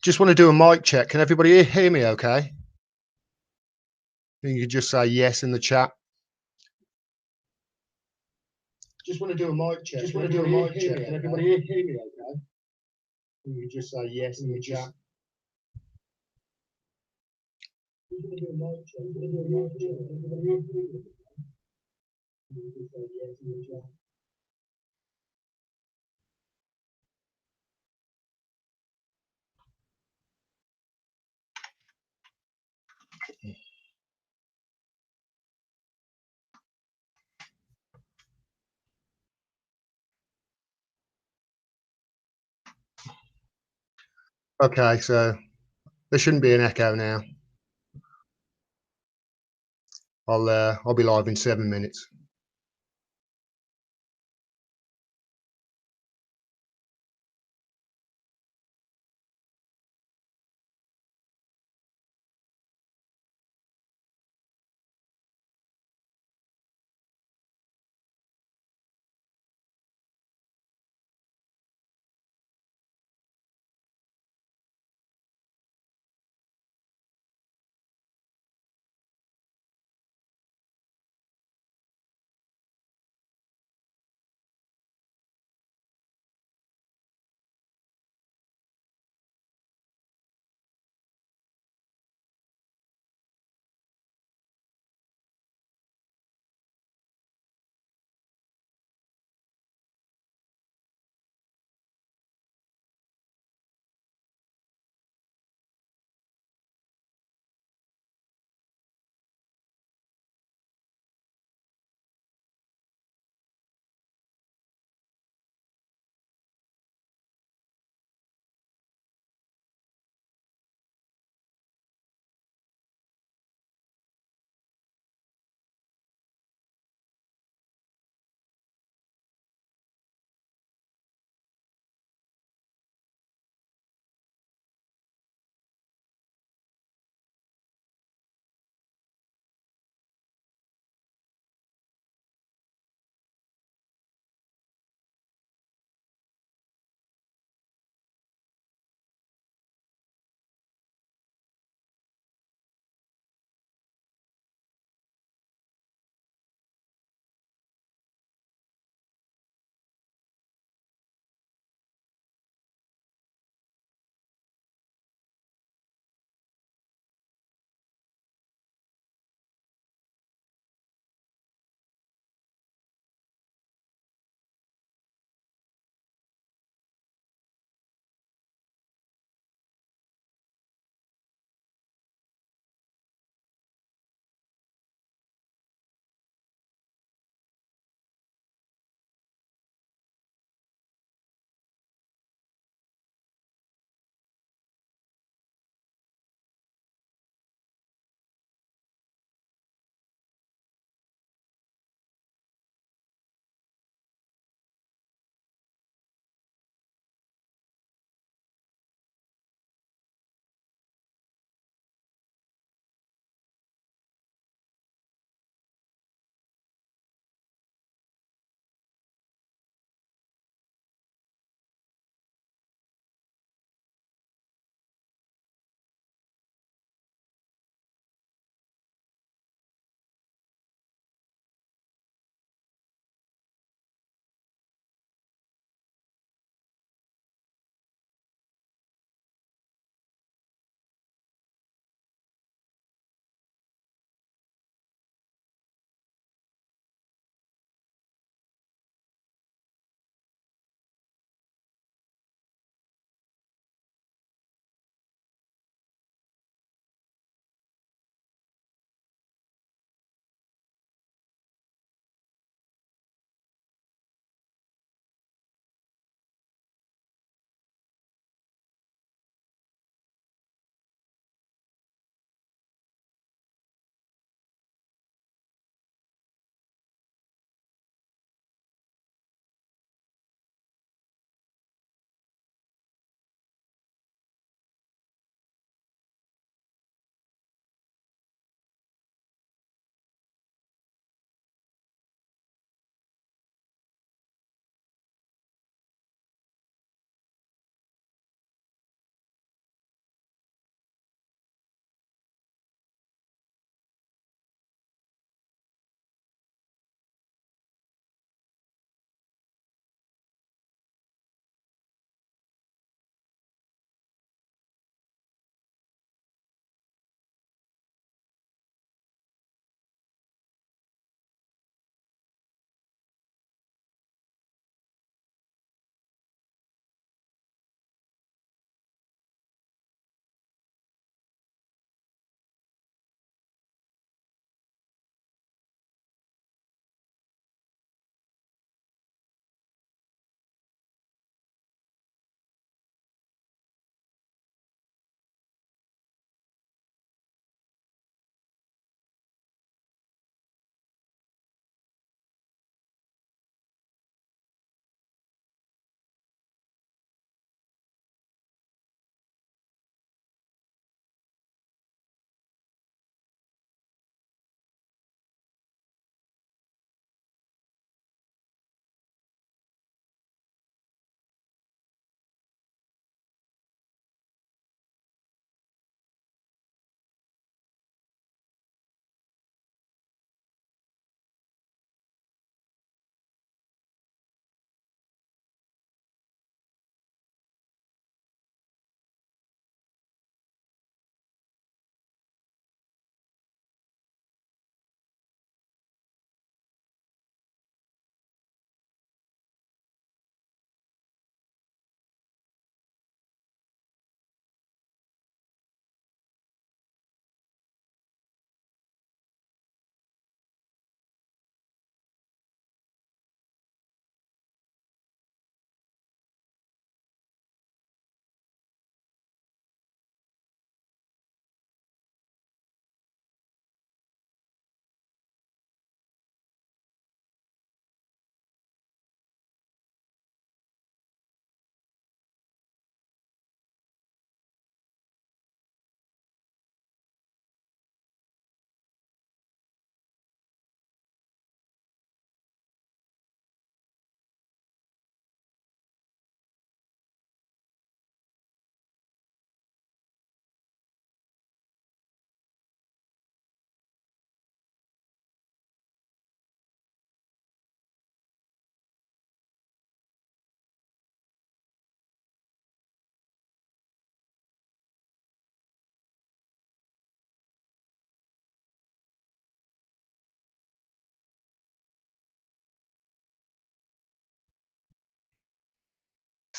Just want to do a mic check. Can everybody hear me okay? You could just say yes in the chat. Just want to do a mic check. Just want to do a mic check. Can everybody hear me okay? You could just say yes in the chat. Just want to do a mic check. Just want to do a mic check. Can everybody hear me okay? You could just say yes in the chat. Okay, so there shouldn't be an echo now. I'll be live in 7 minutes.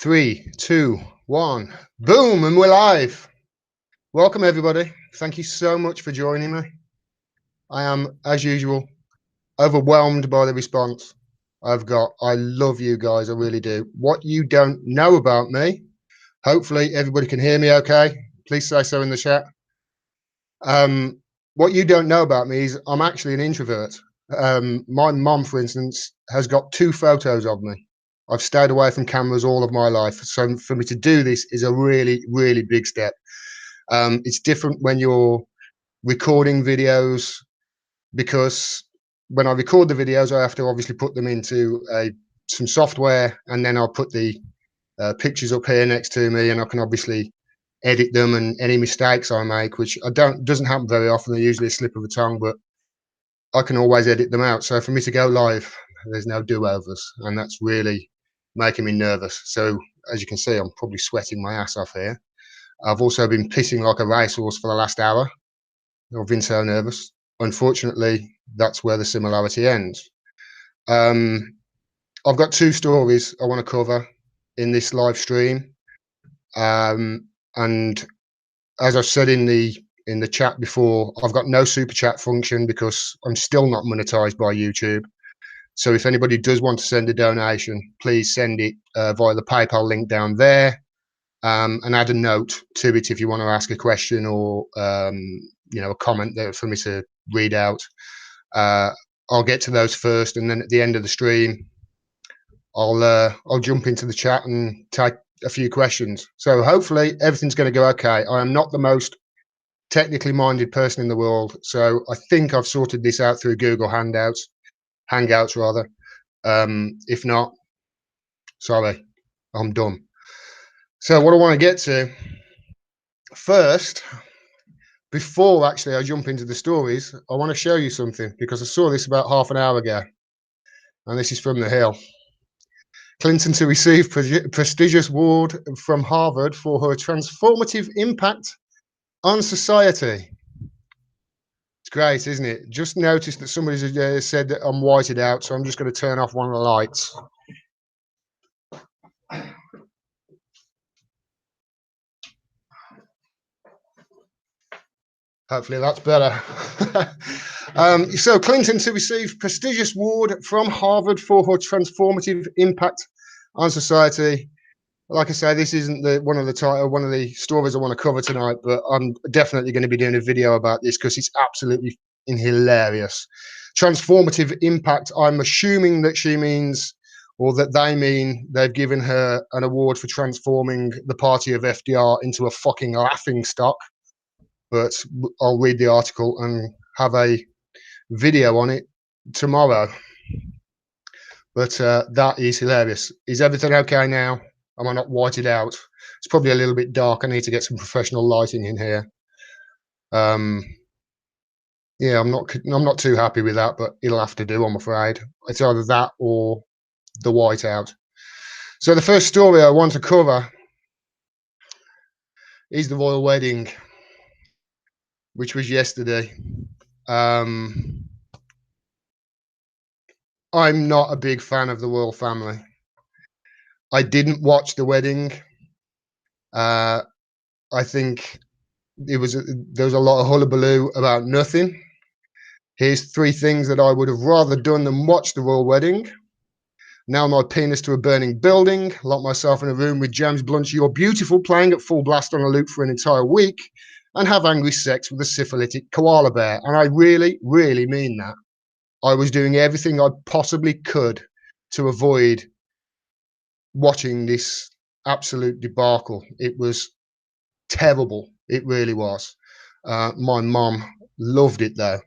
3, 2, 1. Boom, and we're live. Welcome, everybody. Thank you so much for joining me. I am, as usual, overwhelmed by the response I've got. I love you guys, I really do. What you don't know about me, hopefully everybody can hear me okay. Please say so in the chat. What you don't know about me is I'm actually an introvert. My mum, for instance, has got 2 photos of me. I've stayed away from cameras all of my life. So for me to do this is a really, really big step. It's different when you're recording videos, because when I record the videos, I have to obviously put them into some software, and then I'll put the pictures up here next to me, and I can obviously edit them, and any mistakes I make, which doesn't happen very often, they're usually a slip of the tongue, but I can always edit them out. So for me to go live, there's no do-overs, and that's really making me nervous. So as you can see, I'm probably sweating my ass off here. I've also been pissing like a racehorse for the last hour. I've been so nervous. Unfortunately, that's where the similarity ends. I've got 2 stories I want to cover in this live stream. And as I've said in the chat before, I've got no super chat function because I'm still not monetized by YouTube. So if anybody does want to send a donation, please send it via the PayPal link down there, and add a note to it if you want to ask a question or a comment there for me to read out. I'll get to those first, and then at the end of the stream, I'll jump into the chat and take a few questions. So hopefully everything's going to go okay. I am not the most technically minded person in the world, so I think I've sorted this out through Google Hangouts rather. If not, sorry, I'm dumb. So what I want to get to first, before actually I jump into the stories, I want to show you something, because I saw this about half an hour ago, and this is from the Hill. Clinton to receive prestigious award from Harvard for her transformative impact on society. It's great, isn't it? Just noticed that somebody said that I'm whited out, so I'm just going to turn off one of the lights. Hopefully that's better. So Clinton to receive prestigious award from Harvard for her transformative impact on society. Like I say, this isn't one of the stories I want to cover tonight, but I'm definitely going to be doing a video about this because it's absolutely hilarious. Transformative impact. I'm assuming that she means, or that they mean, they've given her an award for transforming the party of FDR into a fucking laughing stock. But I'll read the article and have a video on it tomorrow. But that is hilarious. Is everything okay now? Am I not whited out? It's probably a little bit dark. I need to get some professional lighting in here. Yeah, I'm not too happy with that, but it'll have to do, I'm afraid. It's either that or the white out. So the first story I want to cover is the royal wedding, which was yesterday. I'm not a big fan of the royal family. I didn't watch the wedding. I think there was a lot of hullabaloo about nothing. Here's 3 things that I would have rather done than watch the royal wedding. Nail my penis to a burning building, lock myself in a room with James Blunt's You're Beautiful playing at full blast on a loop for an entire week, and have angry sex with a syphilitic koala bear. And I really, really mean that. I was doing everything I possibly could to avoid watching this absolute debacle. It was terrible. It really was. My mum loved it though.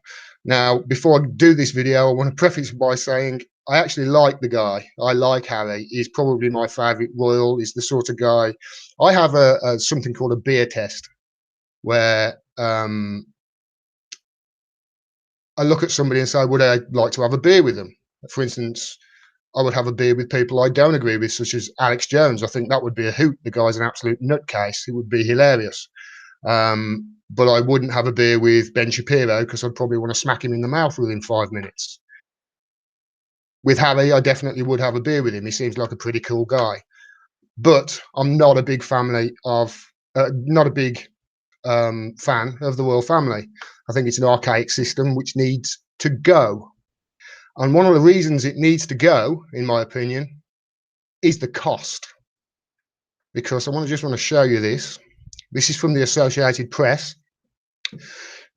Now, before I do this video, I want to preface by saying I actually like the guy. I like Harry. He's probably my favourite royal. He's the sort of guy. I have something called a beer test, where I look at somebody and say, would I like to have a beer with them? For instance, I would have a beer with people I don't agree with, such as Alex Jones. I think that would be a hoot. The guy's an absolute nutcase. It would be hilarious. But I wouldn't have a beer with Ben Shapiro because I'd probably want to smack him in the mouth within 5 minutes. With Harry, I definitely would have a beer with him. He seems like a pretty cool guy. But I'm not a big family of, not a big fan of the royal family. I think it's an archaic system which needs to go. And one of the reasons it needs to go, in my opinion, is the cost. Because I just want to show you this. This is from the Associated Press.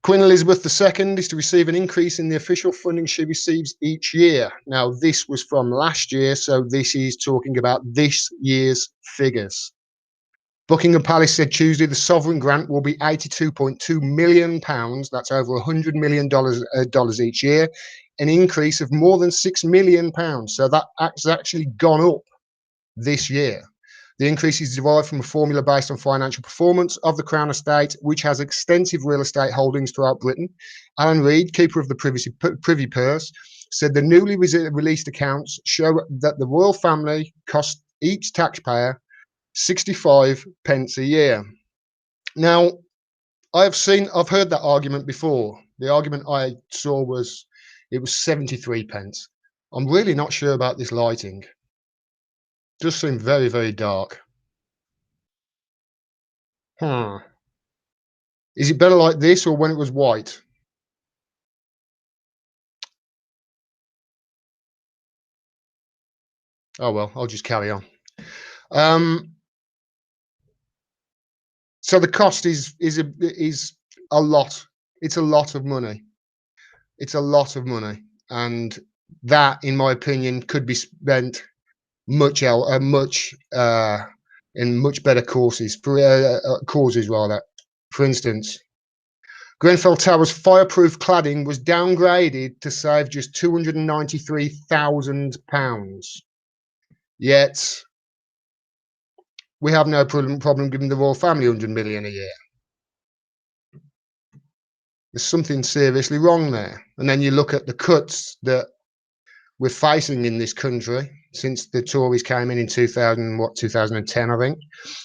Queen Elizabeth II is to receive an increase in the official funding she receives each year. Now, this was from last year, so this is talking about this year's figures. Buckingham Palace said Tuesday the sovereign grant will be £82.2 million. That's over $100 million dollars each year, an increase of more than £6 million. So that has actually gone up this year. The increase is derived from a formula based on financial performance of the Crown Estate, which has extensive real estate holdings throughout Britain. Alan Reid, keeper of the Privy Purse, said the newly released accounts show that the royal family cost each taxpayer 65 pence a year. Now, I've heard that argument before. The argument I saw was it was 73 pence. I'm really not sure about this lighting. Does seem very, very dark. Is it better like this or when it was white? Oh well, I'll just carry on. So the cost is a lot. It's a lot of money. It's a lot of money, and that, in my opinion, could be spent much in much better causes rather. For instance, Grenfell Tower's fireproof cladding was downgraded to save just £293,000. Yet we have no problem giving the royal family 100 million a year. There's something seriously wrong there. And then you look at the cuts that we're facing in this country since the Tories came in 2010, I think.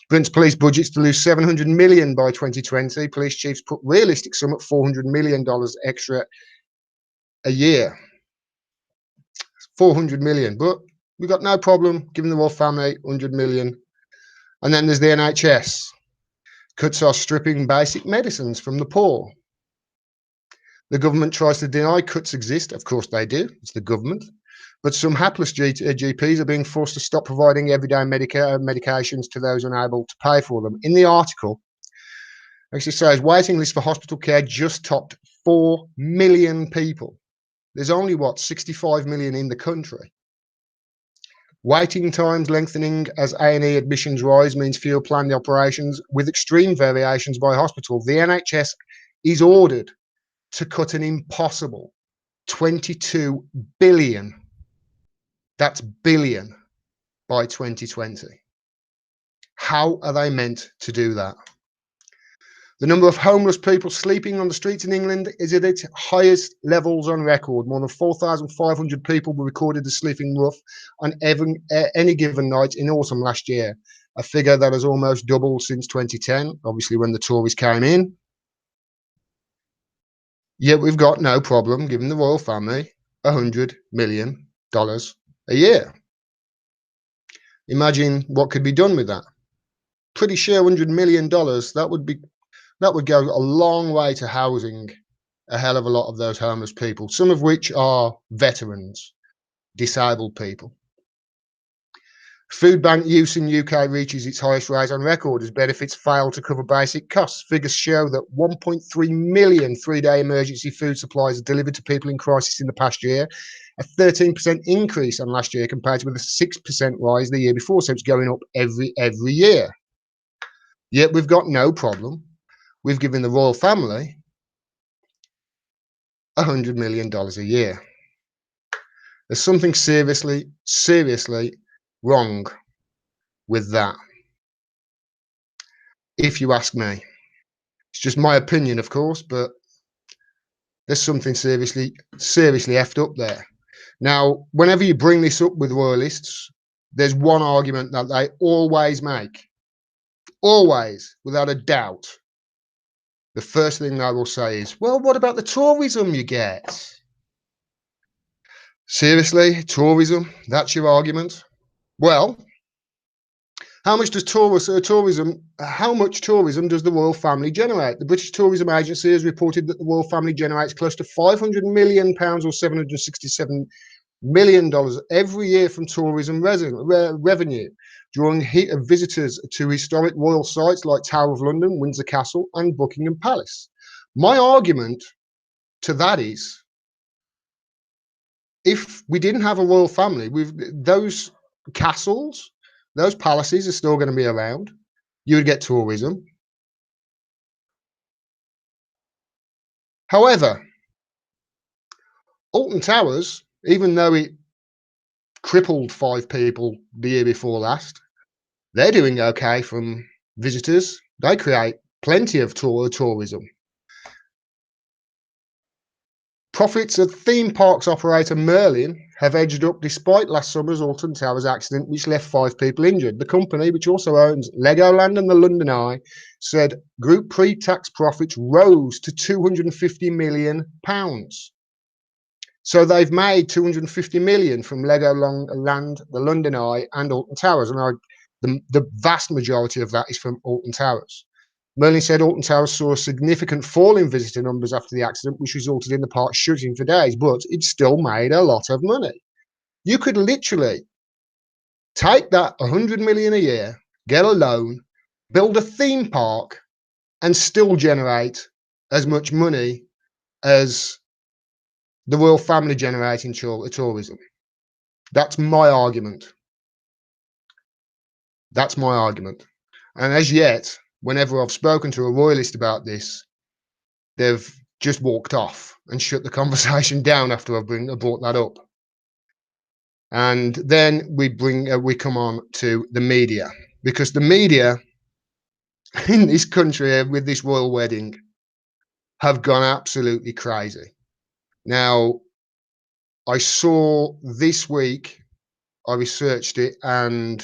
Britain's police budget's to lose 700 million by 2020. Police chiefs put realistic sum at $400 million extra a year. 400 million, but we've got no problem giving the royal family 100 million. And then there's the NHS. Cuts are stripping basic medicines from the poor. The government tries to deny cuts exist. Of course they do. It's the government. But some hapless GPs are being forced to stop providing everyday medications to those unable to pay for them. In the article, it actually says waiting list for hospital care just topped 4 million people. There's only, 65 million in the country. Waiting times lengthening as A&E admissions rise means fewer planned operations with extreme variations by hospital. The NHS is ordered to cut an impossible 22 billion. That's billion by 2020. How are they meant to do that? The number of homeless people sleeping on the streets in England is at its highest levels on record. More than 4,500 people were recorded as sleeping rough on any given night in autumn last year, a figure that has almost doubled since 2010, obviously when the Tories came in. Yet we've got no problem giving the royal family $100 million a year. Imagine what could be done with that. Pretty sure $100 million, that would go a long way to housing a hell of a lot of those homeless people, some of which are veterans, disabled people. Food bank use in UK reaches its highest rate on record as benefits fail to cover basic costs. Figures show that 1.3 million three-day emergency food supplies are delivered to people in crisis in the past year, a 13% increase on last year compared with a 6% rise the year before, so it's going up every year. Yet we've got no problem. We've given the royal family $100 million a year. There's something seriously wrong with that, if you ask me. It's just my opinion, of course, but there's something seriously effed up there. Now, whenever you bring this up with royalists, there's one argument that they always make, always, without a doubt. The first thing they will say is, well, what about the tourism you get? Seriously, tourism? That's your argument? Well, How much does tourism? How much tourism does the royal family generate? The British Tourism Agency has reported that the royal family generates close to £500 million or $767 million every year from tourism revenue, drawing visitors to historic royal sites like Tower of London, Windsor Castle, and Buckingham Palace. My argument to that is, if we didn't have a royal family, those castles, those palaces are still going to be around. You would get tourism. However, Alton Towers, even though it crippled 5 people the year before last, they're doing okay from visitors. They create plenty of tourism. Profits of theme parks operator Merlin have edged up despite last summer's Alton Towers accident, which left 5 people injured. The company, which also owns Legoland and the London Eye, said group pre-tax profits rose to £250 million. So they've made 250 million from Legoland, the London Eye, and Alton Towers, and the vast majority of that is from Alton Towers. Merlin said Alton Towers saw a significant fall in visitor numbers after the accident, which resulted in the park shutting for days, but it still made a lot of money. You could literally take that 100 million a year, get a loan, build a theme park, and still generate as much money as the royal family generating tourism. That's my argument. That's my argument. And as yet, whenever I've spoken to a royalist about this, they've just walked off and shut the conversation down after I've brought that up. And then we come on to the media, because the media in this country with this royal wedding have gone absolutely crazy. Now, I saw this week, I researched it, and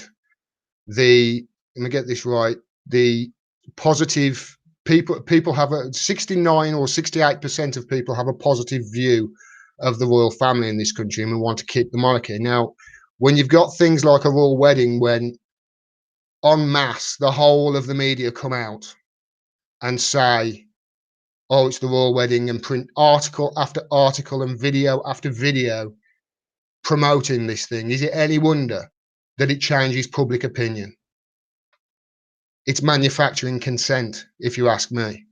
let me get this right, the positive people have 69 or 68% of people have a positive view of the royal family in this country, and we want to keep the monarchy. Now, when you've got things like a royal wedding, when en masse the whole of the media come out and say, oh, it's the royal wedding, and print article after article and video after video promoting this thing, is it any wonder that it changes public opinion? It's manufacturing consent, if you ask me.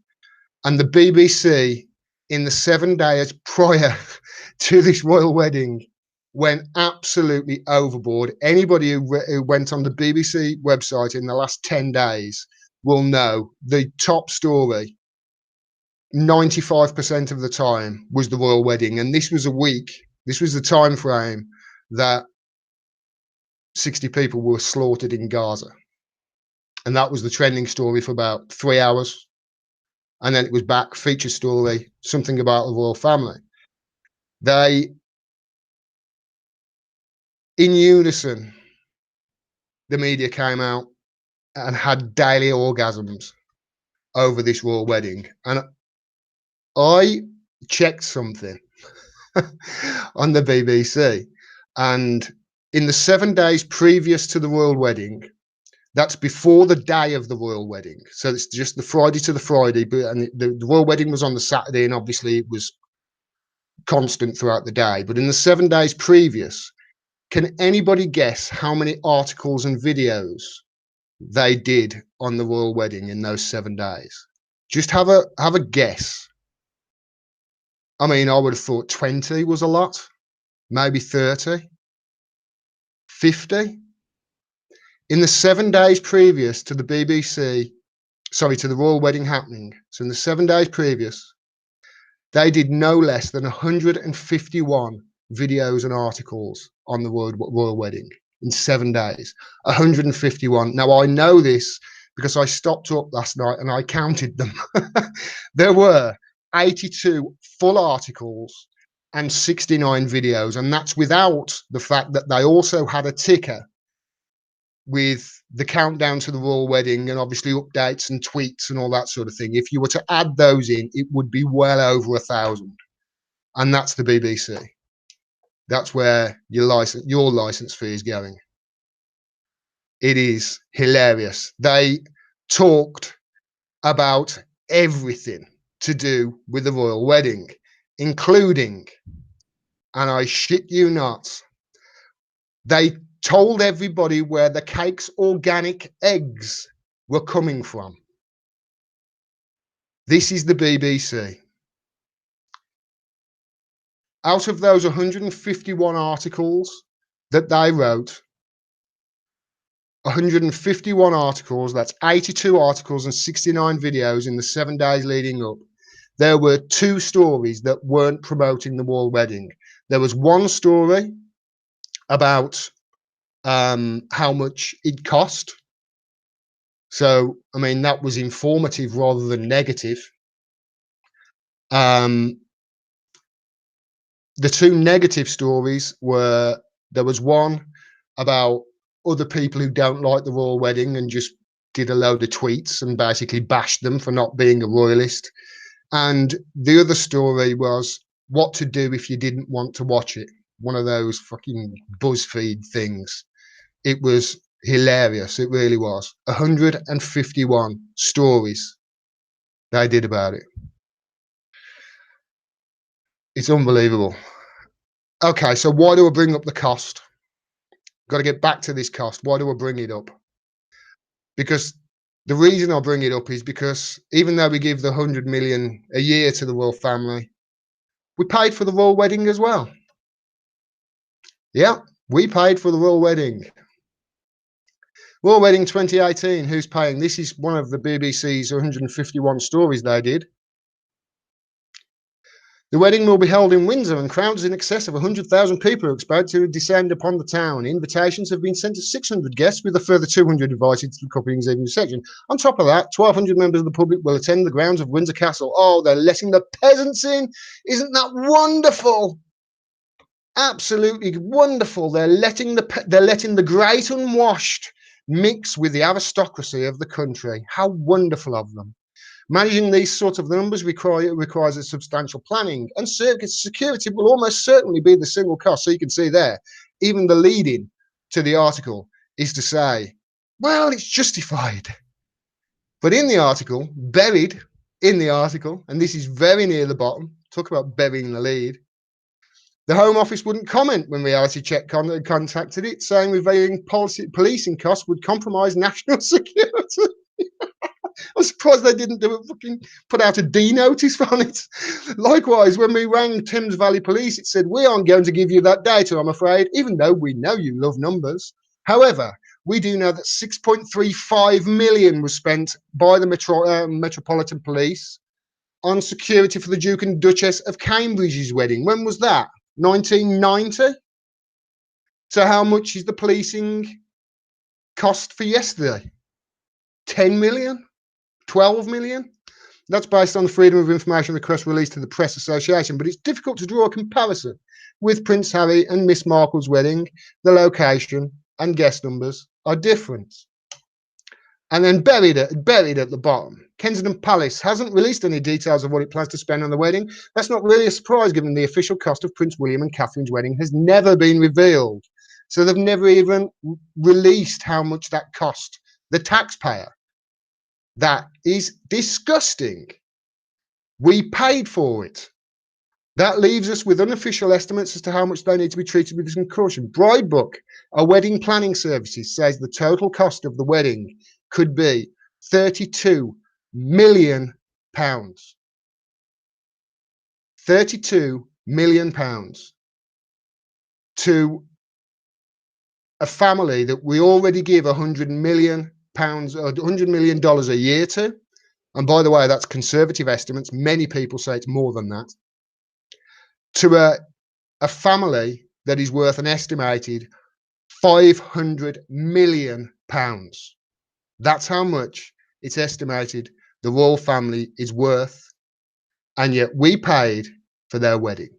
And the BBC, in the 7 days prior to this royal wedding, went absolutely overboard. Anybody who went on the BBC website in the last 10 days will know the top story 95% of the time was the royal wedding. And this was the time frame that 60 people were slaughtered in Gaza. And that was the trending story for about 3 hours. And then it was back, feature story, something about the royal family. They, in unison, the media came out and had daily orgasms over this royal wedding. And I checked something on the BBC, and in the 7 days previous to the royal wedding, that's before the day of the royal wedding. So it's just the Friday to the Friday, and the royal wedding was on the Saturday, and obviously it was constant throughout the day. But in the 7 days previous, can anybody guess how many articles and videos they did on the royal wedding in those 7 days? Just have a guess. I mean, I would have thought 20 was a lot, maybe 30, 50. In the 7 days previous to the to the royal wedding happening, so in the 7 days previous, they did no less than 151 videos and articles on the royal wedding in 7 days. 151. Now, I know this because I stopped up last night and I counted them. There were 82 full articles and 69 videos, and that's without the fact that they also had a ticker with the countdown to the royal wedding and obviously updates and tweets and all that sort of thing. If you were to add those in, it would be well over 1,000. And that's the BBC. That's where your license fee is going. It is hilarious. They talked about everything to do with the royal wedding, including, and I shit you not, they told everybody where the cake's organic eggs were coming from. This is the BBC. Out of those 151 articles that they wrote, 151 articles, that's 82 articles and 69 videos in the 7 days leading up, there were 2 stories that weren't promoting the royal wedding. There was one story about how much it cost. So, I mean, that was informative rather than negative. The 2 negative stories were, there was one about other people who don't like the royal wedding and just did a load of tweets and basically bashed them for not being a royalist. And the other story was what to do if you didn't want to watch it. One of those fucking BuzzFeed things. It was hilarious. It really was. 151 stories they did about it. It's unbelievable. Okay, so why do I bring up the cost? Got to get back to this cost. Why do I bring it up? Because the reason I bring it up is because even though we give the 100 million a year to the royal family, we paid for the royal wedding as well. Yeah, we paid for the royal wedding. Royal Wedding 2018, who's paying? This is one of the BBC's 151 stories they did. The wedding will be held in Windsor and crowds in excess of 100,000 people are expected to descend upon the town. Invitations have been sent to 600 guests with a further 200 invited to the couple's evening reception. On top of that, 1,200 members of the public will attend the grounds of Windsor Castle. Oh, they're letting the peasants in. Isn't that wonderful? Absolutely wonderful. They're letting the great unwashed mix with the aristocracy of the country. How wonderful of them. Managing these sort of numbers requires a substantial planning, and security will almost certainly be the single cost. So you can see there, even the lead-in to the article is to say, well, it's justified. But in the article, buried in the article, and this is very near the bottom, talk about burying the lead, the Home Office wouldn't comment when Reality Check contacted it, saying revealing policing costs would compromise national security. I'm surprised they didn't put out a D notice on it. Likewise, when we rang Thames Valley Police, it said, we aren't going to give you that data, I'm afraid, even though we know you love numbers. However, we do know that 6.35 million was spent by the Metropolitan Police on security for the Duke and Duchess of Cambridge's wedding. When was that? 1990? So how much is the policing cost for yesterday? 10 million? 12 million? That's based on the Freedom of Information request released to the Press Association, but it's difficult to draw a comparison with Prince Harry and Miss Markle's wedding. The location and guest numbers are different. And then buried at the bottom, Kensington Palace hasn't released any details of what it plans to spend on the wedding. That's not really a surprise, given the official cost of Prince William and Catherine's wedding has never been revealed. So they've never even released how much that cost the taxpayer. That is disgusting. We paid for it. That leaves us with unofficial estimates as to how much they need to be treated with some caution. Bridebook, a wedding planning services, says the total cost of the wedding could be £32 million. £32 million to a family that we already give £100 million or $100 million a year to. And by the way, that's conservative estimates. Many people say it's more than that. To a family that is worth an estimated £500 million. That's how much it's estimated the royal family is worth, and yet we paid for their wedding.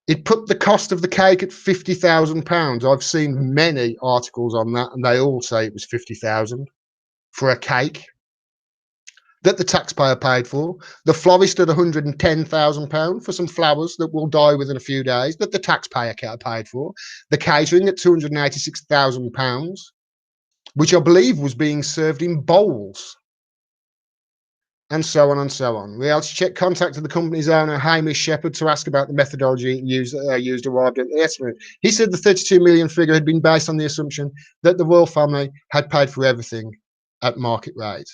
It put the cost of the cake at £50,000. I've seen many articles on that, and they all say it was 50,000 for a cake. that the taxpayer paid for, the florist at £110,000 for some flowers that will die within a few days that the taxpayer paid for, the catering at £286,000, which I believe was being served in bowls, and so on and so on. Reality Check contacted the company's owner, Hamish Shepherd, to ask about the methodology used arrived at the estimate. He said the 32 million figure had been based on the assumption that the royal family had paid for everything at market rate.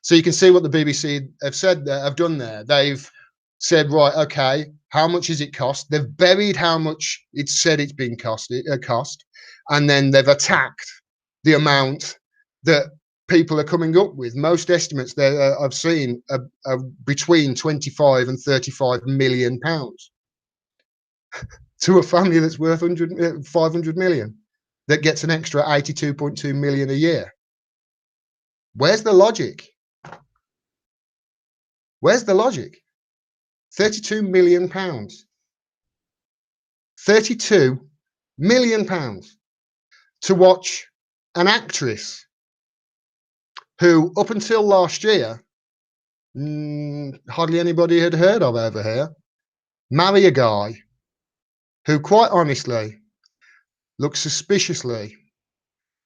So you can see what the BBC have said there, have done there. They've said, right, okay, how much is it cost? They've buried how much it's said it's been cost, and then they've attacked the amount that people are coming up with. Most estimates that I've seen are between 25 and 35 million pounds to a family that's worth 500 million that gets an extra 82.2 million a year. Where's the logic? Where's the logic? 32 million pounds. 32 million pounds to watch an actress who, up until last year, hardly anybody had heard of over here, marry a guy who, quite honestly, looks suspiciously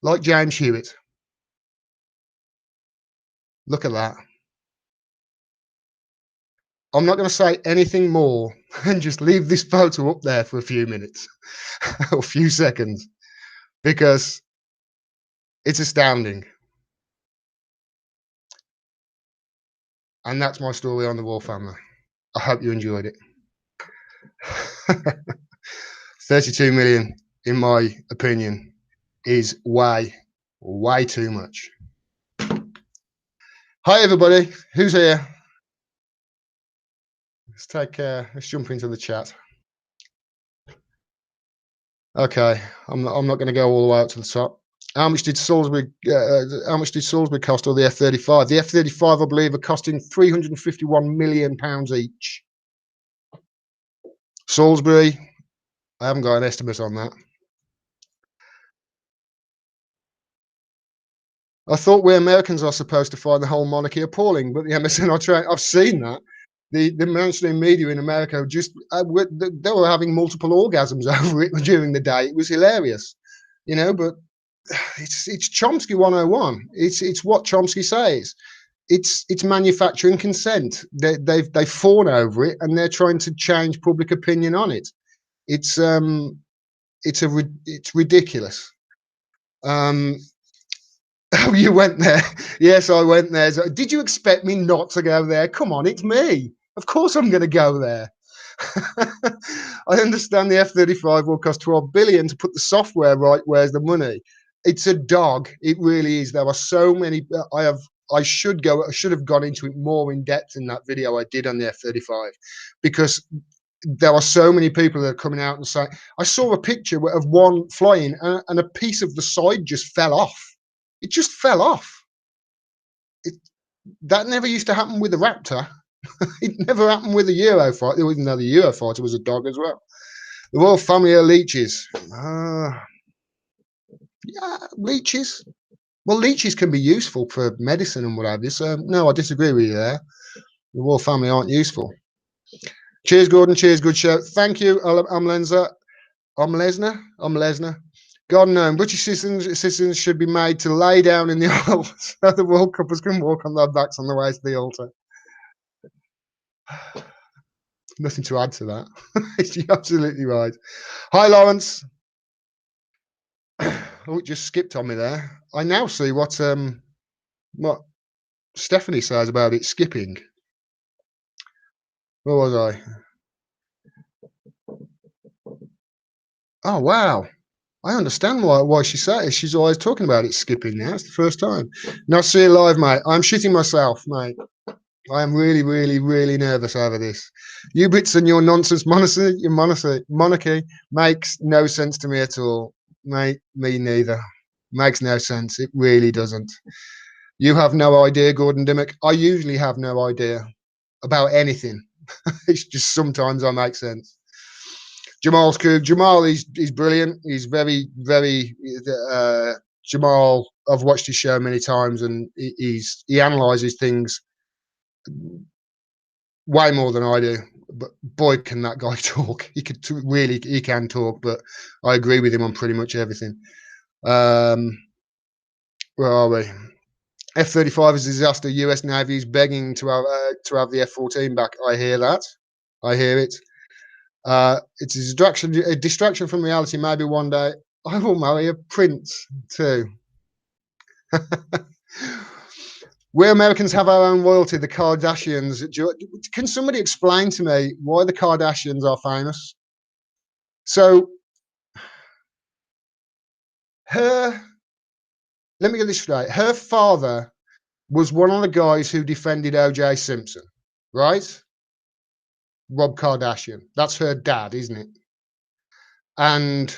like James Hewitt. Look at that. I'm not going to say anything more and just leave this photo up there for a few minutes or a few seconds, because it's astounding. And that's my story on the royal family. I hope you enjoyed it. 32 million, in my opinion, is way, way too much. Hi, everybody. Who's here? Let's jump into the chat. Okay, I'm not going to go all the way up to the top. How much did Salisbury cost, or the F-35? The F-35, I believe, are costing £351 million each. Salisbury, I haven't got an estimate on that. I thought we Americans are supposed to find the whole monarchy appalling, but the MSNBC, I've seen that. The mainstream media in America just they were having multiple orgasms over it during the day. It was hilarious, you know. But it's Chomsky 101. It's what Chomsky says. It's manufacturing consent. They fawn over it, and they're trying to change public opinion on it. It's ridiculous. Oh, you went there? Yes, I went there. So, did you expect me not to go there? Come on, it's me. Of course I'm going to go there. I understand the F-35 will cost 12 billion to put the software right. Where's the money? It's a dog. It really is. There are so many. I should have gone into it more in depth in that video I did on the F-35, because there are so many people that are coming out and saying, I saw a picture of one flying and a piece of the side just fell off. It just fell off. That never used to happen with the Raptor. It never happened with the Eurofighter. Even though the Eurofighter was a dog as well. The royal family are leeches. Yeah, leeches. Well, leeches can be useful for medicine and what have you. So no, I disagree with you there. The royal family aren't useful. Cheers, Gordon. Cheers, good show. Thank you. I'm Lesnar. God known, British citizens should be made to lay down in the aisle so the World Cuppers can walk on their backs on the way to the altar. Nothing to add to that. You're absolutely right. Hi, Lawrence. Oh, it just skipped on me there. I now see what Stephanie says about it skipping. Where was I? Oh, wow. I understand why she says she's always talking about it skipping now. It's the first time. Now, see you live, mate. I'm shitting myself, mate. I am really, really, really nervous over this. You bits and your nonsense monarchy makes no sense to me at all. Mate, me neither. Makes no sense. It really doesn't. You have no idea, Gordon Dimmack. I usually have no idea about anything. It's just sometimes I make sense. Jamal's cool. Jamal is brilliant. He's very, very Jamal. I've watched his show many times, and he analyzes things way more than I do. But boy, can that guy talk. He can talk, but I agree with him on pretty much everything. Where are we? F-35 is a disaster. US Navy is begging to have the F-14 back. I hear that. I hear it. It's a distraction from reality. Maybe one day I will marry a prince too. We Americans have our own royalty, the Kardashians. Can somebody explain to me why the Kardashians are famous? So, let me get this straight. Her father was one of the guys who defended O.J. Simpson, right? Rob Kardashian. That's her dad, isn't it? And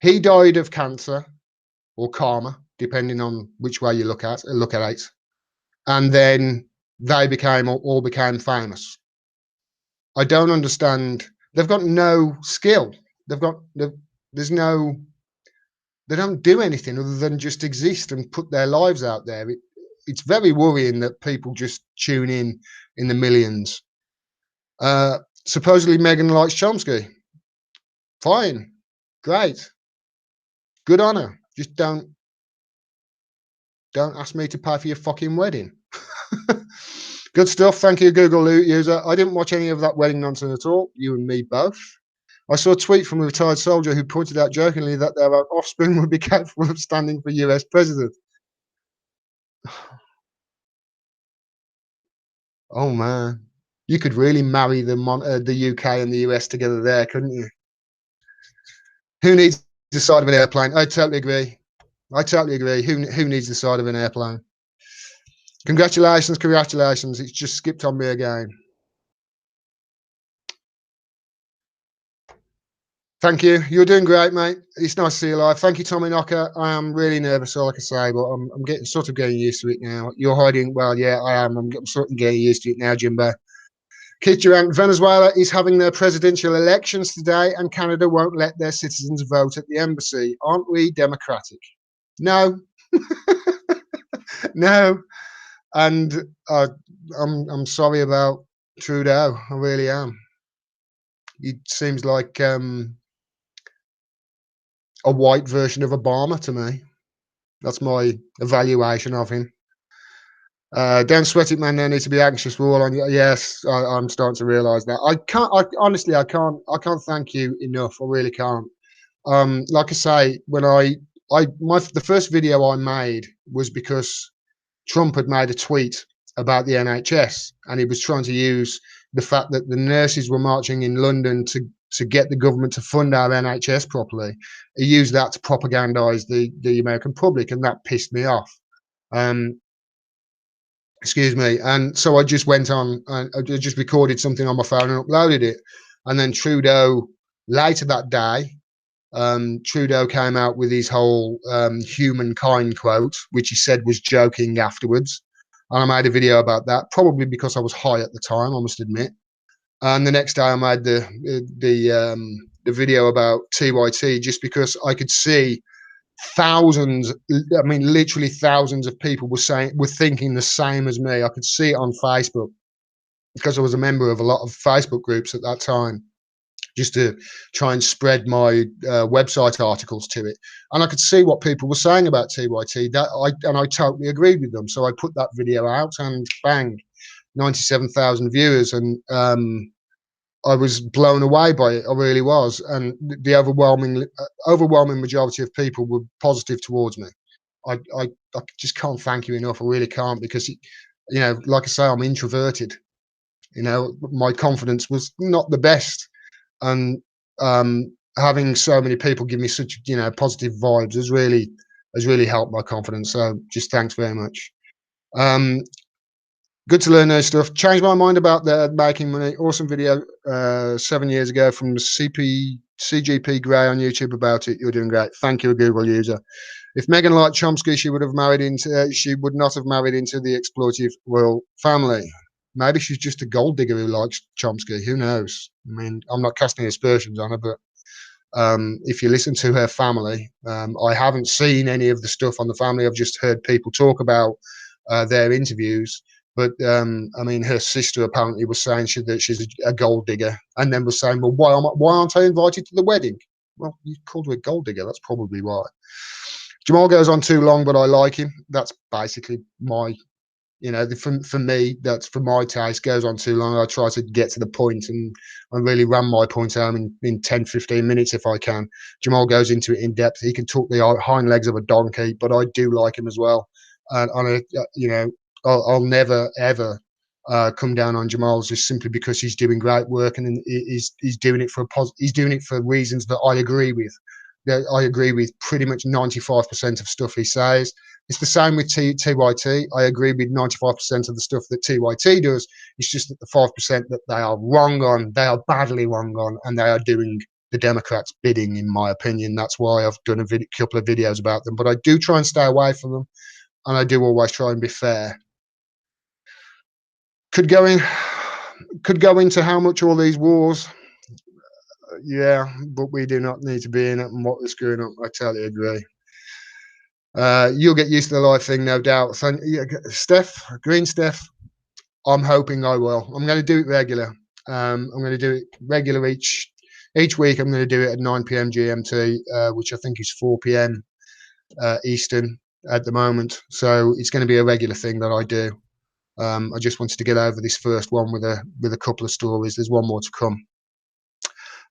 he died of cancer or karma, depending on which way you look at it. And then they all became famous. I don't understand. They've got no skill. There's no. They don't do anything other than just exist and put their lives out there. It's very worrying that people just tune in the millions. Supposedly Megan likes Chomsky. Fine, great, good on her. Just don't ask me to pay for your fucking wedding. Good stuff. Thank you, Google user. I didn't watch any of that wedding nonsense at all. You and me both. I saw a tweet from a retired soldier who pointed out jokingly that their offspring would be capable of standing for US president. Oh man, you could really marry the UK and the US together there, couldn't you? Who needs the side of an airplane? I totally agree. Who needs the side of an airplane? Congratulations. It's just skipped on me again. Thank you. You're doing great, mate. It's nice to see you live. Thank you, Tommy Knocker. I am really nervous, like I say, but I'm sort of getting used to it now. You're hiding. Well, yeah, I am. I'm sort of getting used to it now, Jimbo. Keith Durant, Venezuela is having their presidential elections today, and Canada won't let their citizens vote at the embassy. Aren't we democratic? No. No. And I'm sorry about Trudeau. I really am. It seems like a white version of Obama to me. That's my evaluation of him. Don't sweat it, man. No need to be anxious. We're all on. Yes, I'm starting to realise that. Honestly, I can't thank you enough. I really can't. Like I say, when the first video I made was because Trump had made a tweet about the NHS, and he was trying to use the fact that the nurses were marching in London to get the government to fund our NHS properly. He used that to propagandise the American public, and that pissed me off. Excuse me. And so I just went on and I just recorded something on my phone and uploaded it. And then Trudeau, later that day, Trudeau came out with his whole humankind quote, which he said was joking afterwards. And I made a video about that, probably because I was high at the time, I must admit. And the next day I made the video about TYT just because I could see thousands, I mean, literally thousands of people were thinking the same as me. I could see it on Facebook because I was a member of a lot of Facebook groups at that time, just to try and spread my website articles to it. And I could see what people were saying about TYT. And I totally agreed with them. So I put that video out, and bang, 97,000 viewers, and I was blown away by it. I really was, and the overwhelming majority of people were positive towards me. I just can't thank you enough. I really can't, because like I say, I'm introverted. My confidence was not the best, and having so many people give me such positive vibes has really helped my confidence. So just thanks very much. Good to learn new stuff. Changed my mind about the making money. Awesome video 7 years ago from CGP Grey on YouTube about it. You're doing great. Thank you, a Google user. If Megan liked Chomsky, she would not have married into the exploitative royal family. Maybe she's just a gold digger who likes Chomsky. Who knows? I mean, I'm not casting aspersions on her, but if you listen to her family, I haven't seen any of the stuff on the family. I've just heard people talk about their interviews. But I mean, her sister apparently was saying that she's a gold digger, and then was saying, "Well, why aren't I invited to the wedding?" Well, you called her a gold digger. That's probably why. Jamal goes on too long, but I like him. That's basically my, for me, that's for my taste, goes on too long. I try to get to the point, and I really ram my point home in 10, 15 minutes if I can. Jamal goes into it in depth. He can talk the hind legs of a donkey, but I do like him as well. And I'll never, ever come down on Jamal just simply because he's doing great work, and he's doing it he's doing it for reasons that I agree with. That I agree with pretty much 95% of stuff he says. It's the same with TYT. I agree with 95% of the stuff that TYT does. It's just that the 5% that they are wrong on, they are badly wrong on, and they are doing the Democrats' bidding, in my opinion. That's why I've done a couple of videos about them. But I do try and stay away from them, and I do always try and be fair. Could go into how much all these wars. Yeah, but we do not need to be in it, and what is going on. I totally agree. You'll get used to the live thing, no doubt. So, yeah, Green Steph, I'm hoping I will. I'm going to do it regular. I'm going to do it regular each week. I'm going to do it at 9 p.m. GMT, which I think is 4 p.m. Eastern at the moment. So it's going to be a regular thing that I do. I just wanted to get over this first one with a couple of stories. There's one more to come.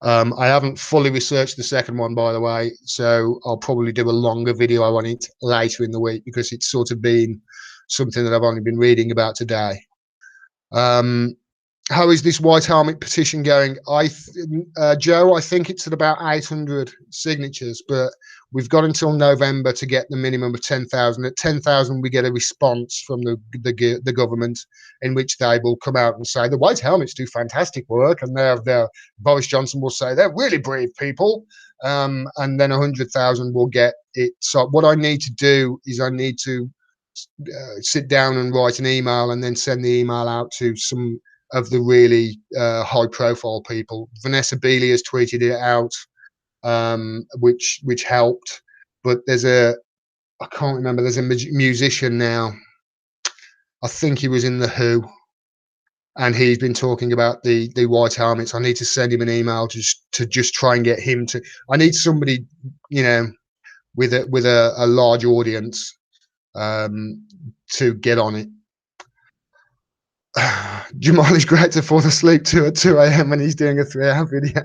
I haven't fully researched the second one, by the way, so I'll probably do a longer video on it later in the week because it's sort of been something that I've only been reading about today. How is this White Helmet petition going? Joe, I think it's at about 800 signatures, but we've got until November to get the minimum of 10,000. At 10,000, we get a response from the government in which they will come out and say the White Helmets do fantastic work, and Boris Johnson will say they're really brave people, and then 100,000 will get it. So what I need to do is I need to sit down and write an email and then send the email out to some of the really high-profile people. Vanessa Beeley has tweeted it out, which helped. But I can't remember. There's a musician now. I think he was in the Who, and he's been talking about the White Helmets. I need to send him an email to just try and get him to. I need somebody, with a large audience, to get on it. Jamal is great to fall asleep to at 2 a.m. when he's doing a 3-hour video.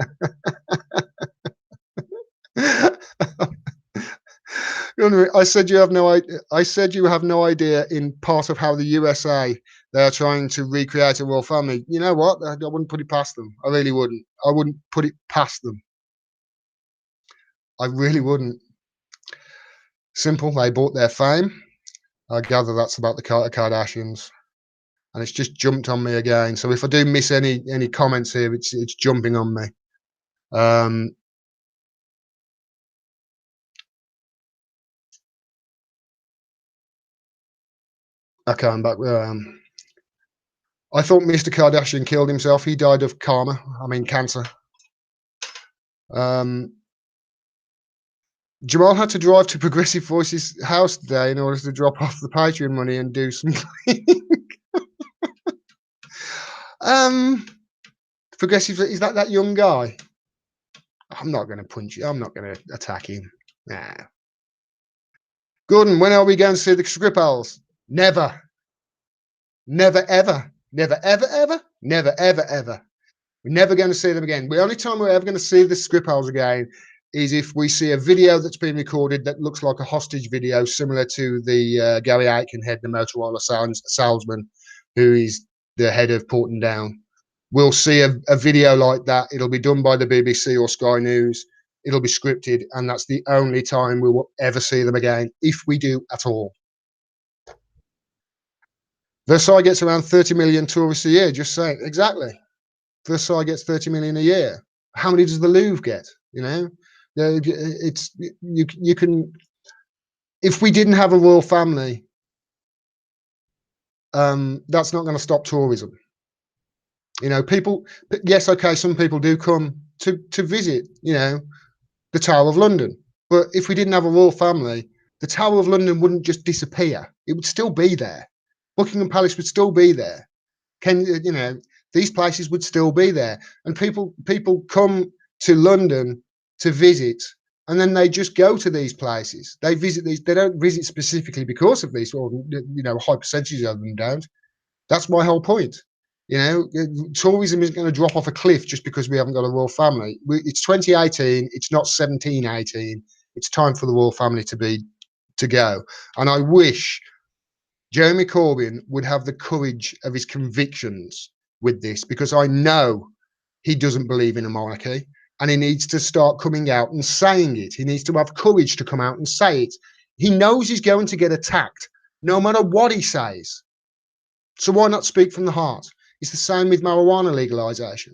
I said you have no idea. I said you have no idea. In part of how the USA they are trying to recreate a royal family. You know what? I wouldn't put it past them. I really wouldn't. I wouldn't put it past them. I really wouldn't. Simple. They bought their fame. I gather that's about the Kardashians. And it's just jumped on me again. So if I do miss any comments here, it's jumping on me. Okay, I'm back. I thought Mr. Kardashian killed himself. He died of cancer. Jamal had to drive to Progressive Voices' house today in order to drop off the Patreon money and do some Progressive, is that young guy? I'm not going to punch you. I'm not going to attack him. Nah. Gordon, when are we going to see the Skripals? Never. Never, ever. Never, ever, ever. Never, ever, ever. We're never going to see them again. The only time we're ever going to see the Skripals again is if we see a video that's been recorded that looks like a hostage video, similar to the Gary Aikenhead, the Motorola salesman, who is the head of Porton Down. We'll see a video like that. It'll be done by the BBC or Sky News. It'll be scripted, and that's the only time we will ever see them again, if we do at all. Versailles gets around 30 million tourists a year, just saying. Exactly. Versailles gets 30 million a year. How many does the Louvre get? It's you can. If we didn't have a royal family, that's not going to stop tourism. People. Yes, okay. Some people do come to visit. The Tower of London. But if we didn't have a royal family, the Tower of London wouldn't just disappear. It would still be there. Buckingham Palace would still be there. These places would still be there, and people come to London to visit, and then they just go to these places. They visit these. They don't visit specifically because of these, or high percentages of them don't. That's my whole point. Tourism isn't going to drop off a cliff just because we haven't got a royal family. It's 2018. It's not 1718. It's time for the royal family to go. And I wish Jeremy Corbyn would have the courage of his convictions with this, because I know he doesn't believe in a monarchy, and he needs to start coming out and saying it. He needs to have courage to come out and say it. He knows he's going to get attacked no matter what he says. So why not speak from the heart? It's the same with marijuana legalization.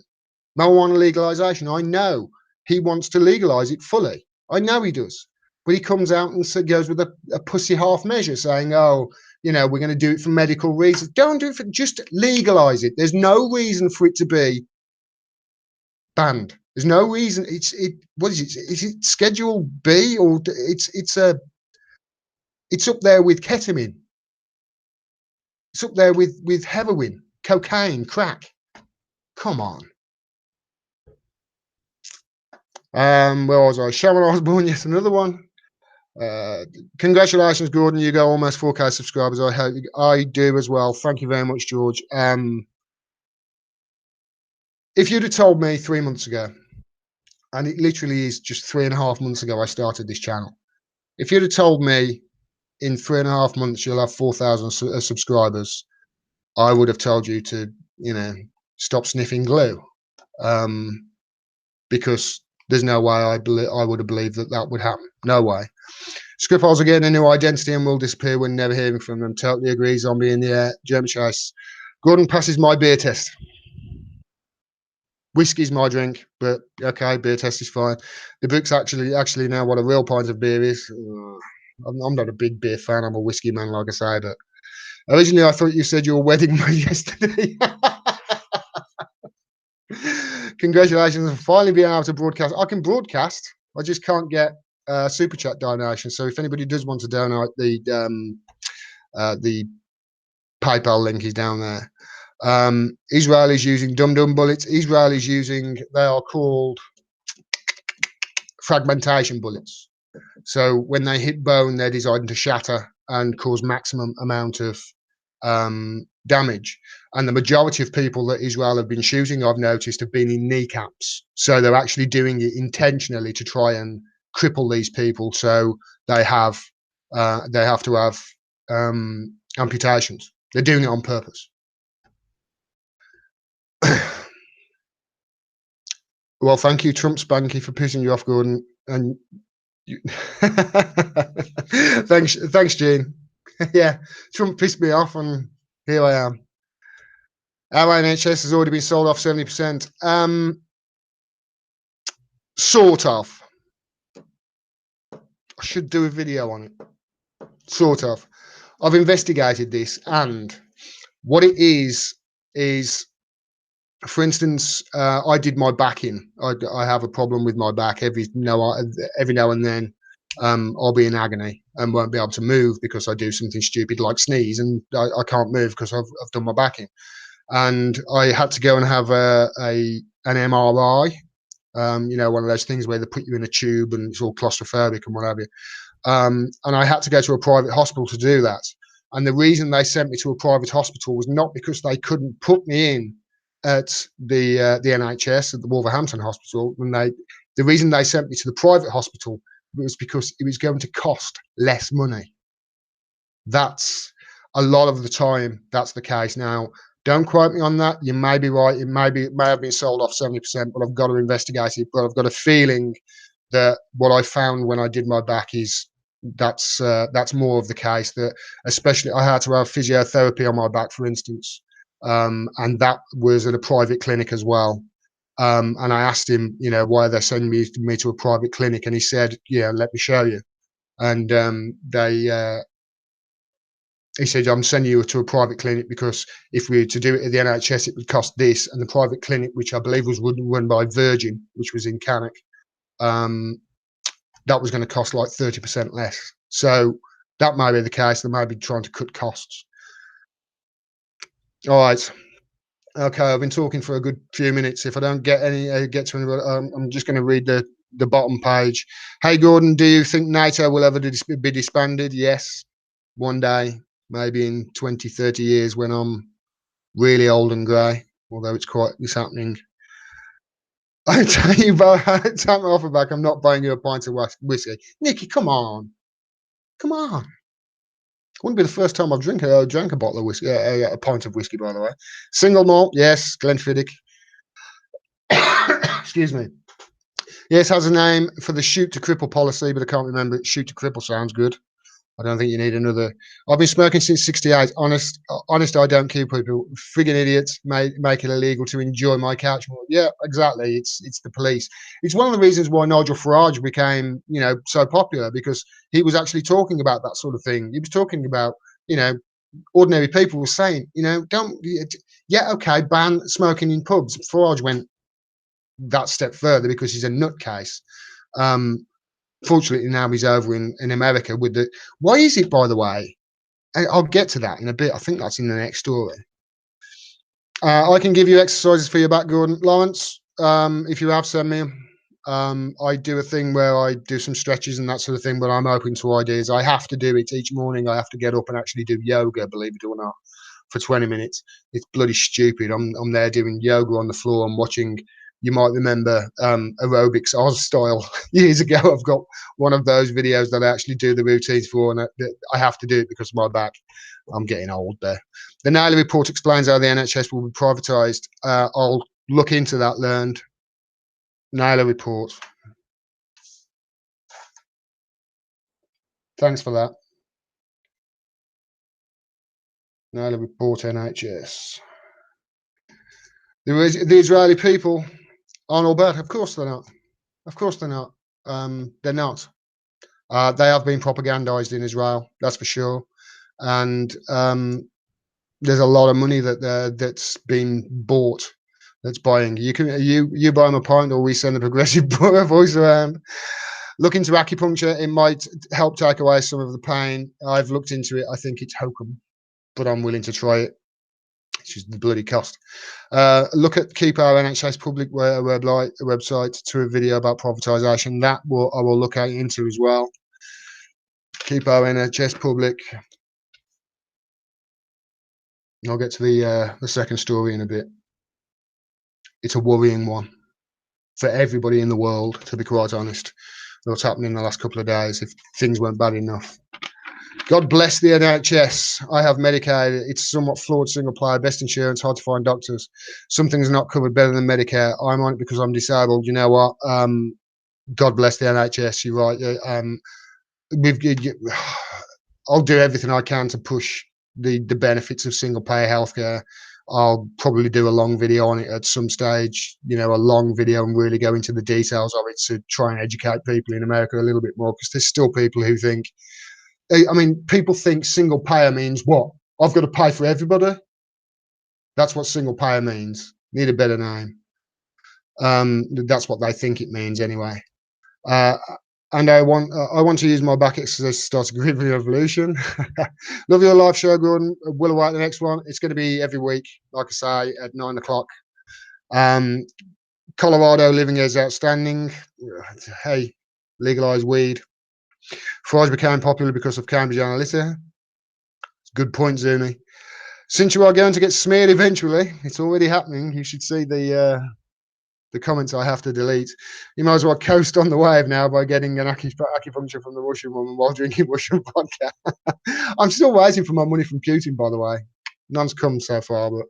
Marijuana legalization, I know he wants to legalize it fully. I know he does. But he comes out and goes with a pussy half measure saying, oh, we're going to do it for medical reasons. Don't do it for, just legalize it. There's no reason for it to be banned. There's no reason. What is it? Is it Schedule B, or it's up there with ketamine? It's up there with heroin, cocaine, crack. Come on. Where was I? Sharon Osborne, yes, another one. Congratulations, Gordon. You got almost 4K subscribers. I hope I do as well. Thank you very much, George. If you'd have told me 3 months ago, and it literally is just 3.5 months ago I started this channel, if you'd have told me in 3.5 months you'll have 4,000 subscribers, I would have told you to, stop sniffing glue, because there's no way I would have believed that would happen. No way. Skripals are getting a new identity and will disappear when never hearing from them. Totally agree. Zombie in the air. German Chase. Gordon passes my beer test. Whiskey's my drink, but okay, beer test is fine. The book's actually now what a real pint of beer is. I'm not a big beer fan. I'm a whiskey man, like I say. But originally, I thought you said your wedding was yesterday. Congratulations on finally being able to broadcast. I can broadcast. I just can't get super chat donations. So if anybody does want to donate, the PayPal link is down there. Israel is using dum-dum bullets. Israel is using, they are called fragmentation bullets. So when they hit bone, they're designed to shatter and cause maximum amount of damage. And the majority of people that Israel have been shooting, I've noticed, have been in kneecaps. So they're actually doing it intentionally to try and cripple these people. So they have to have amputations. They're doing it on purpose. Well, thank you, Trump Spanky, for pissing you off, Gordon. And thanks, Gene. Yeah, Trump pissed me off, and here I am. Our NHS has already been sold off 70%. Sort of. I should do a video on it. Sort of. I've investigated this, and what it is, for instance, I did my back in. I have a problem with my back. Every now and then, I'll be in agony and won't be able to move because I do something stupid like sneeze, and I can't move because I've done my back in. And I had to go and have an MRI. One of those things where they put you in a tube and it's all claustrophobic and what have you. And I had to go to a private hospital to do that. And the reason they sent me to a private hospital was not because they couldn't put me in at the NHS at the Wolverhampton Hospital. And the reason they sent me to the private hospital was because it was going to cost less money. That's a lot of the time. That's the case. Now, don't quote me on that. You may be right. It may have been sold off 70%, but I've got to investigate it. But I've got a feeling that what I found when I did my back is that's more of the case. That especially I had to have physiotherapy on my back, for instance, and that was at a private clinic as well. And I asked him, why they're sending me to a private clinic, and he said, "Yeah, let me show you." And he said, "I'm sending you to a private clinic because if we were to do it at the NHS, it would cost this." And the private clinic, which I believe was run by Virgin, which was in Cannock, that was going to cost like 30% less. So that may be the case. They may be trying to cut costs. All right. Okay, I've been talking for a good few minutes. If I don't get get to anybody, I'm just going to read the bottom page. Hey, Gordon, do you think NATO will ever be disbanded? Yes, one day, maybe in 20, 30 years when I'm really old and grey, although it's happening. I tell you, tap my offer back. I'm not buying you a pint of whiskey. Nicky, come on. Come on. Wouldn't be the first time I've drank a bottle of whiskey, a pint of whiskey, by the way. Single malt, yes, Glenfiddich. Excuse me. Yes, has a name for the shoot to cripple policy, but I can't remember it. Shoot to cripple sounds good. I don't think you need another. I've been smoking since '68. Honest, I don't keep people. Friggin' idiots make it illegal to enjoy my couch more. Yeah, exactly. It's the police. It's one of the reasons why Nigel Farage became, so popular, because he was actually talking about that sort of thing. He was talking about, ordinary people were saying, don't, yeah, okay, ban smoking in pubs. Farage went that step further because he's a nutcase. Um, Fortunately, now he's over in America with the. Why is it, by the way? I'll get to that in a bit. I think that's in the next story. I can give you exercises for your back, Gordon. Lawrence, if you have, send me 'em. I do a thing where I do some stretches and that sort of thing, but I'm open to ideas. I have to do it each morning. I have to get up and actually do yoga, believe it or not, for 20 minutes. It's bloody stupid. I'm there doing yoga on the floor. I'm watching. You might remember aerobics Oz style years ago. I've got one of those videos that I actually do the routines for, and I have to do it because of my back. I'm getting old there. The Naylor report explains how the NHS will be privatised. I'll look into that. Learned. Naylor report. Thanks for that. Naylor report NHS. The Israeli people aren't all bad. Of course they're not. Of course they're not. They're not. They have been propagandized in Israel, that's for sure. And there's a lot of money that's been bought, that's buying. You buy them a pint, or we send the progressive voice around. Look into acupuncture. It might help take away some of the pain. I've looked into it. I think it's hokum, but I'm willing to try it. It's just the bloody cost. Look at Keep Our NHS Public website to a video about privatisation. I will look into as well. Keep Our NHS Public. I'll get to the second story in a bit. It's a worrying one for everybody in the world, to be quite honest. What's happened in the last couple of days, if things weren't bad enough. God bless the NHS. I have Medicaid. It's somewhat flawed single player, best insurance, hard to find doctors. Some things not covered better than Medicare. I'm on it because I'm disabled. You know what? God bless the NHS. You're right. I'll do everything I can to push the benefits of single payer healthcare. I'll probably do a long video on it at some stage, a long video, and really go into the details of it to try and educate people in America a little bit more, because there's still people who think, people think single payer means what? I've got to pay for everybody. That's what single payer means. Need a better name. That's what they think it means anyway. And I want to use my back exercise to start a grieving revolution. Love your live show, Gordon. Will await the next one. It's going to be every week, like I say, at 9 o'clock. Colorado living is outstanding. Hey, legalize weed. Fries became popular because of Cambridge Analytica. Good point, Zuni. Since you are going to get smeared eventually, it's already happening. You should see the comments I have to delete. You might as well coast on the wave now by getting an acupuncture from the Russian woman while drinking Russian vodka. I'm still waiting for my money from Putin, by the way. None's come so far, but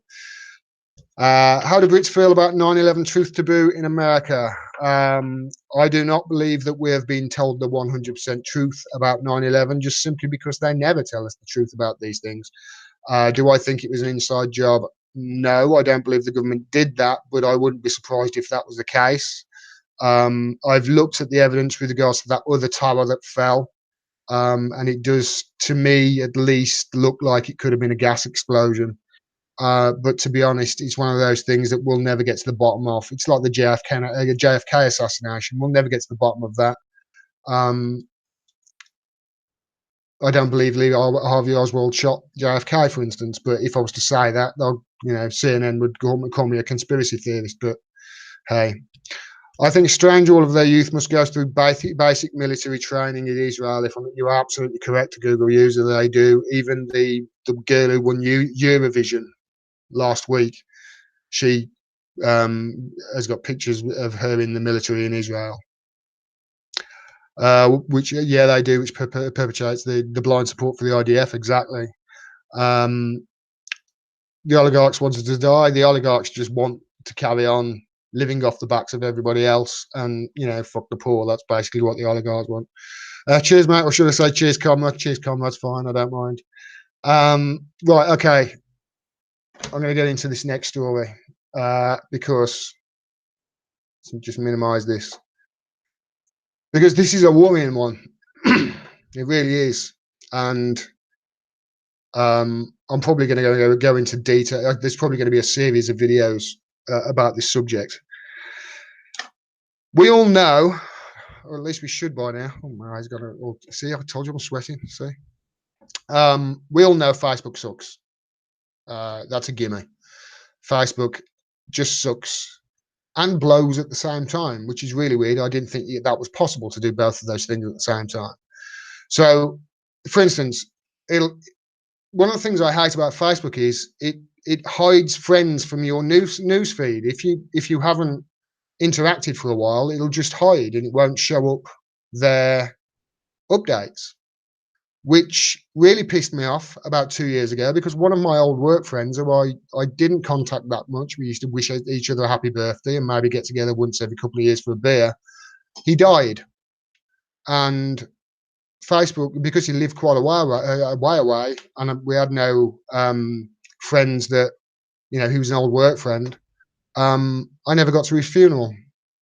how do Brits feel about 9/11 truth taboo in America? I do not believe that we have been told the 100% truth about 9/11, just simply because they never tell us the truth about these things. Do I think it was an inside job? No, I don't believe the government did that, but I wouldn't be surprised if that was the case. I've looked at the evidence with regards to that other tower that fell, and it does, to me at least, look like it could have been a gas explosion. But to be honest, it's one of those things that we'll never get to the bottom of. It's like the JFK assassination. We'll never get to the bottom of that. I don't believe Lee Harvey Oswald shot JFK, for instance. But if I was to say that, they'll, CNN would call me a conspiracy theorist. But hey, I think strange all of their youth must go through basic military training in Israel. If you're absolutely correct, a Google user, they do. Even the girl who won Eurovision last week, she has got pictures of her in the military in Israel. Which they do, which perpetuates the blind support for the IDF. Exactly. The oligarchs wanted to die. The oligarchs just want to carry on living off the backs of everybody else, and fuck the poor. That's basically what the oligarchs want. Cheers, mate. Or should I say cheers, comrade? Cheers, comrade's fine. I don't mind. Right. Okay. I'm going to get into this next story because just minimize this. Because this is a worrying one. It really is. And I'm probably going to go into detail. There's probably going to be a series of videos about this subject. We all know, or at least we should by now. Oh, my eyes got to see. I told you I'm sweating. See, we all know Facebook sucks. That's a gimme. Facebook just sucks and blows at the same time, which is really weird. I didn't think that was possible to do both of those things at the same time. So, for instance, one of the things I hate about Facebook is it hides friends from your news feed. If you haven't interacted for a while, it'll just hide and it won't show up their updates, which really pissed me off about 2 years ago, because one of my old work friends who I didn't contact that much, we used to wish each other a happy birthday and maybe get together once every couple of years for a beer, he died. And Facebook, because he lived quite a way away, and we had no friends that, he was an old work friend, I never got to his funeral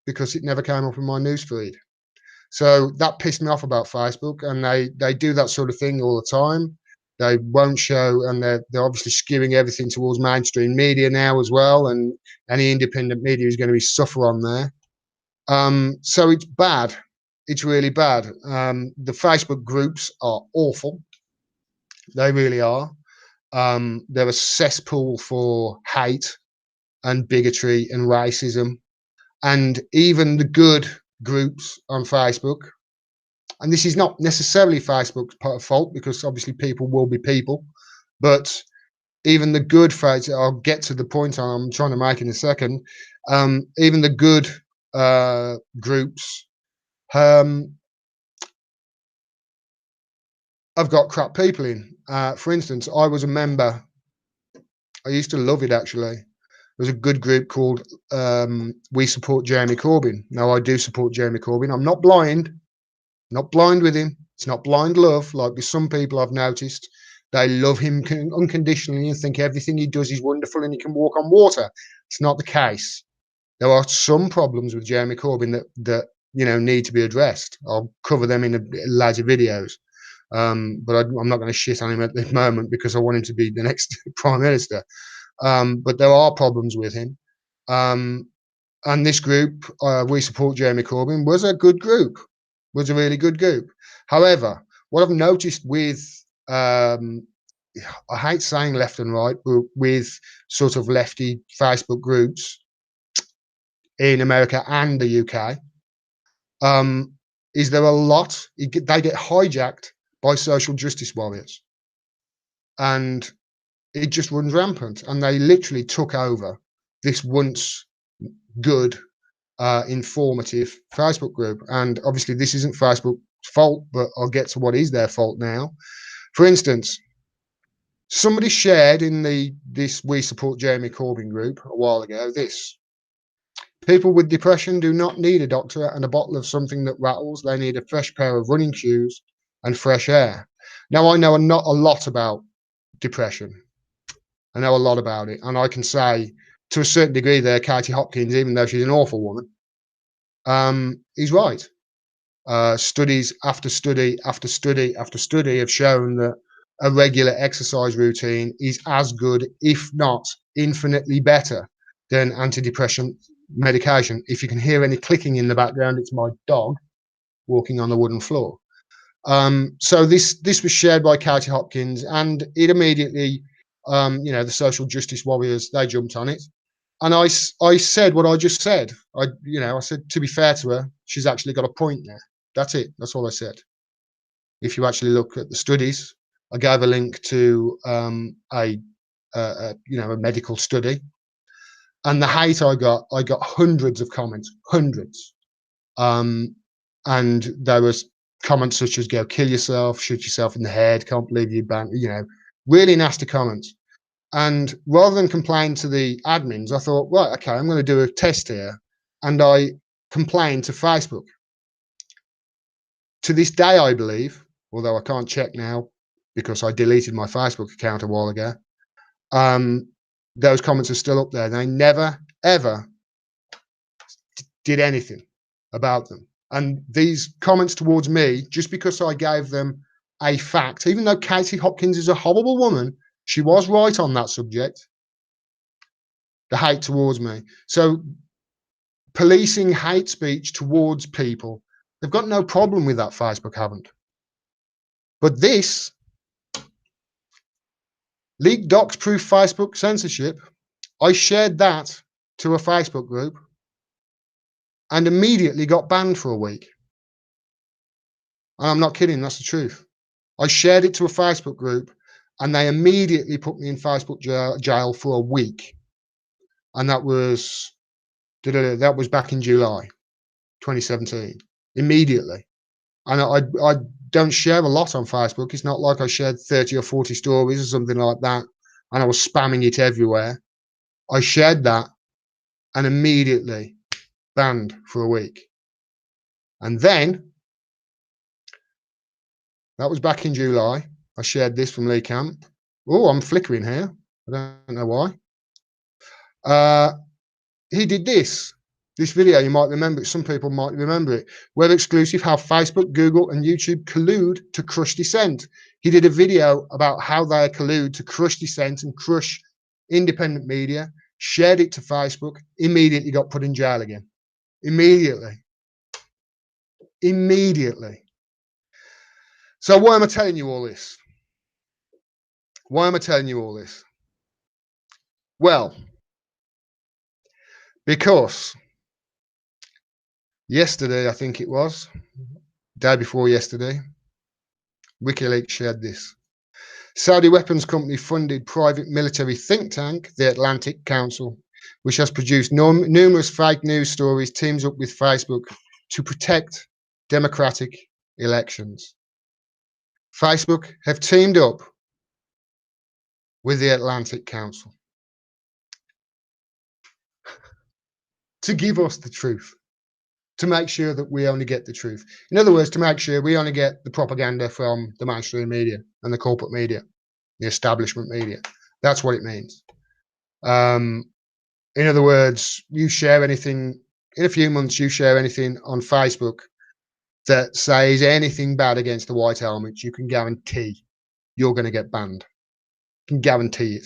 because it never came up in my newsfeed. So that pissed me off about Facebook, and they do that sort of thing all the time. They won't show, and they're obviously skewing everything towards mainstream media now as well, and any independent media is going to be suffer on there. So it's bad. It's really bad. The Facebook groups are awful. They really are. They're a cesspool for hate and bigotry and racism. And even the good groups on Facebook, and this is not necessarily Facebook's fault, because obviously people will be people, but even the good folks, I'll get to the point I'm trying to make in a second, even the good groups, I've got crap people in. For instance, I was a member. I used to love it, actually. There was a good group called We Support Jeremy Corbyn. Now, I do support Jeremy Corbyn. I'm not blind with him. It's not blind love, like with some people I've noticed. They love him unconditionally and think everything he does is wonderful and he can walk on water. It's not the case. There are some problems with Jeremy Corbyn that need to be addressed. I'll cover them in later videos. But I'm not going to shit on him at the moment because I want him to be the next Prime Minister. But there are problems with him. And this group, We Support Jeremy Corbyn, was a good group, was a really good group. However, what I've noticed with, I hate saying left and right, but with sort of lefty Facebook groups in America and the UK, is there a lot, they get hijacked by social justice warriors, and it just runs rampant. And they literally took over this once good, informative Facebook group. And obviously this isn't Facebook's fault, but I'll get to what is their fault now. For instance, somebody shared in this We Support Jeremy Corbyn group a while ago this: people with depression do not need a doctor and a bottle of something that rattles. They need a fresh pair of running shoes and fresh air. Now, I know not a lot about depression. I know a lot about it. And I can say, to a certain degree there, Katie Hopkins, even though she's an awful woman, is right. Studies after study after study after study have shown that a regular exercise routine is as good, if not infinitely better, than antidepressant medication. If you can hear any clicking in the background, it's my dog walking on the wooden floor. So this was shared by Katie Hopkins, and it immediately, the social justice warriors, they jumped on it. And I said what I just said. I said, to be fair to her, she's actually got a point there. That's it. That's all I said. If you actually look at the studies, I gave a link to a medical study, and the hate I got hundreds of comments, hundreds. And there was comments such as "Go kill yourself," "Shoot yourself in the head," "Can't believe you banned," really nasty comments. And rather than complain to the admins, I thought, right, okay, I'm going to do a test here, and I complained to Facebook. To this day, I believe, although I can't check now because I deleted my Facebook account a while ago, those comments are still up there. They never, ever did anything about them. And these comments towards me, just because I gave them a fact, even though Katie Hopkins is a horrible woman, she was right on that subject, the hate towards me. So policing hate speech towards people, they've got no problem with that, Facebook haven't. But this, leaked docs proof Facebook censorship, I shared that to a Facebook group and immediately got banned for a week. And I'm not kidding, that's the truth. I shared it to a Facebook group and they immediately put me in Facebook jail for a week. And that was back in July 2017, immediately. And I don't share a lot on Facebook. It's not like I shared 30 or 40 stories or something like that and I was spamming it everywhere. I shared that and immediately banned for a week. And then, that was back in July. I shared this from Lee Camp. Oh, I'm flickering here. I don't know why. He did this video. You might remember it. Some people might remember it. Web exclusive: how Facebook, Google, and YouTube collude to crush dissent. He did a video about how they collude to crush dissent and crush independent media. Shared it to Facebook. Immediately got put in jail again. Immediately. So why am I telling you all this? Well, because yesterday, I think it was, day before yesterday, WikiLeaks shared this. Saudi weapons company funded private military think tank, the Atlantic Council, which has produced numerous fake news stories, teams up with Facebook to protect democratic elections. Facebook have teamed up with the Atlantic Council to give us the truth, to make sure that we only get the truth. In other words, to make sure we only get the propaganda from the mainstream media and the corporate media, the establishment media. That's what it means. In other words, you share anything, in a few months, you share anything on Facebook that says anything bad against the White Helmets, you can guarantee you're going to get banned. You can guarantee it.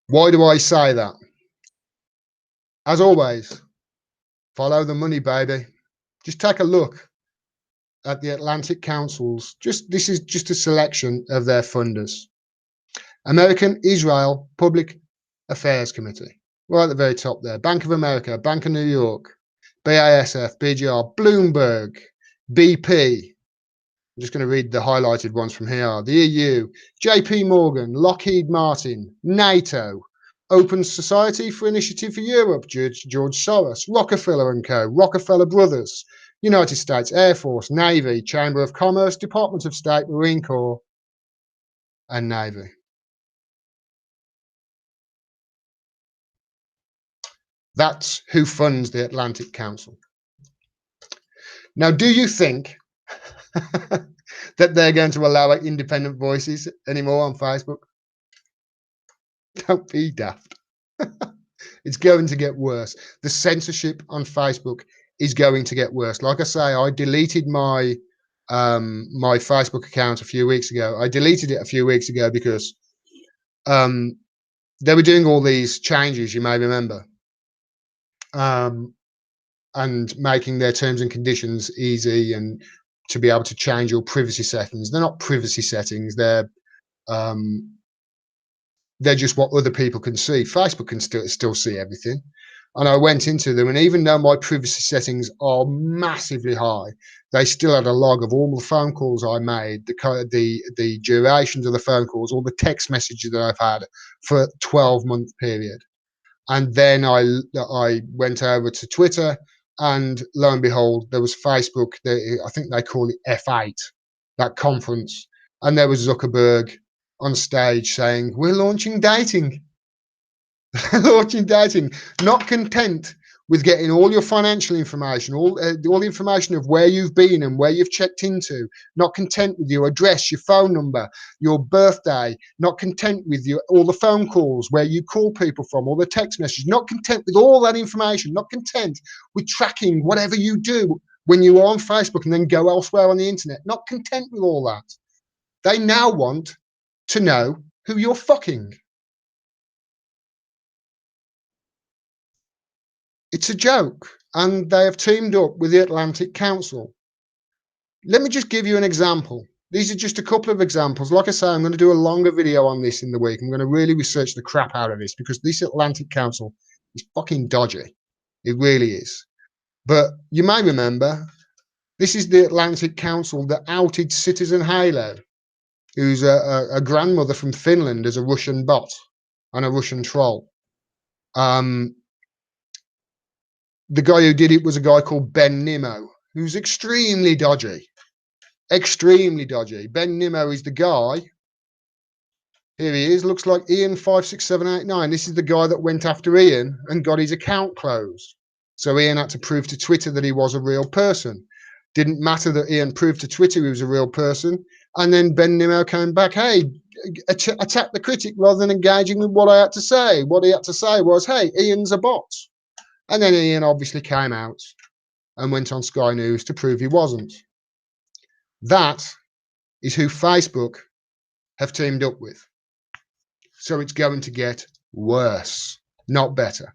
Why do I say that? As always, follow the money, baby. Just take a look at the Atlantic Council's, this is just a selection of their funders. American Israel Public Affairs Committee, right at the very top there. Bank of America, Bank of New York, BASF, BGR, Bloomberg, BP. I'm just going to read the highlighted ones from here. The EU, JP Morgan, Lockheed Martin, NATO, Open Society for Initiative for Europe, George Soros, Rockefeller & Co., Rockefeller Brothers, United States Air Force, Navy, Chamber of Commerce, Department of State, Marine Corps, and Navy. That's who funds the Atlantic Council. Now, do you think that they're going to allow independent voices anymore on Facebook? Don't be daft. It's going to get worse. The censorship on Facebook is going to get worse. Like I say, I deleted my my Facebook account a few weeks ago. I deleted it a few weeks ago because they were doing all these changes, you may remember. and making their terms and conditions easy, and to be able to change your privacy settings. They're not privacy settings. They're just what other people can see. Facebook can still see everything. And I went into them, and even though my privacy settings are massively high, they still had a log of all the phone calls I made, the durations of the phone calls, all the text messages that I've had for a 12-month period. And then I went over to Twitter, and lo and behold, there was Facebook. I think they call it F8, that conference, and there was Zuckerberg on stage saying, "We're launching dating." Launching dating, not content with getting all your financial information, all the information of where you've been and where you've checked into, not content with your address, your phone number, your birthday, not content with all the phone calls, where you call people from, all the text messages, not content with all that information, not content with tracking whatever you do when you are on Facebook and then go elsewhere on the internet, not content with all that. They now want to know who you're fucking. It's a joke, and they have teamed up with the Atlantic Council. Let me just give you an example. These are just a couple of examples. Like I say, I'm going to do a longer video on this in the week. I'm going to really research the crap out of this, because this Atlantic Council is fucking dodgy. It really is. But you may remember, this is the Atlantic Council that outed Citizen Halo, who's a grandmother from Finland, as a Russian bot and a Russian troll. The guy who did it was a guy called Ben Nimmo, who's extremely dodgy. Extremely dodgy. Ben Nimmo is the guy. Here he is. Looks like Ian56789. This is the guy that went after Ian and got his account closed. So Ian had to prove to Twitter that he was a real person. Didn't matter that Ian proved to Twitter he was a real person. And then Ben Nimmo came back, hey, attack the critic rather than engaging with what I had to say. What he had to say was, hey, Ian's a bot. And then Ian obviously came out and went on Sky News to prove he wasn't. That is who Facebook have teamed up with. So it's going to get worse, not better.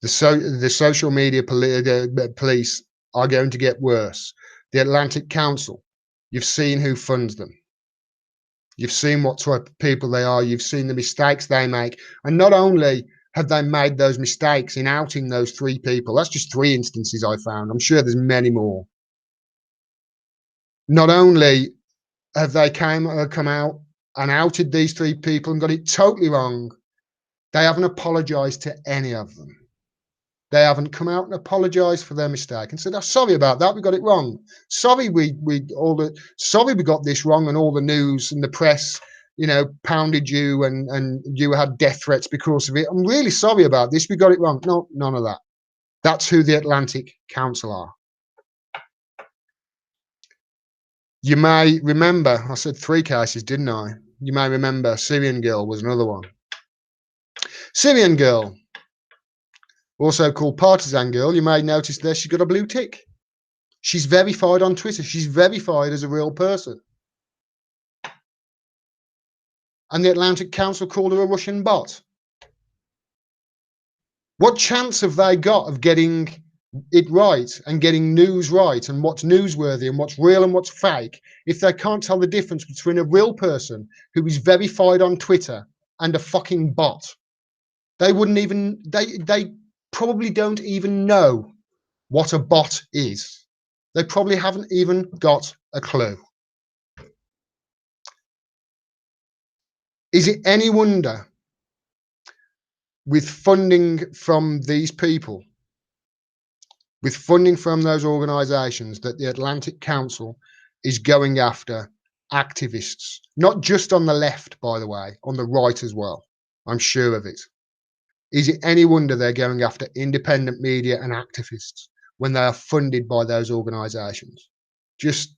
The social media police are going to get worse. The Atlantic Council, you've seen who funds them. You've seen what type of people they are. You've seen the mistakes they make. And not only have they made those mistakes in outing those 3 people, that's just 3 instances I found. I'm sure there's many more. Not only have they come out and outed these 3 people and got it totally wrong, they haven't apologized to any of them. They haven't come out and apologized for their mistake and said, "Oh, sorry about that. We got it wrong. Sorry, sorry we got this wrong, and all the news and the press, pounded you and you had death threats because of it. I'm really sorry about this. We got it wrong." No, none of that. That's who the Atlantic Council are. You may remember, I said 3 cases, didn't I? You may remember Syrian Girl was another one. Syrian Girl, also called Partisan Girl, you may notice there she's got a blue tick. She's verified on Twitter. She's verified as a real person. And the Atlantic Council called her a Russian bot. What chance have they got of getting it right and getting news right and what's newsworthy and what's real and what's fake if they can't tell the difference between a real person who is verified on Twitter and a fucking bot? They wouldn't even, they probably don't even know what a bot is. They probably haven't even got a clue. Is it any wonder, with funding from these people, with funding from those organisations, that the Atlantic Council is going after activists, not just on the left, by the way, on the right as well? I'm sure of it. Is it any wonder they're going after independent media and activists when they are funded by those organisations? Just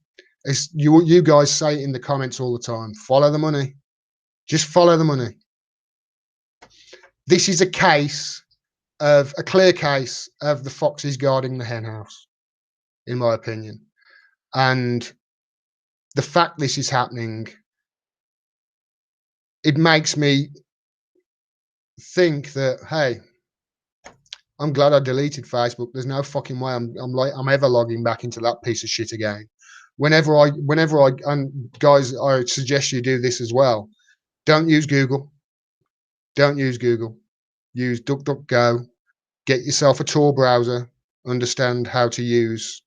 as you guys say in the comments all the time, follow the money. Just follow the money. This is a clear case of the foxes guarding the henhouse, in my opinion. And the fact this is happening, it makes me think that, hey, I'm glad I deleted Facebook. There's no fucking way I'm ever logging back into that piece of shit again. Whenever I, and guys, I suggest you do this as well. Don't use Google. Don't use Google. Use DuckDuckGo. Get yourself a Tor browser. Understand how to use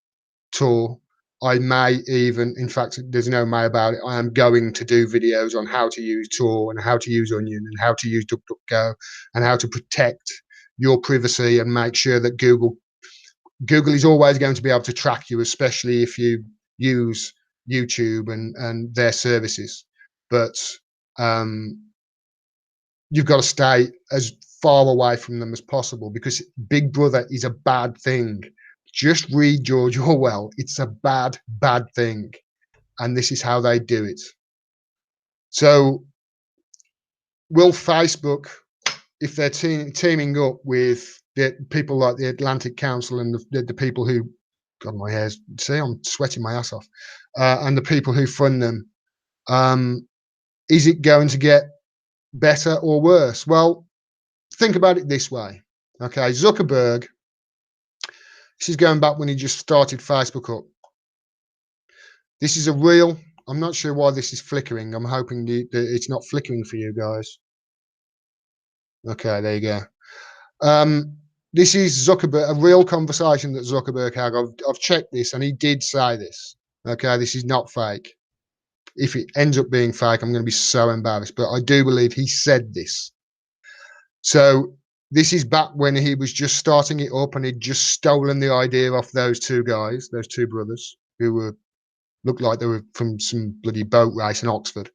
Tor. I may even, in fact, there's no may about it. I am going to do videos on how to use Tor and how to use Onion and how to use DuckDuckGo and how to protect your privacy and make sure that Google is always going to be able to track you, especially if you use YouTube and their services. But you've got to stay as far away from them as possible, because Big Brother is a bad thing. Just read George Orwell. It's a bad, bad thing. And this is how they do it. So will Facebook, if they're teaming up with the people like the Atlantic Council and the people who, God, my hair's, see, I'm sweating my ass off, and the people who fund them, is it going to get better or worse? Well, think about it this way. Okay, Zuckerberg, this is going back when he just started Facebook up. This is a real, I'm not sure why this is flickering. I'm hoping that it's not flickering for you guys. Okay, there you go. This is Zuckerberg, a real conversation that Zuckerberg had. I've checked this and he did say this. Okay, this is not fake. If it ends up being fake, I'm going to be so embarrassed, but I do believe he said this. So this is back when he was just starting it up and he'd just stolen the idea off those two guys, those two brothers who looked like they were from some bloody boat race in Oxford.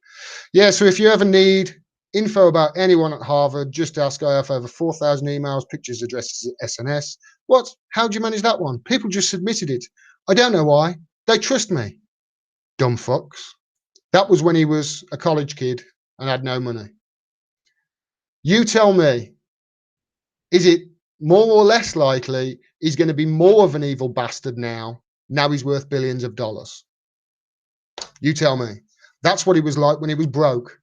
Yeah, so if you ever need info about anyone at Harvard, just ask. I have over 4,000 emails, pictures, addresses, SNS. What? How do you manage that one? People just submitted it. I don't know why. They trust me. Dumb fucks. That was when he was a college kid and had no money. You tell me, is it more or less likely he's going to be more of an evil bastard now? Now he's worth billions of dollars. You tell me. That's what he was like when he was broke.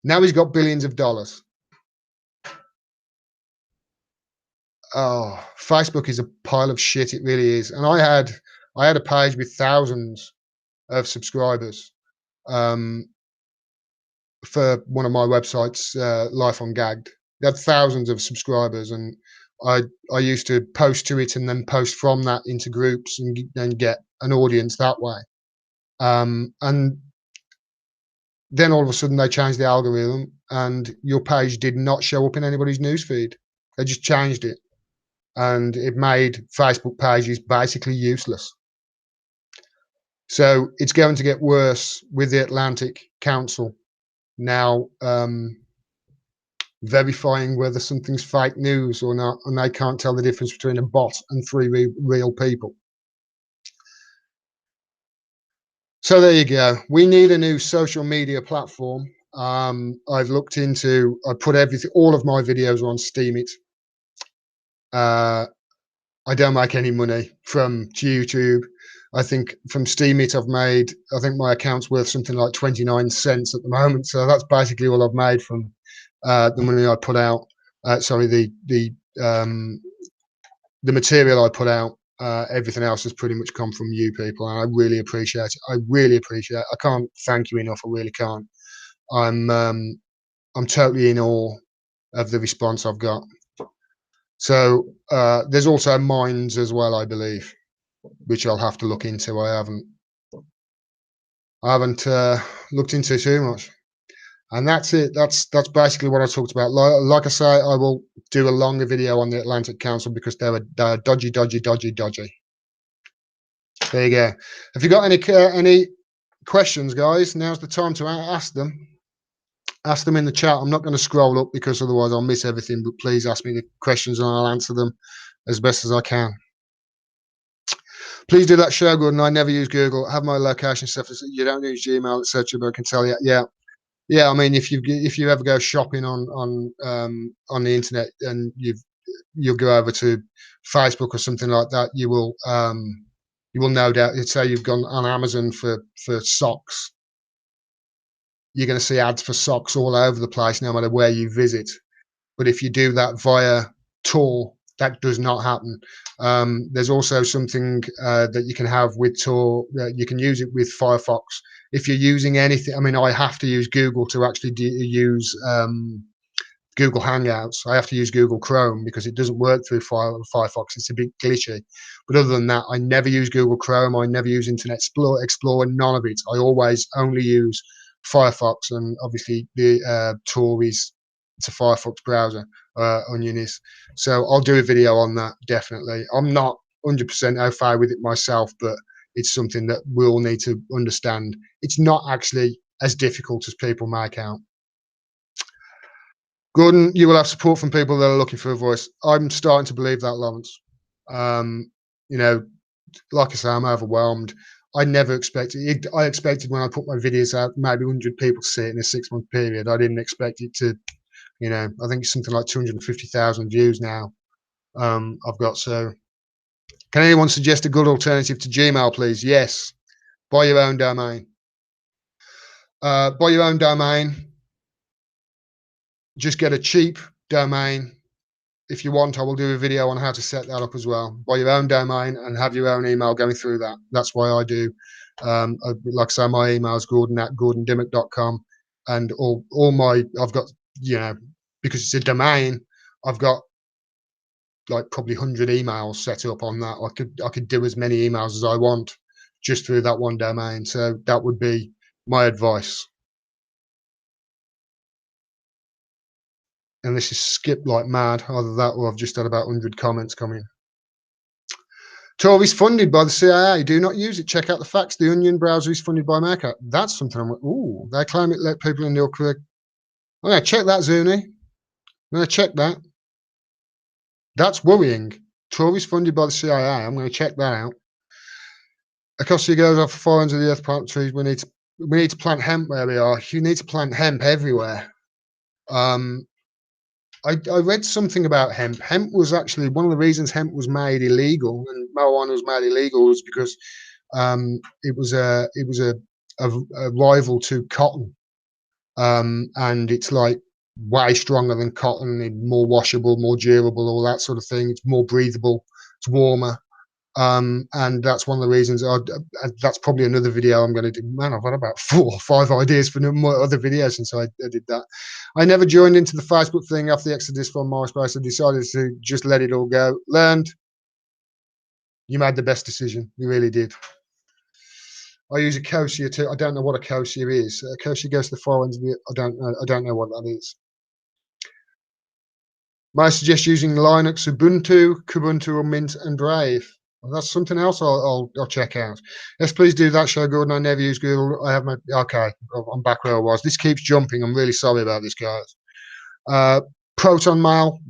Now he's got billions of dollars. Oh, Facebook is a pile of shit. It really is. And I had a page with thousands of subscribers for one of my websites, Life on Gagged. They had thousands of subscribers, and I used to post to it and then post from that into groups and then get an audience that way. And then all of a sudden they changed the algorithm and your page did not show up in anybody's newsfeed. They just changed it. And it made Facebook pages basically useless. So it's going to get worse with the Atlantic Council now verifying whether something's fake news or not, and they can't tell the difference between a bot and three real people. So there you go. We need a new social media platform. I've looked into, I put all of my videos on Steemit. I don't make any money from YouTube. I think from Steemit I think my account's worth something like 29 cents at the moment. So that's basically all I've made from the money I put out. Sorry, the material I put out. Everything else has pretty much come from you people, and I really appreciate it. I really appreciate it. I can't thank you enough. I really can't. I'm totally in awe of the response I've got. So there's also mines as well, I believe, which I'll have to look into. I haven't looked into too much, and that's it. That's basically what I talked about. Like I say, I will do a longer video on the Atlantic Council because they're dodgy. There you go. If you got any questions, guys, now's the time to ask them. Ask them in the chat. I'm not going to scroll up because otherwise I'll miss everything. But please ask me the questions and I'll answer them as best as I can. Please do that, share good. And I never use Google. I have my location stuff. You don't use Gmail, etc. But I can tell you, yeah. I mean, if you ever go shopping on the internet and you'll go over to Facebook or something like that, you will no doubt say you've gone on Amazon for socks. You're going to see ads for socks all over the place, no matter where you visit. But if you do that via Tor. That does not happen. There's also something that you can have with Tor. You can use it with Firefox. If you're using anything, I mean, I have to use Google to actually use Google Hangouts. I have to use Google Chrome because it doesn't work through Firefox. It's a bit glitchy. But other than that, I never use Google Chrome. I never use Internet Explorer, none of it. I always only use Firefox, and obviously the Tor is, it's a Firefox browser, Onion is. So I'll do a video on that, definitely. I'm not 100% au fait with it myself, but it's something that we'll need to understand. It's not actually as difficult as people make out. Gordon, you will have support from people that are looking for a voice. I'm starting to believe that, Lawrence. You know, like I say, I'm overwhelmed. I never expected it. I expected when I put my videos out, maybe 100 people to see it in a 6-month period. I didn't expect it to, you know, I think it's something like 250,000 views now. I've got. So can anyone suggest a good alternative to Gmail, please? Yes. Buy your own domain. Buy your own domain. Just get a cheap domain. If you want, I will do a video on how to set that up as well. Buy your own domain and have your own email going through that. That's why I do. Like I say, my email is gordon@gordondimmack.com, and all my, I've got, you know, because it's a domain, I've got like probably 100 emails set up on that. I could do as many emails as I want just through that one domain. So that would be my advice. And this is skipped like mad. Either that or I've just had about 100 comments coming. Tor is funded by the CIA. Do not use it. Check out the facts. The Onion browser is funded by America. That's something I'm like, ooh, they claim it let people in your career. I'm going to check that, Zuni. I'm going to check that. That's worrying. Tor is funded by the CIA. I'm going to check that out. Acosta goes off 400 of the earth plant trees. We need to plant hemp where we are. You need to plant hemp everywhere. I read something about hemp. Hemp was actually one of the reasons hemp was made illegal and marijuana was made illegal was because it was a rival to cotton, and it's like way stronger than cotton, more washable, more durable, all that sort of thing. It's more breathable, it's warmer. And that's one of the reasons. That's probably another video I'm going to do. Man, I've had about 4 or 5 ideas for other videos since I did that. I never joined into the Facebook thing after the exodus from MySpace. I decided to just let it all go. Learned. You made the best decision. You really did. I use a Kosia too. I don't know what a Kosia is. Kosia goes to the far end of the. I don't know what that is. May I suggest using Linux, Ubuntu, Kubuntu, or Mint and Brave? Well, that's something else I'll check out. Yes, please do that, Show Gordon. I never use Google. I have my, okay, I'm back where I was. This keeps jumping. I'm really sorry about this, guys. Proton Mail,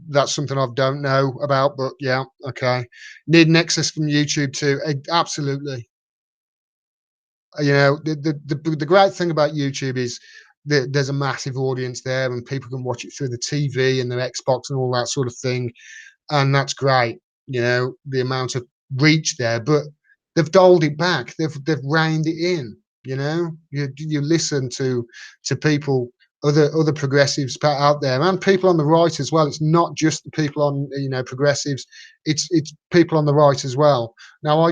that's something I don't know about, but yeah, okay. Need an access from YouTube too. Absolutely. You know, the great thing about YouTube is there's a massive audience there and people can watch it through the TV and their Xbox and all that sort of thing. And that's great, you know, the amount of reach there, but they've dialed it back. They've reined it in, you know. You listen to people, other progressives out there, and people on the right as well. It's not just the people on, you know, progressives. It's people on the right as well. Now,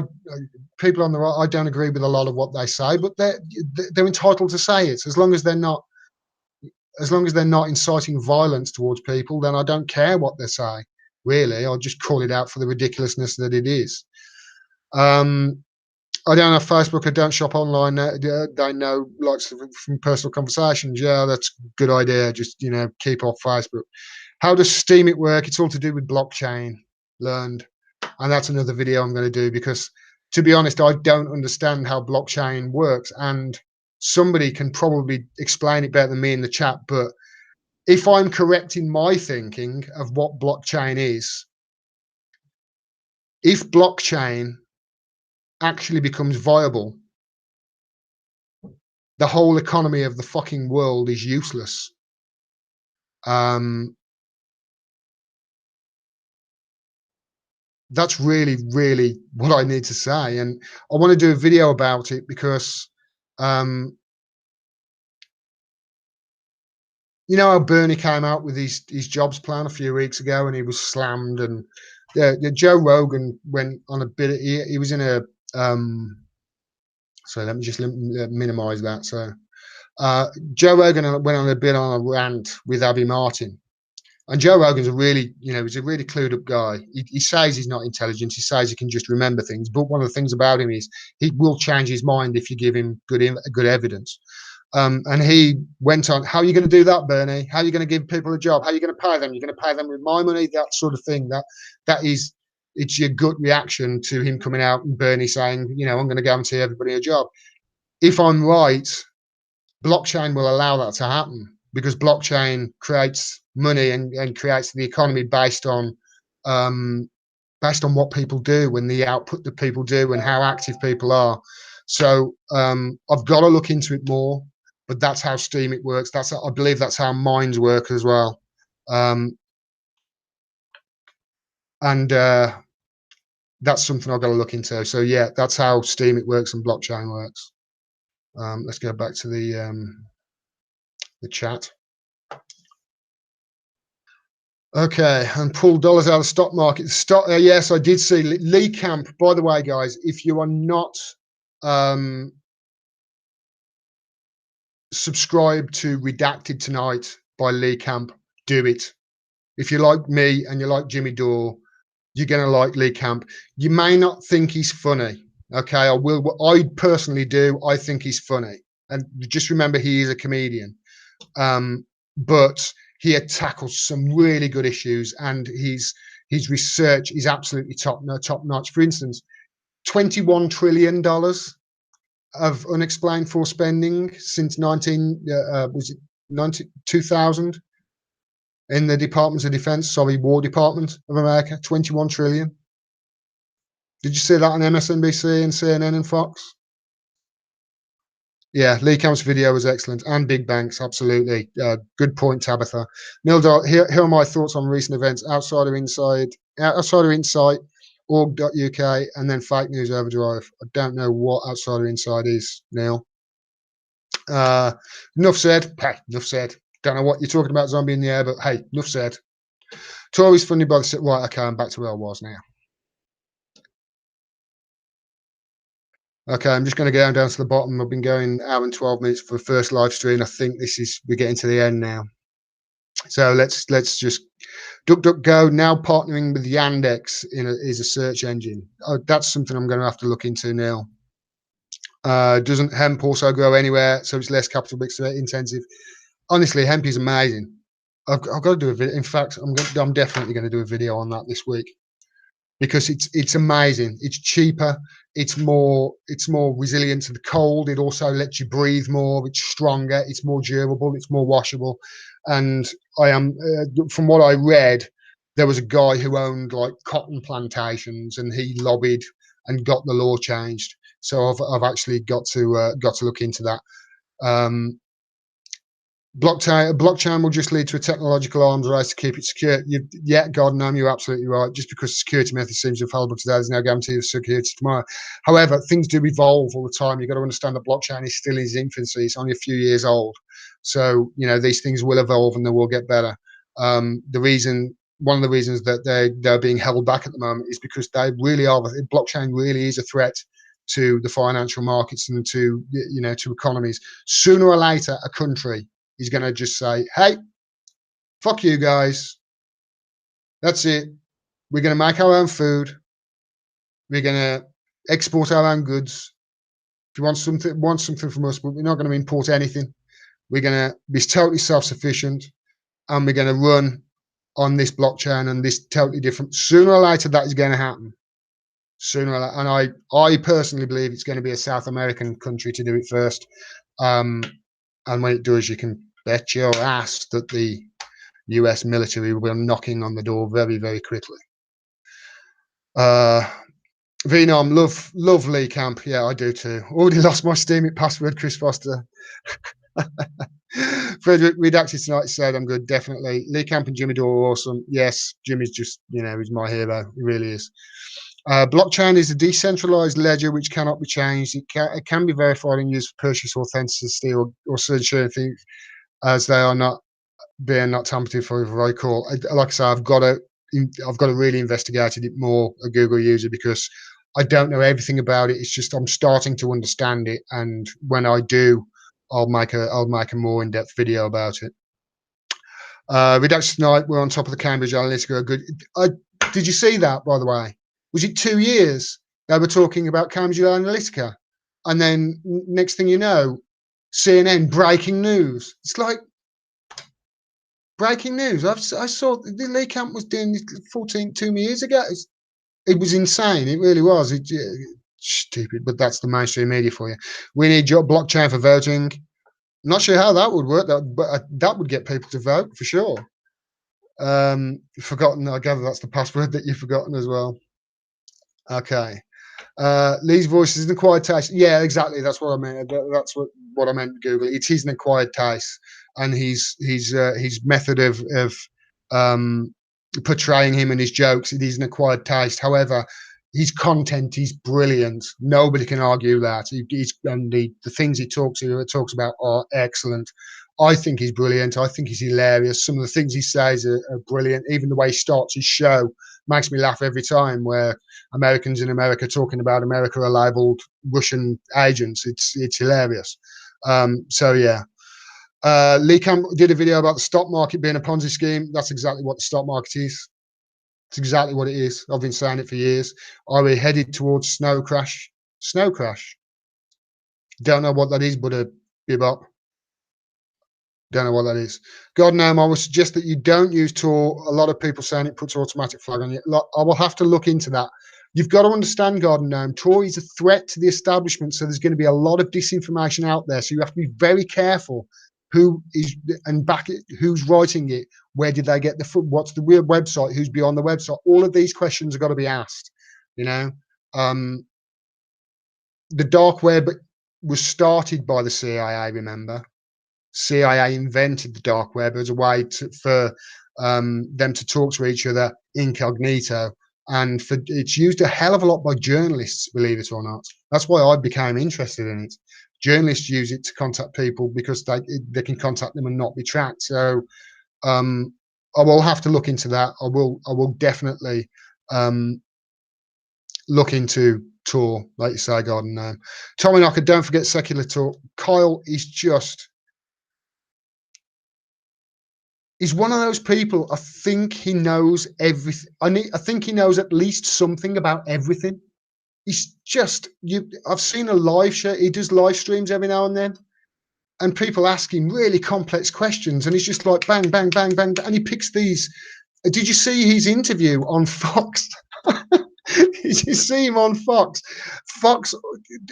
people on the right, I don't agree with a lot of what they say, but they're entitled to say it as long as they're not. As long as they're not inciting violence towards people, then I don't care what they say. Really, I'll just call it out for the ridiculousness that it is. I don't have Facebook. I don't shop online. They know lots from personal conversations. Yeah, that's a good idea. Just, you know, keep off Facebook. How does Steam it work? It's all to do with blockchain. Learned, and that's another video I'm going to do because, to be honest, I don't understand how blockchain works, and somebody can probably explain it better than me in the chat. But if I'm correct in my thinking of what blockchain is, if blockchain actually becomes viable, the whole economy of the fucking world is useless. That's really, really what I need to say. And I want to do a video about it because, you know how Bernie came out with his jobs plan a few weeks ago, and he was slammed. And Joe Rogan went on a bit. He was in a. So let me just minimize that. So Joe Rogan went on a bit on a rant with Abby Martin. And Joe Rogan's a really, he's a really clued up guy. He says he's not intelligent. He says he can just remember things. But one of the things about him is he will change his mind if you give him good evidence. And he went on, how are you going to do that, Bernie? How are you going to give people a job? How are you going to pay them? You're going to pay them with my money, that sort of thing. It's your gut reaction to him coming out and Bernie saying, I'm going to guarantee everybody a job. If I'm right, blockchain will allow that to happen, because blockchain creates money and creates the economy based on what people do and the output that people do and how active people are. So I've got to look into it more, but that's how Steam it works. I believe that's how mines work as well. And that's something I've got to look into. So yeah, that's how Steam it works and blockchain works. Let's go back to the chat. Okay, and pull dollars out of the stock market. Yes, I did see Lee Camp. By the way, guys, if you are not subscribed to Redacted Tonight by Lee Camp, do it. If you like me and you like Jimmy Dore, you're gonna like Lee Camp. You may not think he's funny. Okay, I personally do. I think he's funny, and just remember he is a comedian. But he had tackled some really good issues, and his research is absolutely top notch. For instance, $21 trillion of unexplained forced spending since 2000 in the Department of Defense, War Department of America. 21 trillion. Did you see that on MSNBC and CNN and Fox? Yeah, Lee Camp's video was excellent, and big banks, absolutely. Good point, Tabitha. Nildar, here are my thoughts on recent events: Outsider Insight, org.uk, and then Fake News Overdrive. I don't know what Outsider Insight is, Neil. Enough said. Hey, enough said. Don't know what you're talking about, zombie in the air, but hey, enough said. Tories funded by the... Right, okay, I'm back to where I was now. Okay, I'm just going to go down to the bottom. I've been going hour and 12 minutes for the first live stream. I think we're getting to the end now. So let's just DuckDuckGo now partnering with Yandex is a search engine. Oh, that's something I'm going to have to look into now. Doesn't hemp also grow anywhere, so it's less capital intensive? Honestly, hemp is amazing. I've got to do a video. In fact, I'm definitely going to do a video on that this week, because it's amazing. It's cheaper. It's more resilient to the cold. It also lets you breathe more. It's stronger. It's more durable. It's more washable. And from what I read, there was a guy who owned like cotton plantations, and he lobbied and got the law changed. So I've actually got to look into that. Blockchain will just lead to a technological arms race to keep it secure. Yeah, God, no, you're absolutely right. Just because the security method seems infallible today, there's no guarantee of security tomorrow. However, things do evolve all the time. You've got to understand that blockchain is still in its infancy. It's only a few years old. So, these things will evolve and they will get better. One of the reasons that they're being held back at the moment is because blockchain really is a threat to the financial markets and to economies. Sooner or later, a country is going to just say, hey, fuck you guys. That's it. We're going to make our own food. We're going to export our own goods. If you want something from us, but we're not going to import anything. We're going to be totally self-sufficient, and we're going to run on this blockchain and this totally different. Sooner or later, that is going to happen. Sooner or later. And I personally believe it's going to be a South American country to do it first. And when it does, you can bet your ass that the US military will be knocking on the door very, very quickly. Venom, love Lee Camp. Yeah, I do too. Already lost my Steam password, Chris Foster. Frederick, Redacted Tonight said I'm good, definitely. Lee Camp and Jimmy Dore are awesome. Yes, Jimmy's just, he's my hero. He really is. Blockchain is a decentralized ledger which cannot be changed. It can be verified and used for purchase authenticity or certain things, as they are not being not tampered for very cool. Like I say, I've got to really investigate it more, a Google user, because I don't know everything about it. It's just I'm starting to understand it, and when I do, I'll make a more in-depth video about it. Redacted tonight. We're on top of the Cambridge Analytica. Good. Did you see that, by the way? Was it 2 years they were talking about Cambridge Analytica, and then next thing you know, CNN breaking news. It's like breaking news. I saw the Lee Camp was doing this 2 years ago. It was insane. It really was. Stupid, but that's the mainstream media for you. We need blockchain for voting. Not sure how that would work, but that would get people to vote for sure. Forgotten. I gather that's the password that you've forgotten as well. Okay. Lee's voice is an acquired taste. Yeah, exactly. That's what I meant. That's what I meant. Google. It is an acquired taste, and his method of portraying him and his jokes, it is an acquired taste. However, his content is brilliant. Nobody can argue that. And the things he talks about are excellent. I think he's brilliant. I think he's hilarious. Some of the things he says are brilliant. Even the way he starts his show makes me laugh every time, where Americans in America talking about America are labeled Russian agents. It's hilarious. So yeah. Lee Camp did a video about the stock market being a Ponzi scheme. That's exactly what the stock market is. It's exactly what it is. I've been saying it for years. Are we headed towards snow crash? Snow crash. Don't know what that is, but a bebop. Don't know what that is. God name, I would suggest that you don't use Tor. A lot of people saying it puts automatic flag on you. I will have to look into that. You've got to understand, God name, Tor is a threat to the establishment, so there's going to be a lot of disinformation out there. So you have to be very careful who is and back it, who's writing it, where did they get what's the real website, who's beyond the website. All of these questions have got to be asked. You know, the dark web was started by the CIA. Remember. CIA invented the dark web as a way for them to talk to each other incognito, and it's used a hell of a lot by journalists, believe it or not. That's why I became interested in it. Journalists use it to contact people because they can contact them and not be tracked. So I will have to look into that. I will definitely look into Tor, like you say, Garden Gnome. Tommy Knocker, don't forget secular talk. Kyle is just. He's one of those people. I think he knows everything. I think he knows at least something about everything. He's just I've seen a live show. He does live streams every now and then, and people ask him really complex questions, and he's just like bang, bang, bang, bang, and he picks these. Did you see his interview on Fox? Did you see him on Fox? Fox,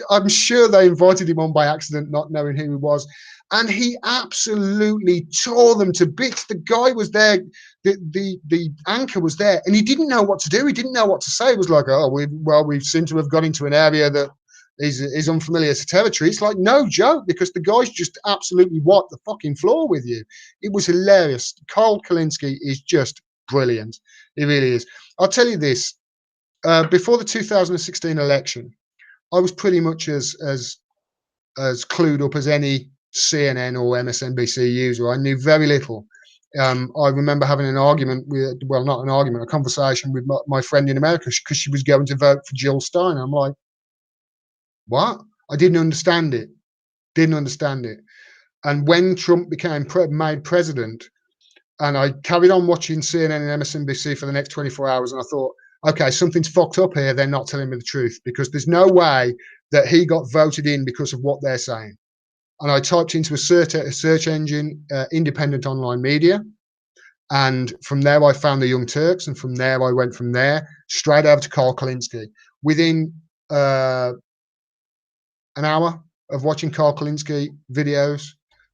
I'm sure they invited him on by accident, not knowing who he was. And he absolutely tore them to bits. The guy was there, the anchor was there, and he didn't know what to do. He didn't know what to say. It was like, oh, we seem to have got into an area that is unfamiliar to territory. It's like no joke, because the guy's just absolutely wiped the fucking floor with you. It was hilarious. Carl Kalinske is just brilliant. He really is. I'll tell you this. Before the 2016 election, I was pretty much as clued up as any CNN or MSNBC user. I knew very little. I remember having an argument with, well, not an argument, a conversation with my friend in America, because she was going to vote for Jill Stein. I'm like, what? I didn't understand it. And when Trump became made president, and I carried on watching CNN and MSNBC for the next 24 hours, and I thought, okay, something's fucked up here. They're not telling me the truth, because there's no way that he got voted in because of what they're saying. And I typed into a search engine, independent online media. And from there, I found the Young Turks. And from there, I went from there straight over to Carl Kalinske. Within an hour of watching Carl Kalinske videos,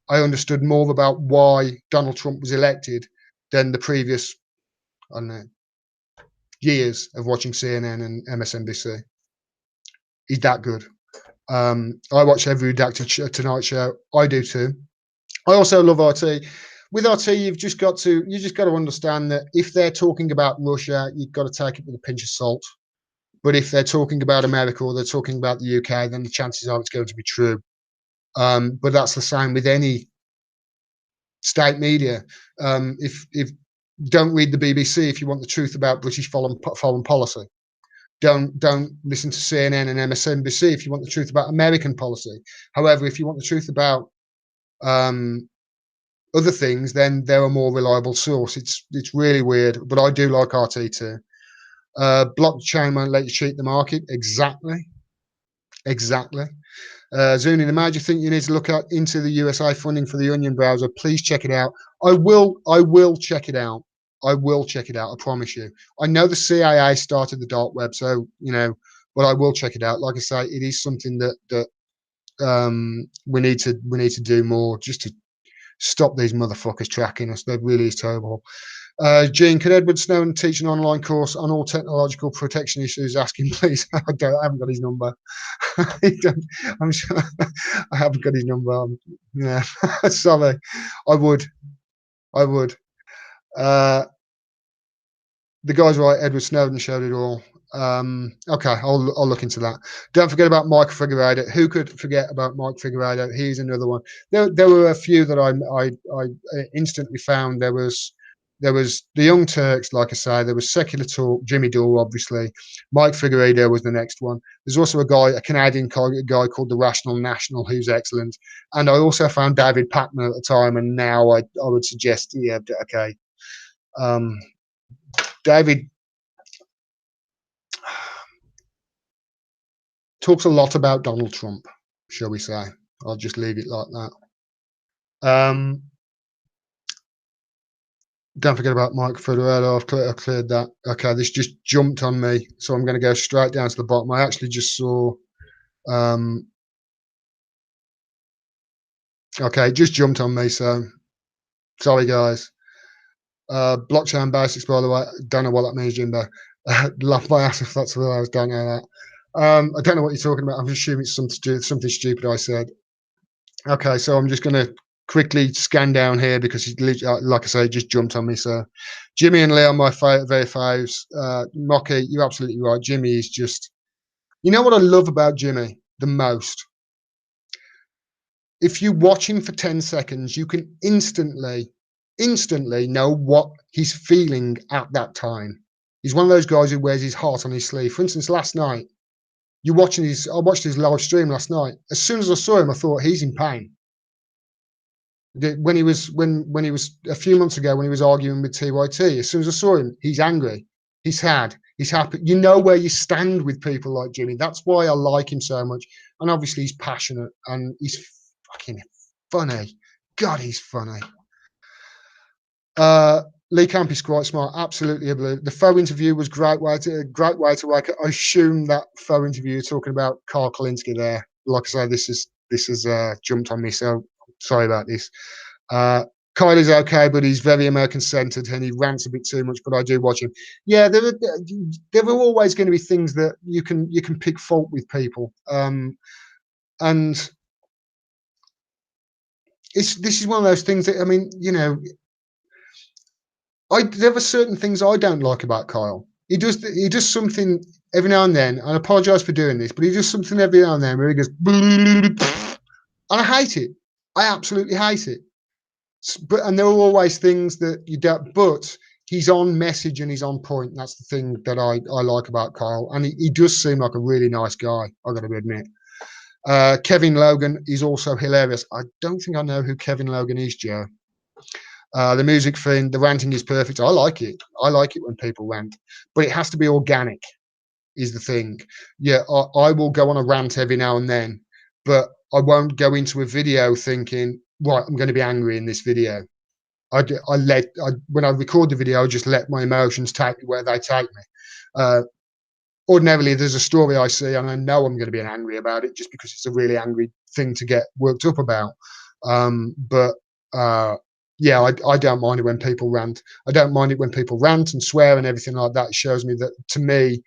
I understood more about why Donald Trump was elected than the previous, I don't know, years of watching CNN and MSNBC. He's that good. I watch every Redacted Tonight Show. I do too. I also love RT. With RT, you just got to understand that if they're talking about Russia, you've got to take it with a pinch of salt. But if they're talking about America or they're talking about the UK, then the chances are it's going to be true. But that's the same with any state media. If don't read the BBC if you want the truth about British foreign policy. Don't listen to CNN and MSNBC if you want the truth about American policy. However, if you want the truth about other things, then they're a more reliable source. It's really weird, but I do like RT2. Blockchain won't let you cheat the market. Exactly. Zuni, the major thing you need to look at into the USA funding for the Onion browser. Please check it out. I will check it out. I will check it out. I promise you. I know the CIA started the dark web, so but I will check it out. Like I say, it is something that we need to do more just to stop these motherfuckers tracking us. That really is terrible. Gene, could Edward Snowden teach an online course on all technological protection issues? Asking, please. I haven't got his number. I'm sure I haven't got his number. Yeah, sorry. I would. The guy's right. Edward Snowden showed it all. Okay, I'll look into that. Don't forget about Mike Figueiredo. Who could forget about Mike Figueiredo? He's another one. There were a few that I instantly found. There was the Young Turks, like I say. There was Secular Talk, Jimmy Dore, obviously. Mike Figueiredo was the next one. There's also a Canadian guy called the Rational National, who's excellent. And I also found David Patman at the time, and now I would suggest, yeah, okay. David talks a lot about Donald Trump, shall we say. I'll just leave it like that. Don't forget about Mike Figueiredo. I've cleared that. Okay, this just jumped on me, so I'm going to go straight down to the bottom. I actually just saw. Okay, it just jumped on me, so sorry, guys. Blockchain basics, by the way. Don't know what that means, Jimbo. Laugh my ass if that's what I was. Don't know that. I don't know what you're talking about. I'm assuming it's something stupid I said. Okay, so I'm just going to quickly scan down here because like I say, it just jumped on me. So Jimmy and Leo, my very faves. Mocky, you're absolutely right. Jimmy is just, you know what I love about Jimmy the most? If you watch him for 10 seconds, you can instantly know what he's feeling at that time. He's one of those guys who wears his heart on his sleeve. For instance, last night, I watched his live stream last night. As soon as I saw him, I thought he's in pain. When he was a few months ago when he was arguing with TYT, as soon as I saw him, he's angry, he's sad, he's happy. You know where you stand with people like Jimmy. That's why I like him so much. And obviously he's passionate and he's fucking funny. God, he's funny. Lee Camp is quite smart. Absolutely. The faux interview was great way to like. I assume that faux interview you're talking about Carl Kalinske there. Like I say, this is jumped on me, so sorry about this. Kyle is okay, but he's very American centered and he rants a bit too much. But I do watch him. Yeah, there are always going to be things that you can pick fault with people, and this is one of those things that, I mean, there are certain things I don't like about Kyle. He does something every now and then, and I apologize for doing this, but he does something every now and then where he goes, and I hate it. I absolutely hate it. And there are always things that you don't, but he's on message and he's on point. That's the thing that I like about Kyle. And he does seem like a really nice guy, I've got to admit. Kevin Logan is also hilarious. I don't think I know who Kevin Logan is, Joe. The music thing, the ranting is perfect. I like it. I like it when people rant, but it has to be organic, is the thing. Yeah, I will go on a rant every now and then, but I won't go into a video thinking, right, I'm going to be angry in this video. When I record the video, I just let my emotions take me where they take me. Ordinarily, there's a story I see and I know I'm going to be angry about it just because it's a really angry thing to get worked up about. Yeah, I don't mind it when people rant. I don't mind it when people rant and swear and everything like that. It shows me that, to me,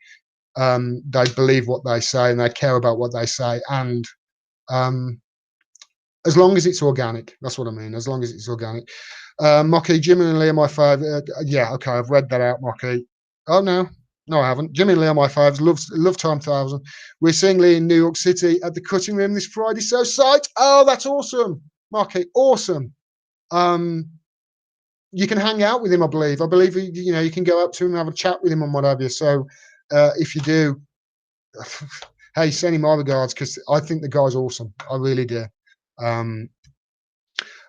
they believe what they say and they care about what they say. And as long as it's organic, that's what I mean. As long as it's organic. Mocky, Jimmy and Lee are my favourite. Yeah, okay, I've read that out, Mocky. Oh, no, I haven't. Jimmy and Lee are my favourites. Love Time 1000. We're seeing Lee in New York City at the Cutting Room this Friday. So psyched. Oh, that's awesome, Mocky. Awesome. You can hang out with him. I believe you can go up to him and have a chat with him and what have you. So if you do, hey, send him my regards, because I think the guy's awesome. I really do.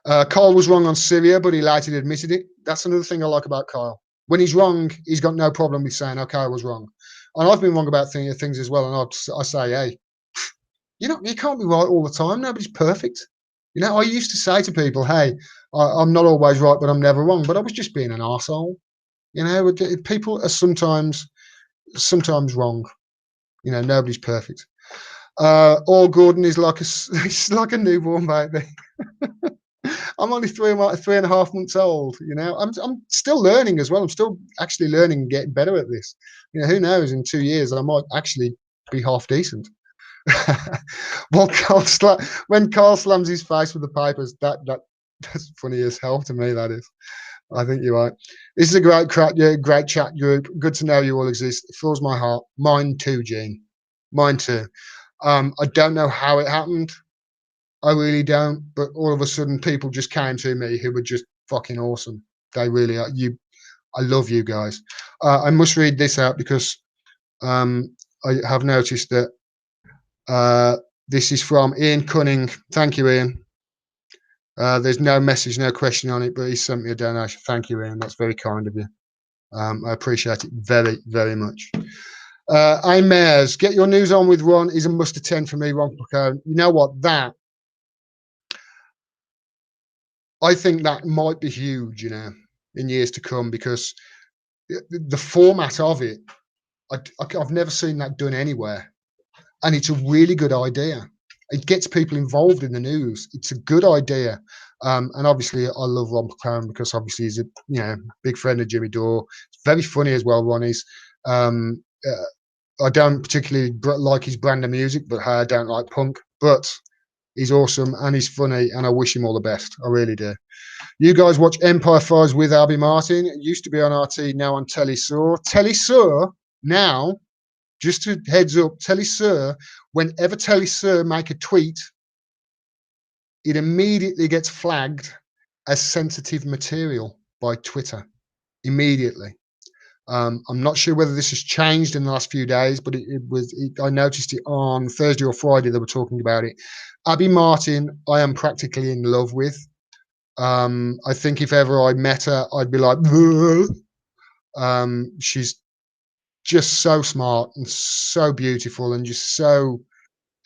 Kyle was wrong on Syria, but he later admitted it. That's another thing I like about Kyle. When he's wrong, he's got no problem with saying, okay, I was wrong. And I've been wrong about things as well. And I say, hey, you can't be right all the time. Nobody's perfect. I used to say to people, hey, I'm not always right, but I'm never wrong. But I was just being an arsehole. People are sometimes wrong. Nobody's perfect. All Gordon is like he's like a newborn baby. I'm only 3.5 months old. I'm still learning as well. I'm still actually learning and getting better at this. Who knows? In 2 years, I might actually be half decent. Well, when Carl slams his face with the papers, that's funny as hell to me. That is. I think you're right. This is a great chat group. Good to know you all exist. It fills my heart. Mine too, Gene. Mine too. I don't know how it happened. I really don't. But all of a sudden, people just came to me who were just fucking awesome. They really are. I love you guys. I must read this out because I have noticed that this is from Ian Cunning. Thank you, Ian. There's no message, no question on it, but he sent me a donation. Thank you, Ian. That's very kind of you. I appreciate it very, very much. I'm Mares. Get your news on with Ron is a must attend for me, Ron Placone. You know what? I think that might be huge, in years to come, because the format of it, I've never seen that done anywhere. And it's a really good idea. It gets people involved in the news. It's a good idea. And obviously, I love Ron Placone because obviously he's a big friend of Jimmy Dore. It's very funny as well, Ron is. I don't particularly like his brand of music, but I don't like punk. But he's awesome and he's funny, and I wish him all the best. I really do. You guys watch Empire Files with Abby Martin. It used to be on RT, now on Telly Sur. Telly Sur now, just to heads up, Telly Sur, whenever Telly Sur make a tweet, it immediately gets flagged as sensitive material by Twitter. Immediately. I'm not sure whether this has changed in the last few days, but I noticed it on Thursday or Friday. They were talking about it. Abby Martin, I am practically in love with. I think if ever I met her, I'd be like, she's just so smart and so beautiful and just so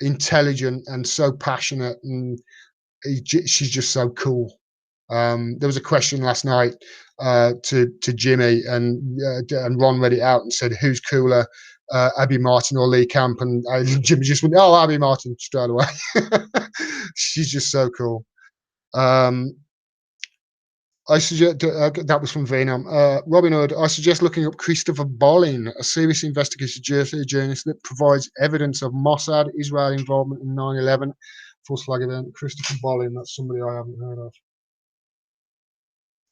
intelligent and so passionate, and she's just so cool. There was a question last night to Jimmy, and Ron read it out and said, who's cooler, Abby Martin or Lee Camp? And Jimmy just went, oh, Abby Martin straight away. She's just so cool. I suggest that was from Venom. Robin Hood. I suggest looking up Christopher Bolin, a serious investigative journalist that provides evidence of Mossad Israel involvement in 9/11 false flag event. Christopher Bolin. That's somebody I haven't heard of.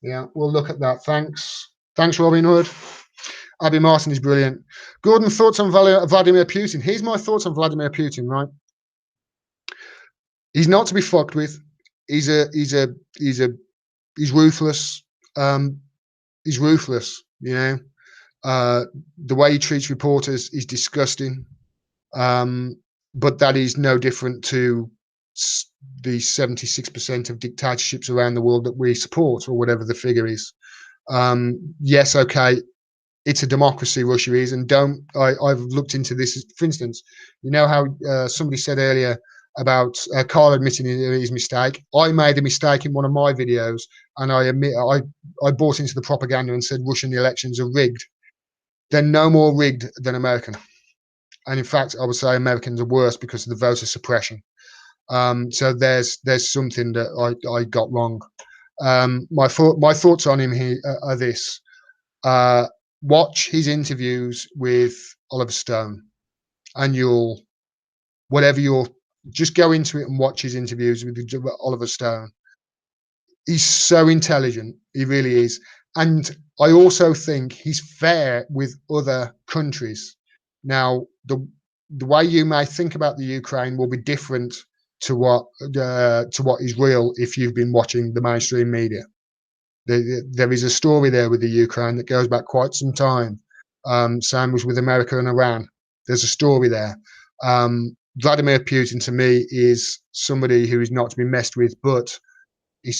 Yeah, we'll look at that. Thanks, Robin Hood. Abby Martin is brilliant. Gordon, thoughts on Vladimir Putin? Here's my thoughts on Vladimir Putin. Right, he's not to be fucked with. He's ruthless. He's ruthless. The way he treats reporters is disgusting. But that is no different to the 76% of dictatorships around the world that we support, or whatever the figure is. Yes, okay, it's a democracy, Russia is, and I've looked into this. For instance, how somebody said earlier about Carl admitting his mistake. I made a mistake in one of my videos, and I admit I bought into the propaganda and said Russian elections are rigged. They're no more rigged than American, and in fact, I would say Americans are worse because of the voter suppression. So there's something that I got wrong. My thoughts on him here are this: watch his interviews with Oliver Stone, and just go into it and watch his interviews with Oliver Stone. He's so intelligent, he really is. And I also think he's fair with other countries. Now, the way you may think about the Ukraine will be different to what is real if you've been watching the mainstream media. There is a story there with the Ukraine that goes back quite some time. Same was with America and Iran. There's a story there. Vladimir Putin, to me, is somebody who is not to be messed with, but you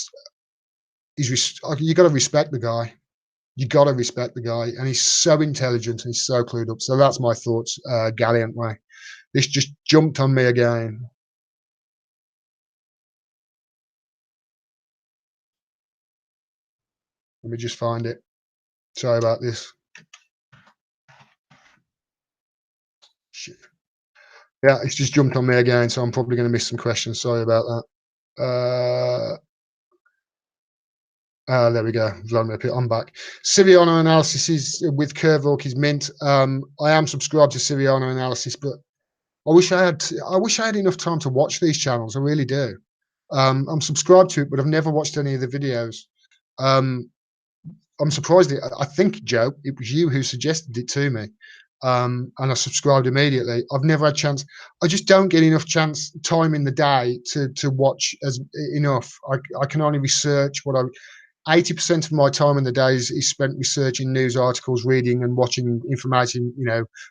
got to respect the guy. You got to respect the guy, and he's so intelligent and he's so clued up. So that's my thoughts, Gallant way. This just jumped on me again. Let me just find it. Sorry about this. Shit. Yeah, it's just jumped on me again, so I'm probably going to miss some questions. Sorry about that. There we go. I'm back. Siriano analysis is with Curvewalk is mint. I am subscribed to Siriano analysis, but I wish I had enough time to watch these channels. I really do. I'm subscribed to it, but I've never watched any of the videos. I'm surprised. I think, Joe, it was you who suggested it to me, and I subscribed immediately. I've never had a chance. I just don't get enough time in the day to watch enough. I can only research what 80% of my time in the days is spent researching news articles, reading and watching information,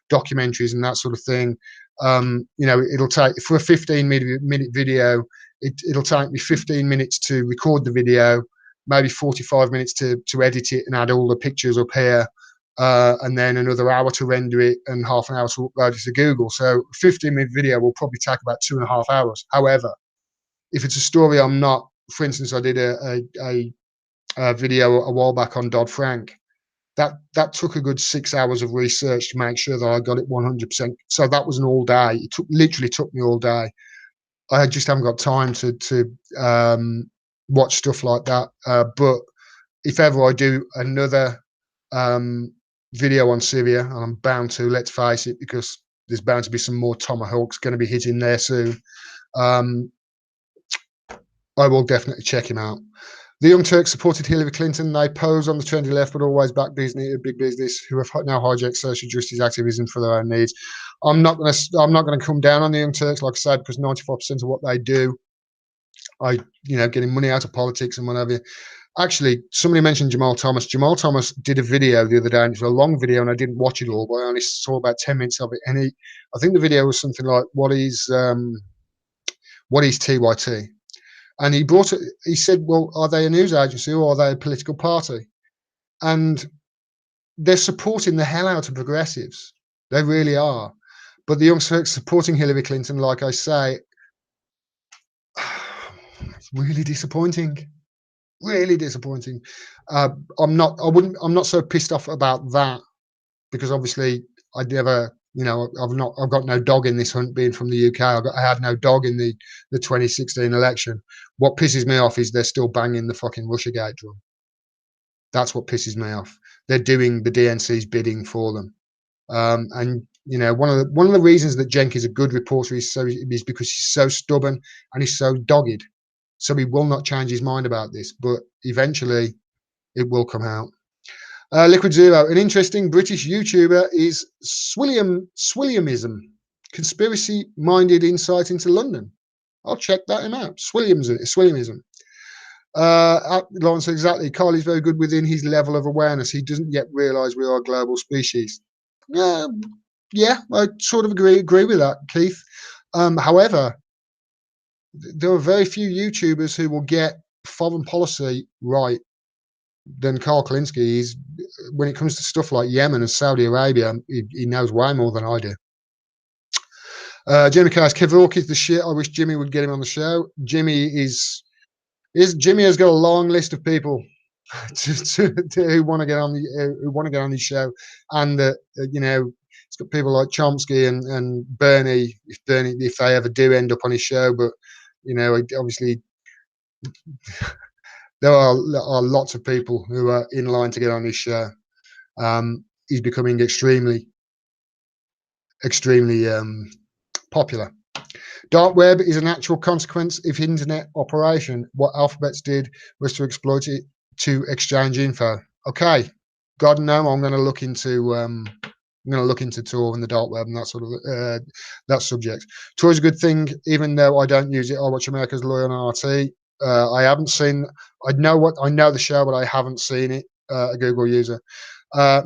documentaries and that sort of thing. It'll take, for a 15-minute video, it'll take me 15 minutes to record the video, maybe 45 minutes to edit it and add all the pictures up here, and then another hour to render it and half an hour to upload it to Google. So a 15-minute video will probably take about 2.5 hours. However, if it's a story I'm not, for instance, I did a video a while back on Dodd-Frank. That took a good 6 hours of research to make sure that I got it 100%. So that was an all day. It literally took me all day. I just haven't got time to watch stuff like that. But if ever I do another video on Syria, and I'm bound to, let's face it, because there's bound to be some more tomahawks going to be hitting there soon, I will definitely check him out. The Young Turks supported Hillary Clinton. They pose on the trendy left, but always back big business, who have now hijacked social justice activism for their own needs. I'm not going to come down on the Young Turks, like I said, because 95% of what they do, getting money out of politics and whatever. Actually, somebody mentioned Jamal Thomas. Jamal Thomas did a video the other day, and it was a long video, and I didn't watch it all, but I only saw about 10 minutes of it. And I think the video was something like, "What is TYT?" And he said, well, are they a news agency or are they a political party? And they're supporting the hell out of progressives. They really are. But the Young Turks supporting Hillary Clinton, like I say, it's really disappointing. Really disappointing. I'm not so pissed off about that, because obviously I never, I've got no dog in this hunt, being from the UK. I had no dog in the 2016 election. What pisses me off is they're still banging the fucking Russiagate drum. That's what pisses me off. They're doing the DNC's bidding for them. And one of the reasons that Cenk is a good reporter is because he's so stubborn and he's so dogged. So he will not change his mind about this, but eventually it will come out. Liquid Zero, an interesting British YouTuber is Swilliamism, conspiracy-minded insight into London. I'll check that out. Swilliamism. Lawrence, exactly. Carly's very good within his level of awareness. He doesn't yet realise we are a global species. Yeah, I sort of agree with that, Keith. However, there are very few YouTubers who will get foreign policy right than Carl Klinsky is. When it comes to stuff like Yemen and Saudi Arabia, he knows way more than I do. Jimmy Cass, Kevork is the shit. I wish Jimmy would get him on the show. Jimmy has got a long list of people who want to get on the show, and it's got people like Chomsky and Bernie, if they ever do end up on his show. But obviously there are lots of people who are in line to get on his show. He's becoming extremely popular. Dark web is a natural consequence of internet operation. What Alphabets did was to exploit it to exchange info. Okay, God no, I'm going to look into I'm going to look into Tor and the dark web and that sort of that subject. Tor is a good thing, even though I don't use it. I watch America's Lawyer on RT. I haven't seen. I know the show, but I haven't seen it. A Google user.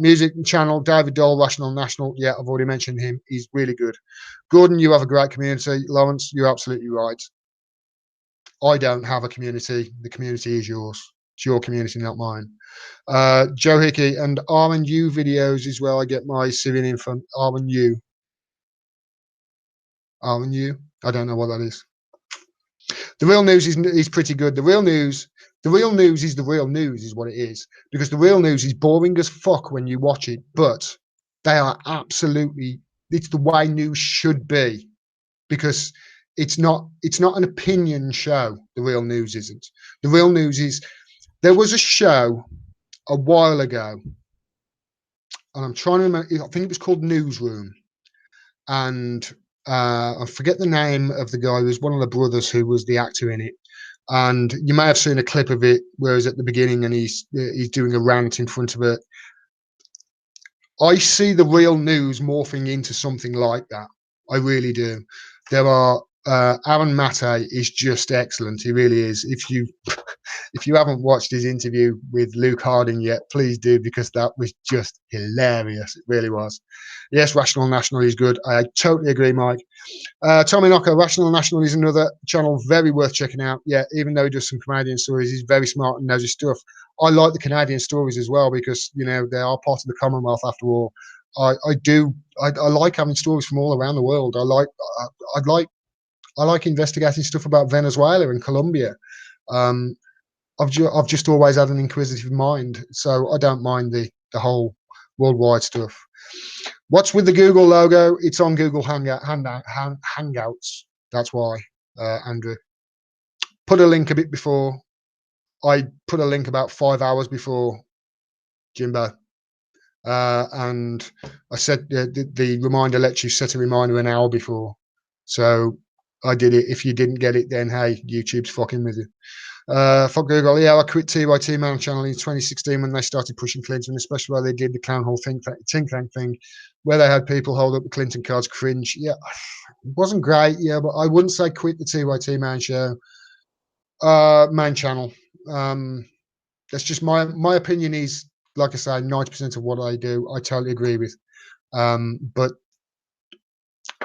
Music channel David Dole, Rational National. Yeah, I've already mentioned him. He's really good. Gordon, you have a great community. Lawrence, you're absolutely right. I don't have a community. The community is yours. It's your community, not mine. Joe Hickey and R&U videos is where I get my Syrian from. R&U. R&U. I don't know what that is. The real news is pretty good. The real news is the real news is what it is, because the real news is boring as fuck when you watch it, but they are absolutely, it's the way news should be, because it's not an opinion show. The real news isn't. The real news is, there was a show a while ago, and I'm trying to remember, I think it was called Newsroom, and I forget the name of the guy who was one of the brothers who was the actor in it. And you may have seen a clip of it where he's at the beginning and he's doing a rant in front of it. I see the real news morphing into something like that. I really do. There are Aaron Mate is just excellent. He really is. If you haven't watched his interview with Luke Harding yet, please do, because that was just hilarious. It really was. Yes, Rational National is good. I totally agree, Mike. Tommy Knocker, Rational National is another channel very worth checking out. Yeah, even though he does some Canadian stories, he's very smart and knows his stuff. I like the Canadian stories as well, because they are part of the Commonwealth after all. I like having stories from all around the world. I like investigating stuff about Venezuela and Colombia. I've just always had an inquisitive mind, so I don't mind the whole worldwide stuff. What's with the Google logo? It's on Google Hangouts. That's why, Andrew. Put a link a bit before. I put a link about 5 hours before, Jimbo. And I said the reminder lets you set a reminder an hour before. So I did it. If you didn't get it, then hey, YouTube's fucking with you. Fuck Google. Yeah, I quit TYT Man channel in 2016 when they started pushing Clinton, especially where they did the Clown Hall think tank thing, where they had people hold up the Clinton cards. Cringe. Yeah, it wasn't great. Yeah, but I wouldn't say quit the TYT Man show. Man channel. That's just my opinion. Is, like I say, 90% of what I do, I totally agree with. But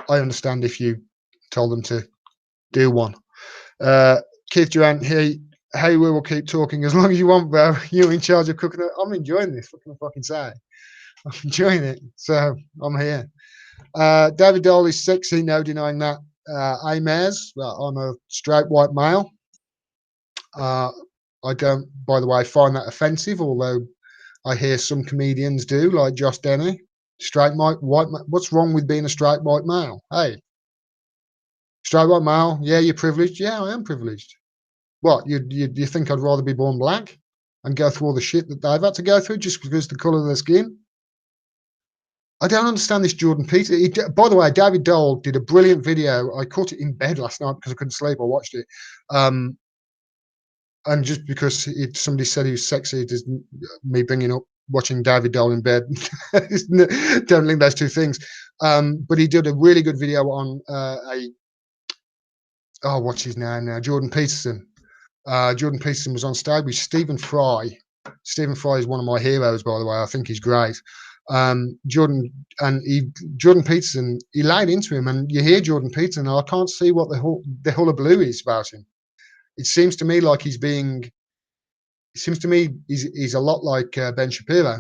I understand if you told them to do one. Keith Durant, hey, we will keep talking as long as you want, bro. You're in charge of cooking it. I'm enjoying this. What can I fucking say? I'm enjoying it. So I'm here. David Dole is sexy, no denying that. Amaz, well, I'm a straight white male. I don't, by the way, find that offensive, although I hear some comedians do, like Josh Denny. Straight white male. What's wrong with being a straight white male? Hey, straight white male. Yeah, you're privileged. Yeah, I am privileged. What, you think I'd rather be born black and go through all the shit that they've had to go through just because of the colour of their skin? I don't understand this Jordan Peter. By the way, David Dole did a brilliant video. I caught it in bed last night because I couldn't sleep. I watched it. And just because somebody said he was sexy, does me bringing up watching David Dole in bed. Don't link those two things. But he did a really good video on what's his name now? Jordan Peterson. Jordan Peterson was on stage with Stephen Fry. Stephen Fry is one of my heroes, by the way. I think he's great. Jordan Peterson, he laid into him, and you hear Jordan Peterson, and I can't see what the hullabaloo is about him. It seems to me like he's a lot like Ben Shapiro.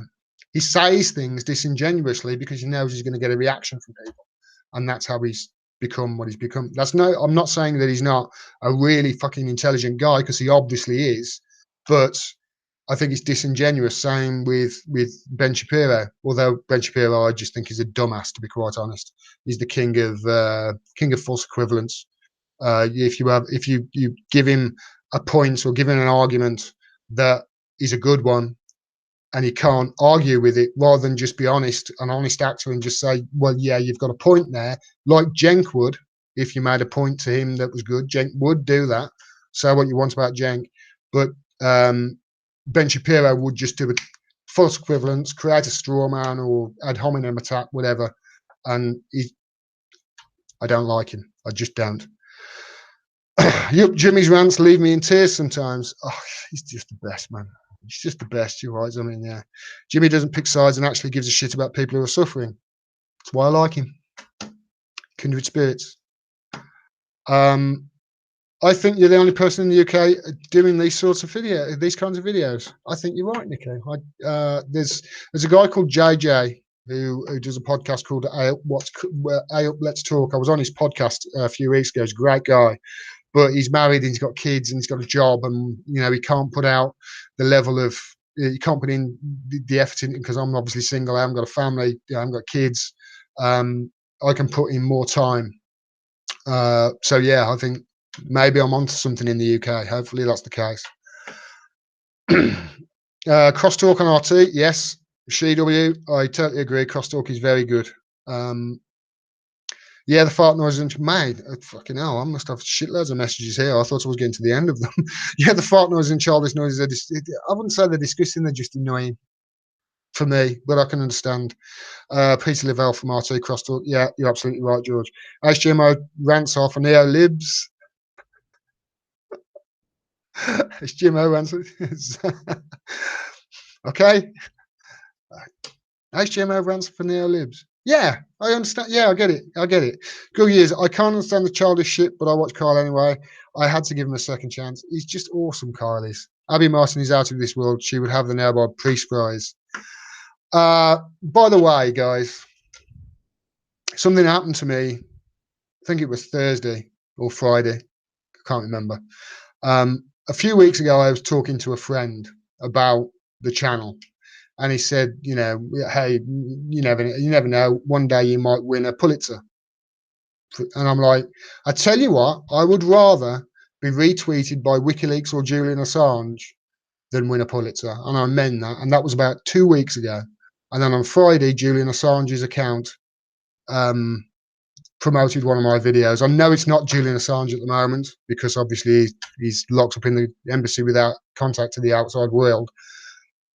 He says things disingenuously because he knows he's going to get a reaction from people, and that's how he's become what he's become. I'm not saying that he's not a really fucking intelligent guy, because he obviously is, but I think it's disingenuous. Same with Ben Shapiro. Although Ben Shapiro, I just think, is a dumbass, to be quite honest. He's the king of false equivalence. If you give him a point or give him an argument that is a good one, and he can't argue with it, rather than just be an honest actor, and just say, well, yeah, you've got a point there, like Cenk would. If you made a point to him that was good, Cenk would do that. Say what you want about Cenk, but Ben Shapiro would just do it. false equivalence, create a straw man or ad hominem attack, whatever. And I don't like him. I just don't. Jimmy's rants leave me in tears sometimes. Oh, he's just the best, man. He's just the best. You're right. I mean, yeah. Jimmy doesn't pick sides and actually gives a shit about people who are suffering. That's why I like him. Kindred spirits. I think you're the only person in the UK doing these kinds of videos. I think you're right, Nico. There's a guy called JJ who does a podcast called A Up Let's Talk. I was on his podcast a few weeks ago. He's a great guy, but he's married and he's got kids and he's got a job, and he can't put out the level of you can't put in the effort in, because I'm obviously single. I haven't got a family. I haven't got kids. I can put in more time. So yeah, I think maybe I'm onto something in the UK. Hopefully that's the case. Crosstalk on RT, yes. CW, I totally agree. Crosstalk is very good. Yeah, the fart noises, mate. Fucking hell, I must have shitloads of messages here. I thought I was getting to the end of them. Yeah, the fart noises and childish noises, I wouldn't say they're disgusting, they're just annoying for me, but I can understand. Peter Lavelle from RT Crosstalk. Yeah, you're absolutely right, George. HGMO rants off for neo-libs. HGMO rants. Okay. HGMO rants for neo-libs. Yeah, I understand. Yeah, I get it. Good years. I can't understand the childish shit, but I watch Kyle anyway. I had to give him a second chance. He's just awesome, Kyle is. Abby Martin is out of this world. She would have the Nailbob Priest Prize. By the way, guys, something happened to me. I think it was Thursday or Friday. I can't remember. A few weeks ago, I was talking to a friend about the channel. And he said, hey, you never know. One day you might win a Pulitzer. And I'm like, I tell you what, I would rather be retweeted by WikiLeaks or Julian Assange than win a Pulitzer. And I meant that. And that was about 2 weeks ago. And then on Friday, Julian Assange's account promoted one of my videos. I know it's not Julian Assange at the moment because obviously he's locked up in the embassy without contact to the outside world.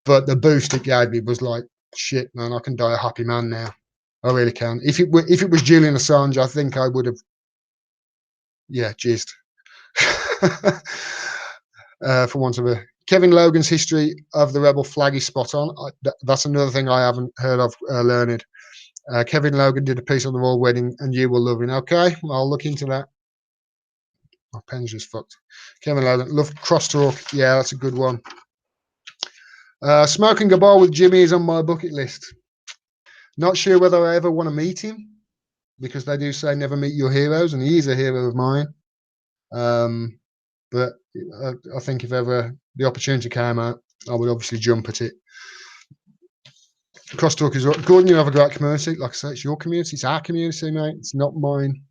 But the boost it gave me was like, shit, man, I can die a happy man now. I really can. If it was Julian Assange, I think I would have, jizzed. For want of a Kevin Logan's history of the rebel flag is spot on. That's another thing I haven't heard of learned. Kevin Logan did a piece on the royal wedding, and you will love it. Okay, I'll look into that. My pen's just fucked. Kevin Logan, love Crosstalk. Yeah, that's a good one. Smoking a bar with Jimmy is on my bucket list. Not sure whether I ever want to meet him, because they do say never meet your heroes, and he is a hero of mine. But I think if ever the opportunity came out, I would obviously jump at it. Crosstalk is Gordon. You have a great community. Like I say, it's your community. It's our community, mate. It's not mine.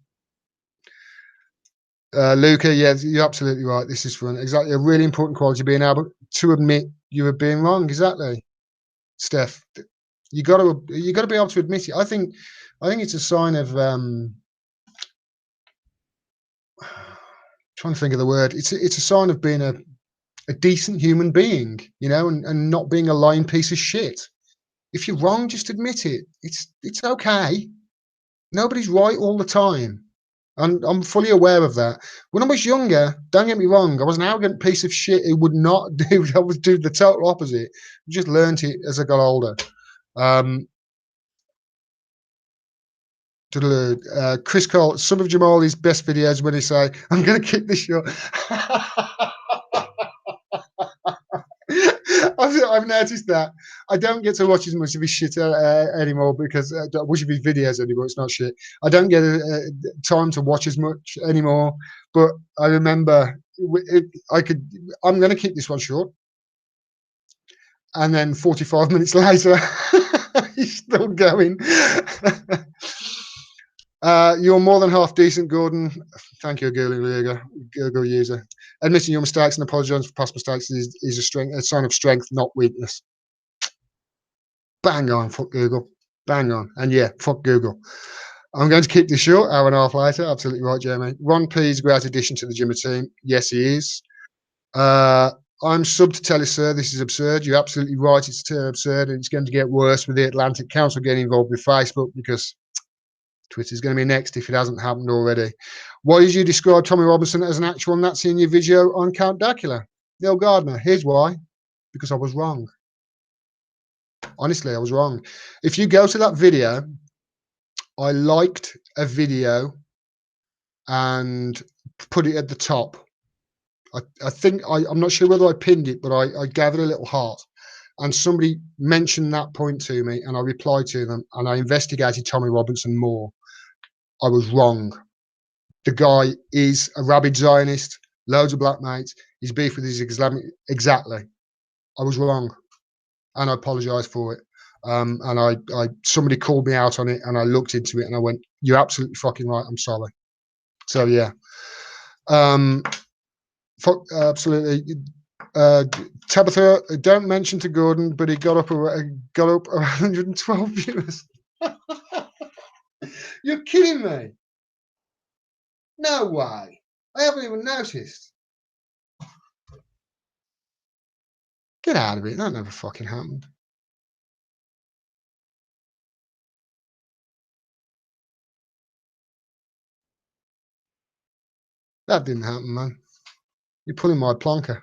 Luca, yeah, you're absolutely right. This is fun. Exactly, a really important quality, being able to admit you were being wrong. Exactly, Steph. You got to be able to admit it. I think it's a sign of trying to think of the word. It's a sign of being a decent human being, and not being a lying piece of shit. If you're wrong, just admit it. It's okay. Nobody's right all the time. And I'm fully aware of that. When I was younger, don't get me wrong, I was an arrogant piece of shit who would not do, I would do the total opposite. I just learned it as I got older. Chris Cole, some of Jamali's best videos when he say, I'm going to kick this shot. I've noticed that. I don't get to watch as much of his shit anymore because I watch his videos anymore. It's not shit. I don't get time to watch as much anymore. But I remember I'm going to keep this one short. And then 45 minutes later, he's still going. You're more than half decent, Gordon. Thank you, Google user. Admitting your mistakes and apologizing for past mistakes is a sign of strength, not weakness. Bang on, fuck Google. Bang on. And yeah, fuck Google. I'm going to keep this short, hour and a half later. Absolutely right, Jeremy. Ron P is a great addition to the Jimmy team. Yes, he is. I'm sub to tell you, sir, this is absurd. You're absolutely right. It's absurd, and it's going to get worse with the Atlantic Council getting involved with Facebook, because Twitter's going to be next if it hasn't happened already. Why did you describe Tommy Robinson as an actual Nazi in your video on Count Dracula? Neil Gardner, here's why. Because I was wrong. Honestly, I was wrong. If you go to that video, I liked a video and put it at the top. I think, I'm not sure whether I pinned it, but I gave it a little heart. And somebody mentioned that point to me, and I replied to them, and I investigated Tommy Robinson more. I was wrong. The guy is a rabid Zionist, loads of black mates. He's beef with his Islamic. Exactly. I was wrong, and I apologise for it. And somebody called me out on it, and I looked into it, and I went, "You're absolutely fucking right. I'm sorry." So yeah, absolutely. Tabitha, don't mention to Gordon, but he got up 112 viewers. You're kidding me? No way. I haven't even noticed. Get out of it. That never fucking happened. That didn't happen, man. You're pulling my plonker.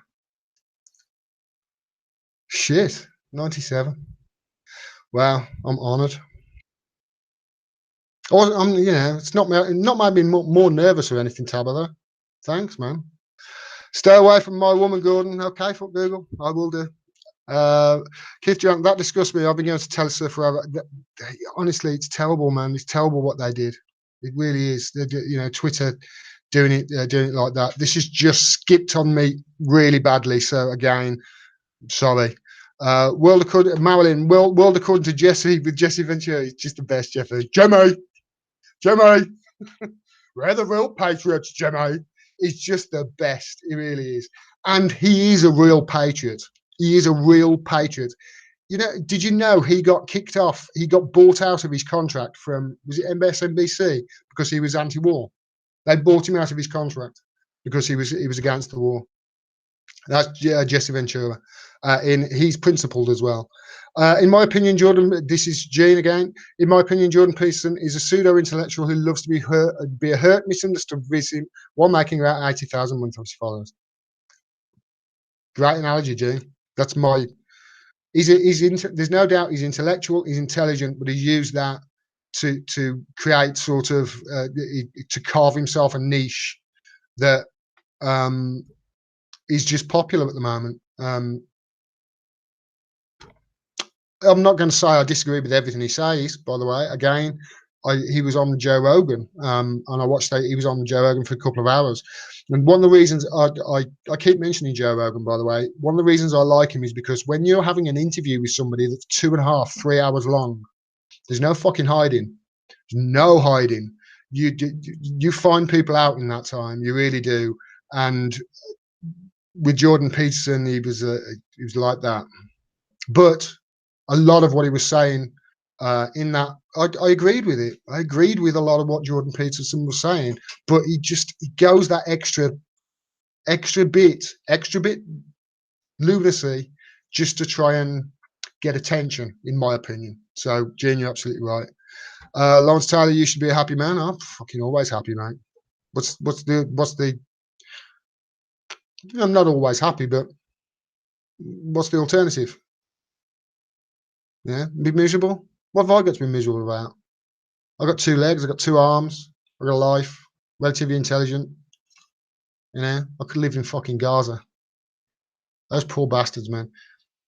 Shit. 97. Wow, I'm honoured. I'm, it's not made me more nervous or anything, Tabitha. Thanks, man. Stay away from my woman, Gordon. Okay, fuck Google. I will do. Keith Jones, that disgusts me. I've been going to tell her forever. Honestly, it's terrible, man. It's terrible what they did. It really is. Twitter doing it like that. This has just skipped on me really badly. So again, sorry. World according Marilyn, world according to Jesse with Jesse Ventura. He's just the best, Jeffy. Jimmy, we're the real patriots, Jimmy. He's just the best. He really is. And he is a real patriot. He is a real patriot. Did you know he got kicked off? He got bought out of his contract from, was it MSNBC, because he was anti-war? They bought him out of his contract because he was against the war. That's Jesse Ventura. He's principled as well. In my opinion, Jordan, this is Gene again. In my opinion, Jordan Peterson is a pseudo-intellectual who loves to be a hurt, misunderstood victim while making about 80,000 monthly followers. Great analogy, Gene. That's my. There's no doubt he's intellectual, he's intelligent, but he used that to create sort of to carve himself a niche that is just popular at the moment. I'm not going to say I disagree with everything he says, by the way. Again, he was on Joe Rogan, and I watched he was on Joe Rogan for a couple of hours. And one of the reasons I keep mentioning Joe Rogan, by the way, one of the reasons I like him is because when you're having an interview with somebody that's 2.5, 3 hours long, there's no fucking hiding. There's no hiding. You find people out in that time. You really do. And with Jordan Peterson, he was like that. But a lot of what he was saying in that, I agreed with it. I agreed with a lot of what Jordan Peterson was saying, but he goes that extra bit lunacy just to try and get attention, in my opinion. So, Gene, you're absolutely right. Lawrence Taylor, you should be a happy man. I'm fucking always happy, mate. What's the? I'm not always happy, but what's the alternative? Yeah, be miserable. What have I got to be miserable about? I've got 2 legs, I've got 2 arms, I've got a life, relatively intelligent. I could live in fucking Gaza. Those poor bastards, man.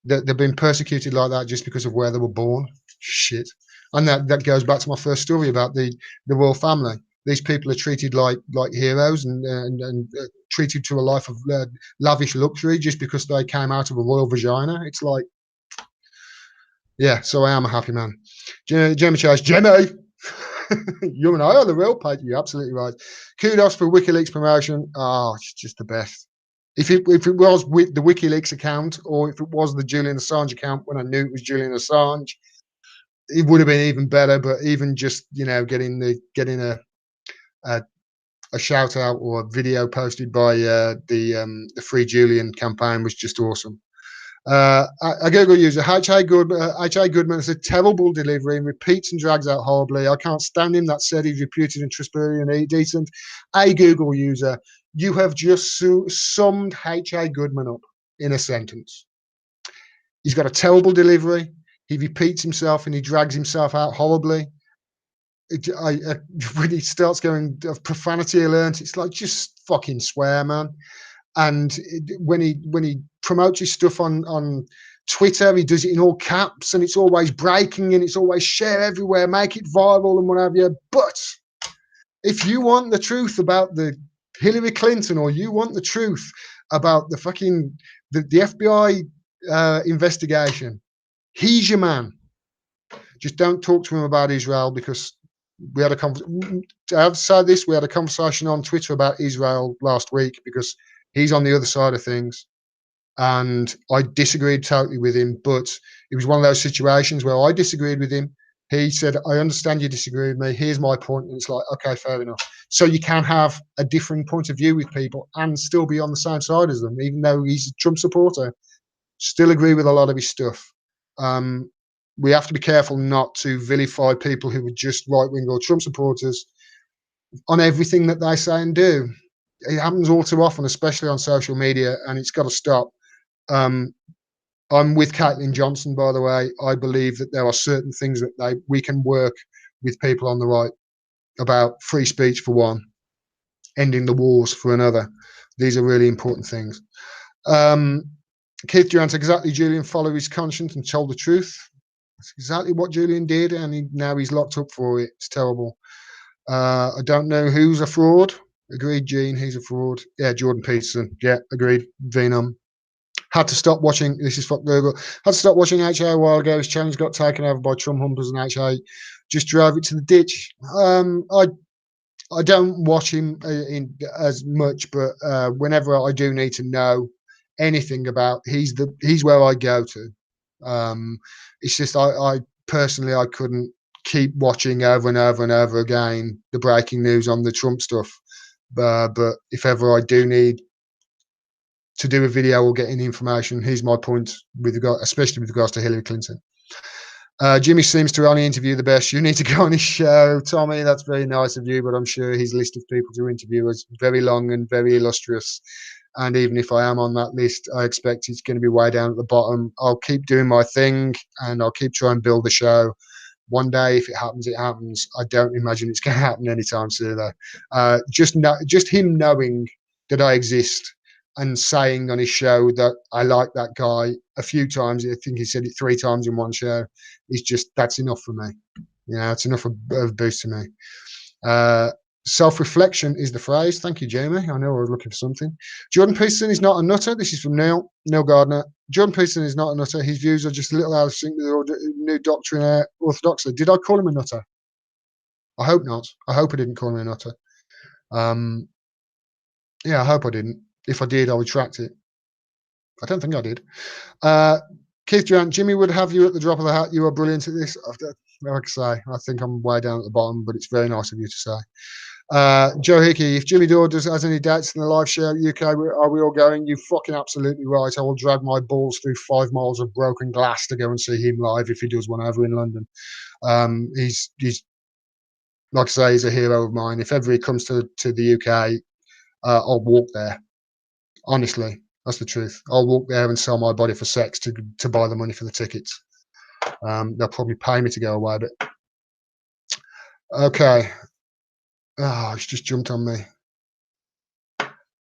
They've been persecuted like that just because of where they were born. Shit. And that goes back to my first story about the royal family. These people are treated like heroes and treated to a life of lavish luxury just because they came out of a royal vagina. It's like, yeah, so I am a happy man. Jimmy Charles, Jimmy! You and I are the real patriot. You're absolutely right. Kudos for WikiLeaks promotion. Oh, it's just the best. If it was with the WikiLeaks account, or if it was the Julian Assange account when I knew it was Julian Assange, it would have been even better. But even just getting a a shout out or a video posted by the Free Julian campaign was just awesome. A Google user, H.A. Goodman has a terrible delivery and repeats and drags out horribly. I can't stand him. That said, he's reputed and trustworthy and decent. A Google user, you have just summed H.A. Goodman up in a sentence. He's got a terrible delivery. He repeats himself and he drags himself out horribly. When he starts going profanity alert, it's like, just fucking swear, man. And when he promotes his stuff on Twitter, he does it in all caps, and it's always breaking, and it's always share everywhere, make it viral and what have you. But if you want the truth about the Hillary Clinton, or you want the truth about the fucking the FBI investigation, he's your man. Just don't talk to him about Israel, because we had a we had a conversation on Twitter about Israel last week, because he's on the other side of things, and I disagreed totally with him. But it was one of those situations where I disagreed with him. He said, I understand you disagree with me. Here's my point. And it's like, okay, fair enough. So you can have a different point of view with people and still be on the same side as them, even though he's a Trump supporter. Still agree with a lot of his stuff. We have to be careful not to vilify people who are just right-wing or Trump supporters on everything that they say and do. It happens all too often, especially on social media, and it's got to stop. I'm with Caitlin Johnson, by the way. I believe that there are certain things that we can work with people on the right about. Free speech for one, ending the wars for another. These are really important things. Keith Durant, exactly, Julian followed his conscience and told the truth. That's exactly what Julian did, and now he's locked up for it. It's terrible. I don't know who's a fraud. Agreed, Gene. He's a fraud. Yeah, Jordan Peterson. Yeah, agreed. Venom. Had to stop watching. This is fuck Google. Had to stop watching HA a while ago. His challenge got taken over by Trump humpers, and HA just drove it to the ditch. I don't watch him as much, but whenever I do need to know anything about, he's where I go to. It's just I personally I couldn't keep watching over and over and over again the breaking news on the Trump stuff. But if ever I do need to do a video or get any information, here's my point especially with regards to Hillary Clinton. Jimmy seems to only interview the best. You need to go on his show, Tommy. That's very nice of you, but I'm sure his list of people to interview is very long and very illustrious. And even if I am on that list, I expect it's going to be way down at the bottom. I'll keep doing my thing, and I'll keep trying to build the show. One day, if it happens, it happens. I don't imagine it's going to happen anytime soon, though. Just him knowing that I exist and saying on his show that I like that guy a few times. I think he said it 3 times in one show. That's enough for me. It's enough of a boost to me. Self-reflection is the phrase. Thank you, Jamie. I know I was looking for something. Jordan Peterson is not a nutter. This is from Neil Gardner. Jordan Peterson is not a nutter. His views are just a little out of sync with the new doctrine orthodoxy. Did I call him a nutter? I hope not. I hope I didn't call him a nutter. Yeah, I hope I didn't. If I did, I'll retract it. I don't think I did. Keith Durant, Jimmy would have you at the drop of the hat. You are brilliant at this. Like I say, I think I'm way down at the bottom, but it's very nice of you to say. Joe Hickey, if Jimmy Dore has any dates in the live show UK, are we all going? You fucking absolutely right. I will drag my balls through 5 miles of broken glass to go and see him live if he does one over in London. He's like I say, he's a hero of mine. If ever he comes to the UK, I'll walk there. Honestly, that's the truth. I'll walk there and sell my body for sex to buy the money for the tickets. They'll probably pay me to go away, but okay. It's just jumped on me.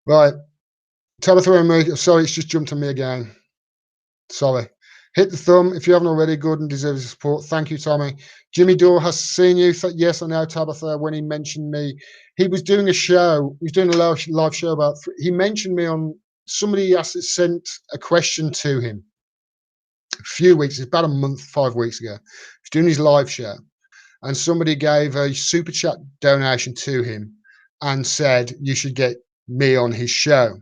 Right. Tabitha and me. Sorry, it's just jumped on me again. Sorry. Hit the thumb if you haven't already. Good and deserves support. Thank you, Tommy. Jimmy Dore has seen you. Yes, I know, Tabitha. When he mentioned me, he was doing a show. He was doing a live show about. He mentioned me on. Somebody sent a question to him a few weeks. It's about a month, 5 weeks ago. He's doing his live show, and somebody gave a super chat donation to him and said you should get me on his show.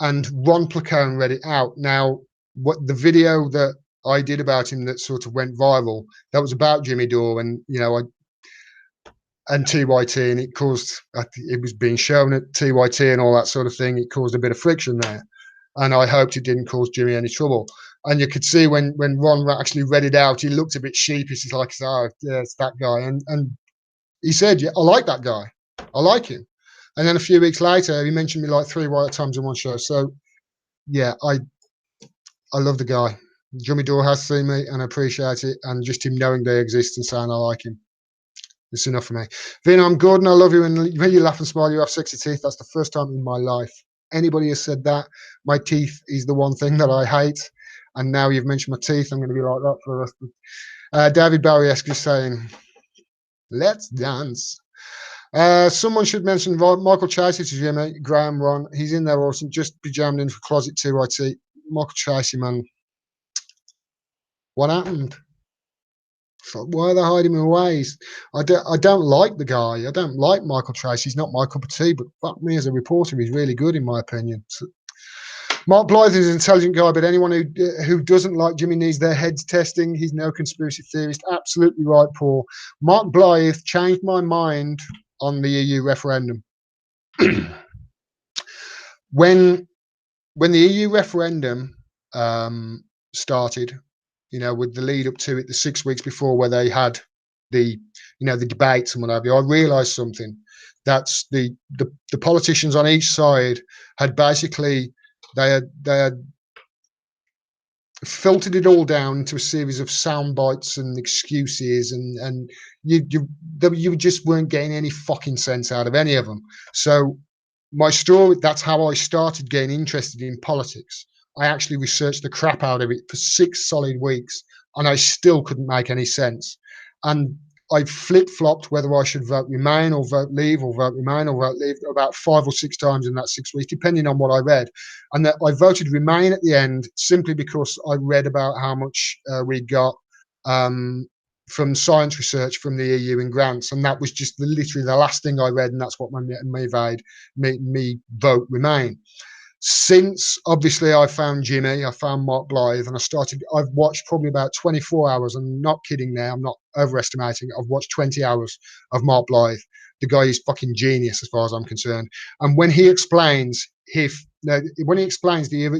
And Ron Placone read it out. Now, what the video that I did about him that sort of went viral, that was about Jimmy Dore, and and TYT, and it caused, it was being shown at TYT and all that sort of thing. It caused a bit of friction there, and I hoped it didn't cause Jimmy any trouble. And you could see when Ron actually read it out, he looked a bit sheepish. He's like, "Oh, yeah, it's that guy," and he said, "Yeah, I like that guy. I like him." And then a few weeks later, he mentioned me like 3 times in one show. So yeah, I love the guy. Jimmy Dore has seen me, and I appreciate it. And just him knowing they exist and saying I like him, it's enough for me. Vina, I'm good and I love you. And when you laugh and smile, you have sexy teeth. That's the first time in my life anybody has said that. My teeth is the one thing that I hate. And now you've mentioned my teeth, I'm going to be like that for the rest of David Barry-esque is saying, let's dance. Someone should mention Michael Chasey to Jimmy, Graham, Ron. He's in there awesome. Just be jammed in for closet 2IT. Michael Chasey, man. What happened? Why are they hiding my ways? I don't like the guy. I don't like Michael Tracy. He's not my cup of tea, but fuck me, as a reporter, he's really good in my opinion. So, Mark Blythe is an intelligent guy, but anyone who doesn't like Jimmy needs their heads testing. He's no conspiracy theorist. Absolutely right, Paul. Mark Blythe changed my mind on the EU referendum. when the EU referendum started, you know, with the lead up to it, the 6 weeks before, where they had the, you know, the debates and what have you, I realised something. That's the politicians on each side had basically they had filtered it all down into a series of sound bites and excuses, and you just weren't getting any fucking sense out of any of them. So my story, that's how I started getting interested in politics. I actually researched the crap out of it for 6 solid weeks, and I still couldn't make any sense. And I flip-flopped whether I should vote Remain or vote Leave, or vote Remain or vote Leave, about 5 or 6 times in that 6 weeks, depending on what I read. And that I voted Remain at the end simply because I read about how much we got from science research from the EU in grants, and that was just literally the last thing I read, and that's what made me vote Remain. Since obviously I found Jimmy, I found Mark Blythe, and I've watched probably about 24 hours. I'm not kidding now, I'm not overestimating. I've watched 20 hours of Mark Blythe. The guy is fucking genius as far as I'm concerned. And when he explains the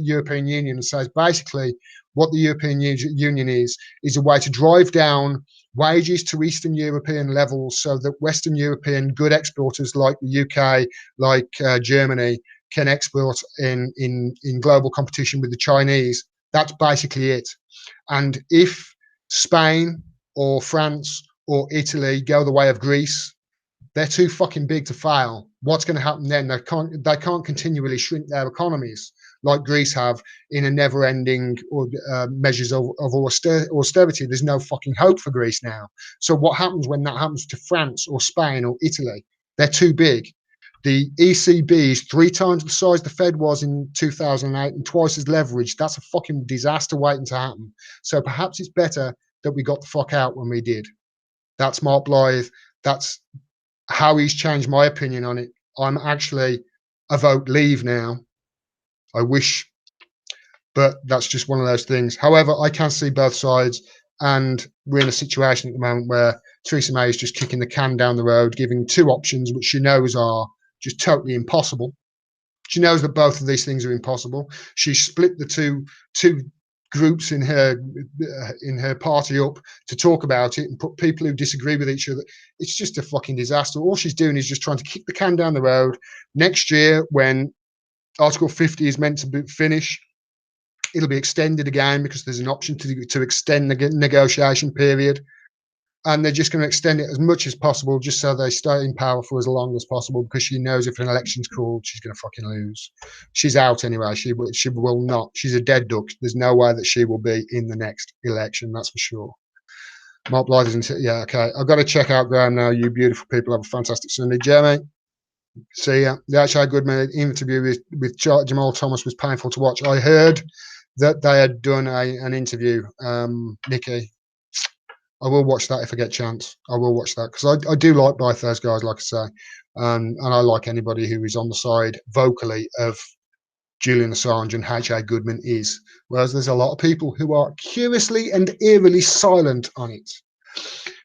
European Union and says basically what the European Union is a way to drive down wages to Eastern European levels so that Western European good exporters like the UK, like Germany, can export in global competition with the Chinese. That's basically it. And if Spain or France or Italy go the way of Greece, they're too fucking big to fail. What's going to happen then? They can't continually shrink their economies like Greece have in a never-ending measures of austerity. There's no fucking hope for Greece now. So what happens when that happens to France or Spain or Italy? They're too big. The ECB is 3 times the size the Fed was in 2008 and twice as leveraged. That's a fucking disaster waiting to happen. So perhaps it's better that we got the fuck out when we did. That's Mark Blythe. That's how he's changed my opinion on it. I'm actually a vote Leave now. I wish, but that's just one of those things. However, I can see both sides, and we're in a situation at the moment where Theresa May is just kicking the can down the road, giving 2 options which she knows are just totally impossible. She knows that both of these things are impossible. She split the two groups in her party up to talk about it and put people who disagree with each other. It's just a fucking disaster. All she's doing is just trying to kick the can down the road. Next year, when Article 50 is meant to finish, it'll be extended again because there's an option to extend the negotiation period. And they're just going to extend it as much as possible just so they stay in power for as long as possible, because she knows if an election's called, she's going to fucking lose. She's out anyway. She will not. She's a dead duck. There's no way that she will be in the next election, that's for sure. Mark Blythe isn't it? Yeah, okay. I've got to check out Graham now. You beautiful people have a fantastic Sunday. Jeremy, see ya. The H.A. Goodman interview with Jamal Thomas was painful to watch. I heard that they had done an interview, Nikki. I will watch that if I get a chance. I will watch that because I do like both those guys, like I say, and I like anybody who is on the side vocally of Julian Assange and H.A. Goodman is. Whereas there's a lot of people who are curiously and eerily silent on it.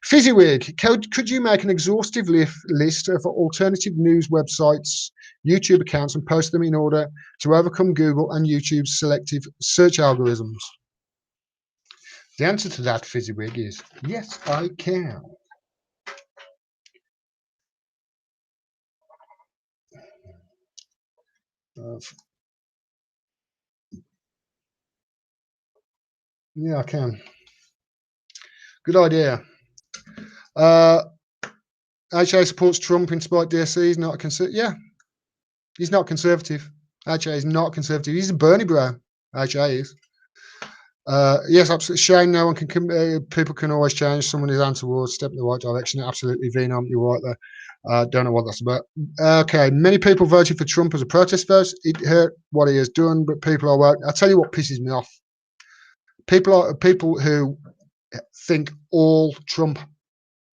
Fezziwig, could you make an exhaustive list of alternative news websites, YouTube accounts, and post them in order to overcome Google and YouTube's selective search algorithms? The answer to that, Fezziwig, is yes, I can. Yeah, I can. Good idea. HA supports Trump in spite DSC. He's not a conservative. Yeah, he's not conservative. HA is not conservative. He's a Bernie bro. HA is. Yes, absolutely. Shane, no one can. People can always change. Someone is on towards step in the right direction. Absolutely, Venom, you're right there. Don't know what that's about. Okay, many people voted for Trump as a protest vote. It hurt what he has done, but people are. I'll tell you what pisses me off. People who think all Trump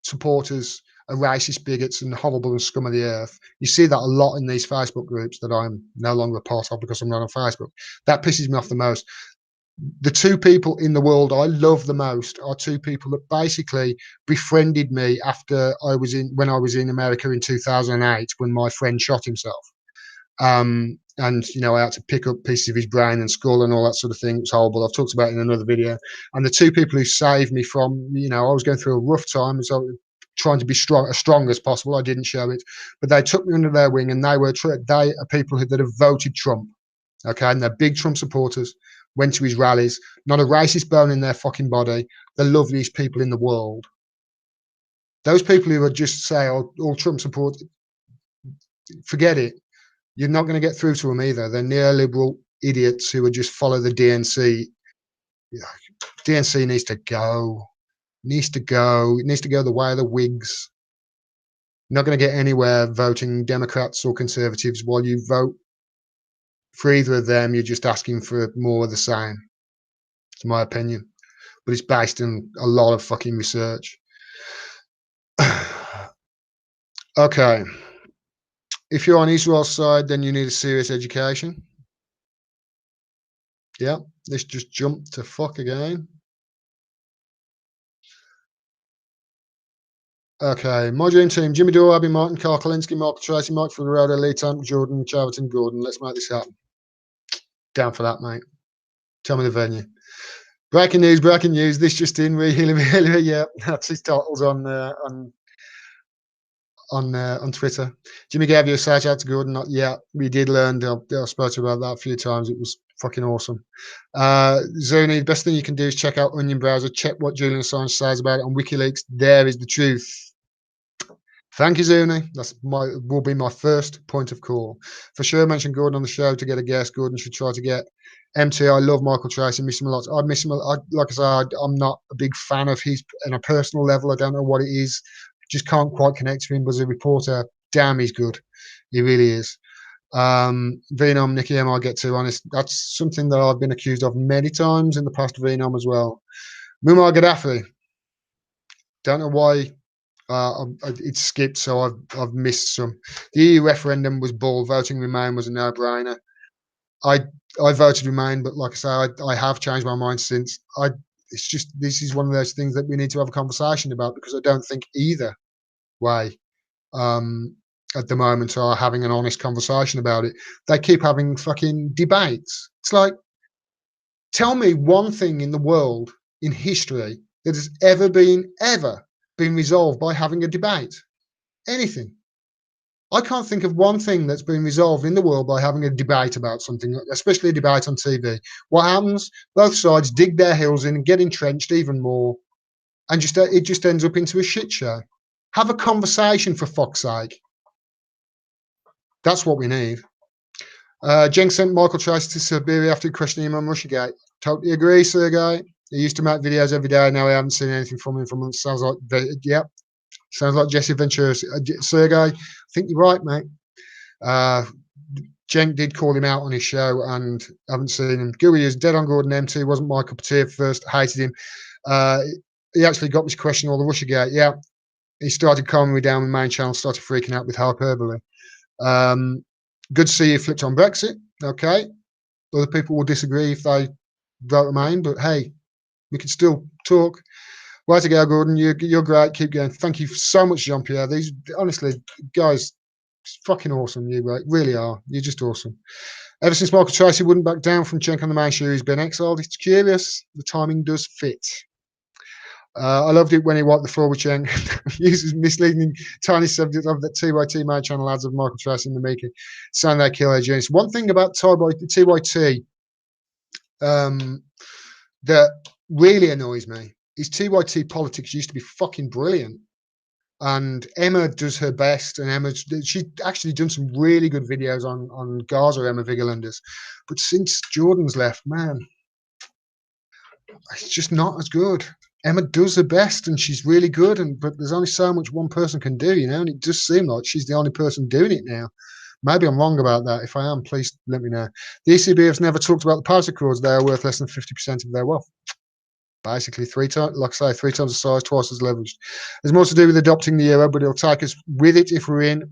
supporters are racist bigots and horrible and scum of the earth. You see that a lot in these Facebook groups that I'm no longer a part of because I'm not on Facebook. That pisses me off the most. The two people in the world I love the most are two people that basically befriended me after when I was in America in 2008 when my friend shot himself. And you know, I had to pick up pieces of his brain and skull and all that sort of thing. It was horrible. I've talked about it in another video. And the two people who saved me from, you know, I was going through a rough time, so trying to be as strong as possible. I didn't show it, but they took me under their wing, and they are people that have voted Trump. Okay, and they're big Trump supporters. Went to his rallies. Not a racist bone in their fucking body. The loveliest people in the world. Those people who would just say, "Oh, all Trump support," forget it. You're not going to get through to them either. They're neoliberal idiots who would just follow the DNC. DNC needs to go. Needs to go. It needs to go the way of the Whigs. You're not going to get anywhere voting Democrats or Conservatives. While you vote for either of them, you're just asking for more of the same. It's my opinion. But it's based on a lot of fucking research. Okay. If you're on Israel's side, then you need a serious education. Yeah, let's just jump to fuck again. Okay, my dream team: Jimmy Dore, Abby Martin, Carl Kalinsky, Michael Tracy, Mike Figueroa, Lee Tank, Jordan, Chaverton, Gordon. Let's make this happen. Down for that, mate. Tell me the venue. Breaking news. This just in, really, yeah. That's his titles on Twitter. Jimmy gave you a shout out to Gordon. Yeah, we did learn. I spoke to you about that a few times. It was fucking awesome. Zuni, the best thing you can do is check out Onion Browser. Check what Julian Assange says about it on WikiLeaks. There is the truth. Thank you, Zuni. Will be my first point of call. For sure, mention Gordon on the show to get a guest. Gordon should try to get MT. I love Michael Tracy. Miss him a lot. I miss him. Like I said, I'm not a big fan of his on a personal level. I don't know what it is. Just can't quite connect to him. But as a reporter, damn, he's good. He really is. Venom, Nicky M, I get to honest. That's something that I've been accused of many times in the past. Venom as well. Muammar Gaddafi. Don't know why. It's skipped, so I've missed some. The EU referendum was bull. Voting Remain was a no-brainer. I voted Remain, but like I say, I have changed my mind since. It's just this is one of those things that we need to have a conversation about because I don't think either way at the moment are having an honest conversation about it. They keep having fucking debates. It's like, tell me one thing in the world in history that has ever been resolved by having a debate. Anything. I can't think of one thing that's been resolved in the world by having a debate about something, especially a debate on TV. What happens? Both sides dig their heels in and get entrenched even more, and it just ends up into a shit show. Have a conversation, for fuck's sake. That's what we need. Jen sent Michael Tracy to Siberia after questioning him on Russiagate. Totally agree, Sergey. He used to make videos every day. Now I haven't seen anything from him for months. Sounds like, yep. Sounds like Jesse Ventura. Sergey, I think you're right, mate. Jen did call him out on his show and haven't seen him. Gooey is dead on Gordon MT. Wasn't my cup of tea at first. Hated him. He actually got me to question all the Russiagate. Yeah. He started calming me down with main channel, started freaking out with hyperbole. Good to see you flipped on Brexit. Okay. Other people will disagree if they vote Remain, but hey, we can still talk. Way to go, Gordon. You're great. Keep going. Thank you so much, Jean-Pierre. These, honestly, guys, fucking awesome. You really are. You're just awesome. Ever since Michael Tracy wouldn't back down from Cenk on the main show, he's been exiled. It's curious. The timing does fit. I loved it when he wiped the floor with Cenk. Uses misleading tiny subject of that TYT main channel ads of Michael Tracy and the Maker, saying they kill their genius. One thing about TYT that really annoys me is TYT politics used to be fucking brilliant. And Emma does her best, and she's actually done some really good videos on Gaza, Emma Vigelanders. But since Jordan's left, man, it's just not as good. Emma does her best, and she's really good, but there's only so much one person can do, and it does seem like she's the only person doing it now. Maybe I'm wrong about that. If I am, please let me know. The ECB has never talked about the Paris Accords. They are worth less than 50% of their wealth. Basically, 3 times, like I say, 3 times the size, twice as leveraged. There's more to do with adopting the euro, but it'll take us with it if we're in.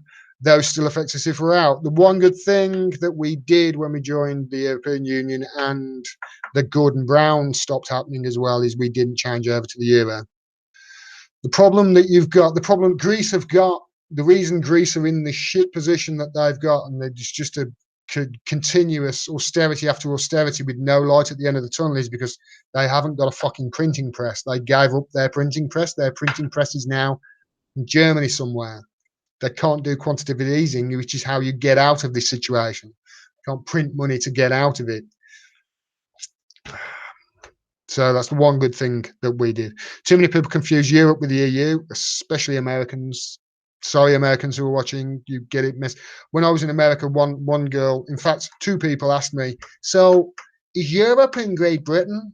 Those still affects us if we're out. The one good thing that we did when we joined the European Union and the Gordon Brown stopped happening as well is we didn't change over to the euro. The problem that you've got, the problem Greece have got, the reason Greece are in the shit position that they've got, and it's just a continuous austerity after austerity with no light at the end of the tunnel, is because they haven't got a fucking printing press. They gave up their printing press. Their printing press is now in Germany somewhere. They can't do quantitative easing, which is how you get out of this situation. You can't print money to get out of it. So that's the one good thing that we did. Too many people confuse Europe with the EU, especially Americans. Sorry, Americans who are watching, you get it missed. When I was in America, one girl, in fact, 2 people asked me, so is Europe in Great Britain?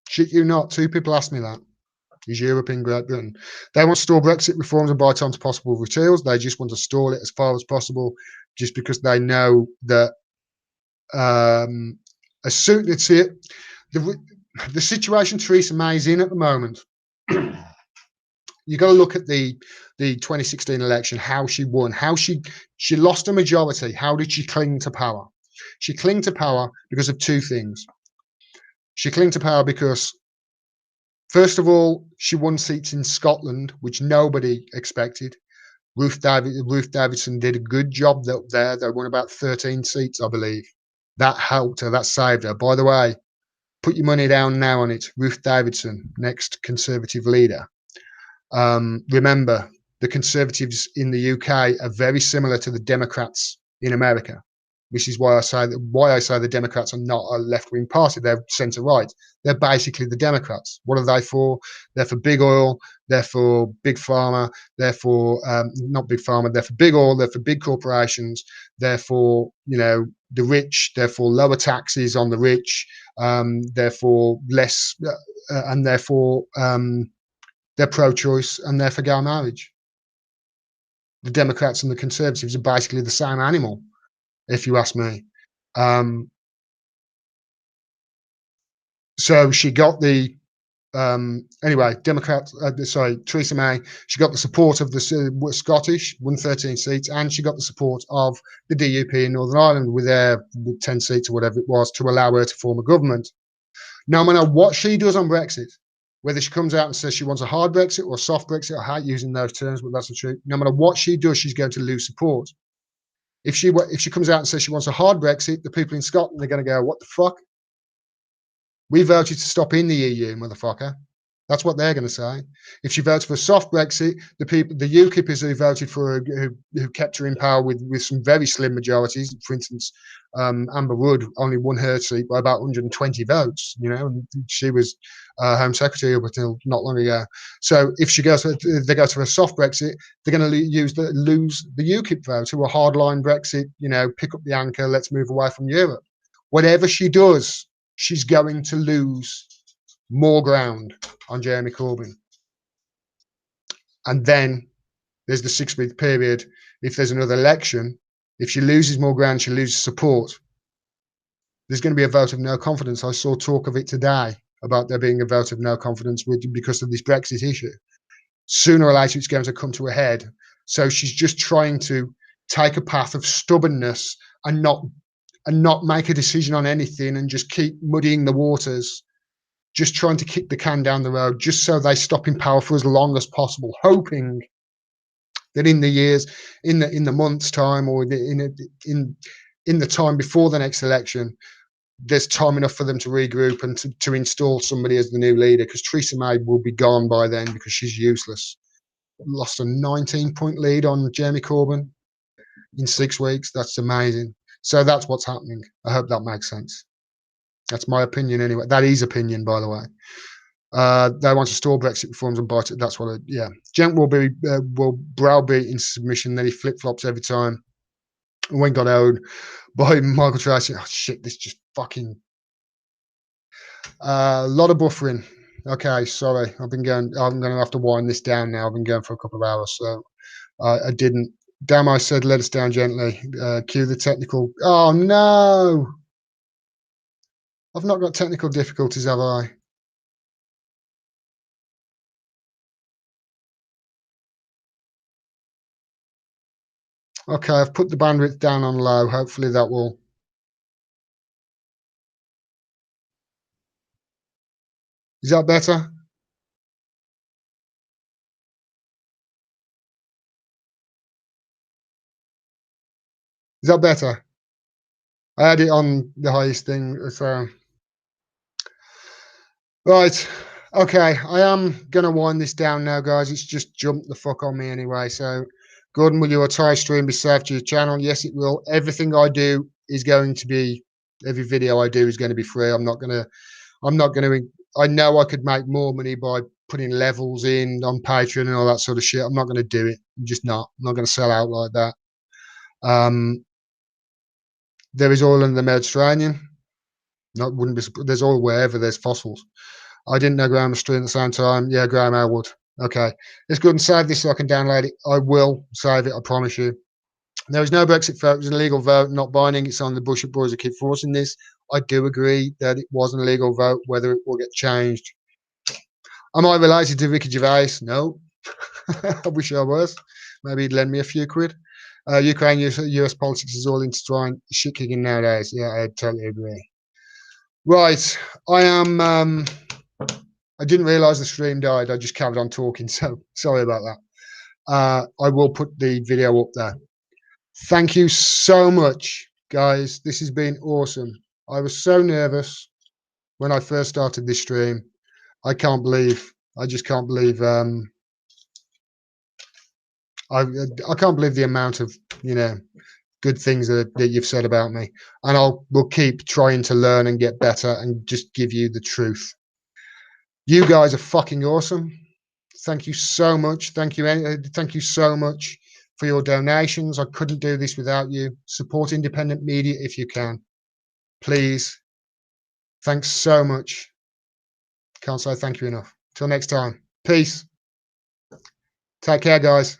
Shit you not, 2 people asked me that. Is Europe in Great Britain? They want to stall Brexit reforms and buy time to possible repeals. They just want to stall it as far as possible, just because they know that as soon as the situation Theresa May is in at the moment, you got to look at the 2016 election, how she won, how she lost a majority. How did she cling to power? She clung to power because of 2 things. She clung to power because, first of all, she won seats in Scotland, which nobody expected. Ruth Davidson did a good job there. They won about 13 seats, I believe. That helped her. That saved her. By the way, put your money down now on it. Ruth Davidson, next Conservative leader. Remember, the Conservatives in the UK are very similar to the Democrats in America. This is why I say the Democrats are not a left-wing party. They're centre-right. They're basically the Democrats. What are they for? They're for big oil. They're for big pharma. They're for not big pharma. They're for big oil. They're for big corporations. They're for the rich. They're for lower taxes on the rich. Therefore less, and therefore they're pro-choice, and they're for gay marriage. The Democrats and the Conservatives are basically the same animal, if you ask me. So she got the Theresa May, she got the support of the Scottish, won 13 seats, and she got the support of the DUP in Northern Ireland with their 10 seats or whatever it was to allow her to form a government. No matter what she does on Brexit, whether she comes out and says she wants a hard Brexit or a soft Brexit, I hate using those terms, but that's the truth. No matter what she does, she's going to lose support. If she comes out and says she wants a hard Brexit, the people in Scotland are going to go, what the fuck? We voted to stop in the EU, motherfucker. That's what they're going to say. If she votes for a soft Brexit, the UKIPers who voted for her, who kept her in power with some very slim majorities. For instance, Amber Wood only won her seat by about 120 votes. And she was Home Secretary up until not long ago. So if they go to a soft Brexit, they're going to lose the UKIP vote, who are hardline Brexit. Pick up the anchor. Let's move away from Europe. Whatever she does, she's going to lose more ground on Jeremy Corbyn. And then there's the 6-week period. If there's another election, if she loses more ground, she loses support. There's going to be a vote of no confidence. I saw talk of it today about there being a vote of no confidence because of this Brexit issue. Sooner or later, it's going to come to a head. So she's just trying to take a path of stubbornness and not make a decision on anything and just keep muddying the waters just trying to kick the can down the road, just so they stop in power for as long as possible, hoping that in the years, in the months' time, or in the time before the next election, there's time enough for them to regroup and to install somebody as the new leader, because Theresa May will be gone by then because she's useless. Lost a 19-point lead on Jeremy Corbyn in 6 weeks. That's amazing. So that's what's happening. I hope that makes sense. That's my opinion anyway. That is opinion, by the way. They want to stall Brexit reforms and bite it. That's what. Yeah, Gent will browbeat in submission. Then he flip flops every time. When got owned by Michael Tracy. Oh shit! This just fucking. A lot of buffering. Okay, sorry. I'm going to have to wind this down now. I've been going for a couple of hours, so I didn't. Damn, I said let us down gently. Cue the technical. Oh no! I've not got technical difficulties, have I? Okay, I've put the bandwidth down on low. Hopefully that will. Is that better? Is that better? I had it on the highest thing. So. Right. Okay, I am going to wind this down now, guys. It's just jumped the fuck on me anyway. So, Gordon, will your entire stream be saved to your channel? Yes, it will. Everything I do is going to be, every video I do is going to be free. I'm not going to, I know I could make more money by putting levels in on Patreon and all that sort of shit. I'm not going to do it. I'm just not. I'm not going to sell out like that. There is oil in the Mediterranean. Wouldn't be. There's oil wherever there's fossils. I didn't know Graham was streaming at the same time. Yeah, Graham Elwood. Okay. Let's go and save this so I can download it. I will save it, I promise you. There is no Brexit vote. It was an illegal vote, not binding. It's on the Bush boys who keep forcing this. I do agree that it was an illegal vote. Whether it will get changed. Am I related to Ricky Gervais? No. I wish I was. Maybe he'd lend me a few quid. Ukraine, US politics is all intertwined. Shit kicking nowadays. Yeah, I totally agree. Right. I am... I didn't realize the stream died. I just carried on talking, so sorry about that. I will put the video up there. Thank you so much, guys. This has been awesome. I was so nervous when I first started this stream. I just can't believe, I can't believe the amount of, good things that you've said about me. And we'll keep trying to learn and get better and just give you the truth. You guys are fucking awesome. Thank you so much. Thank you so much for your donations. I couldn't do this without you. Support independent media if you can. Please. Thanks so much. Can't say thank you enough. Till next time. Peace. Take care, guys.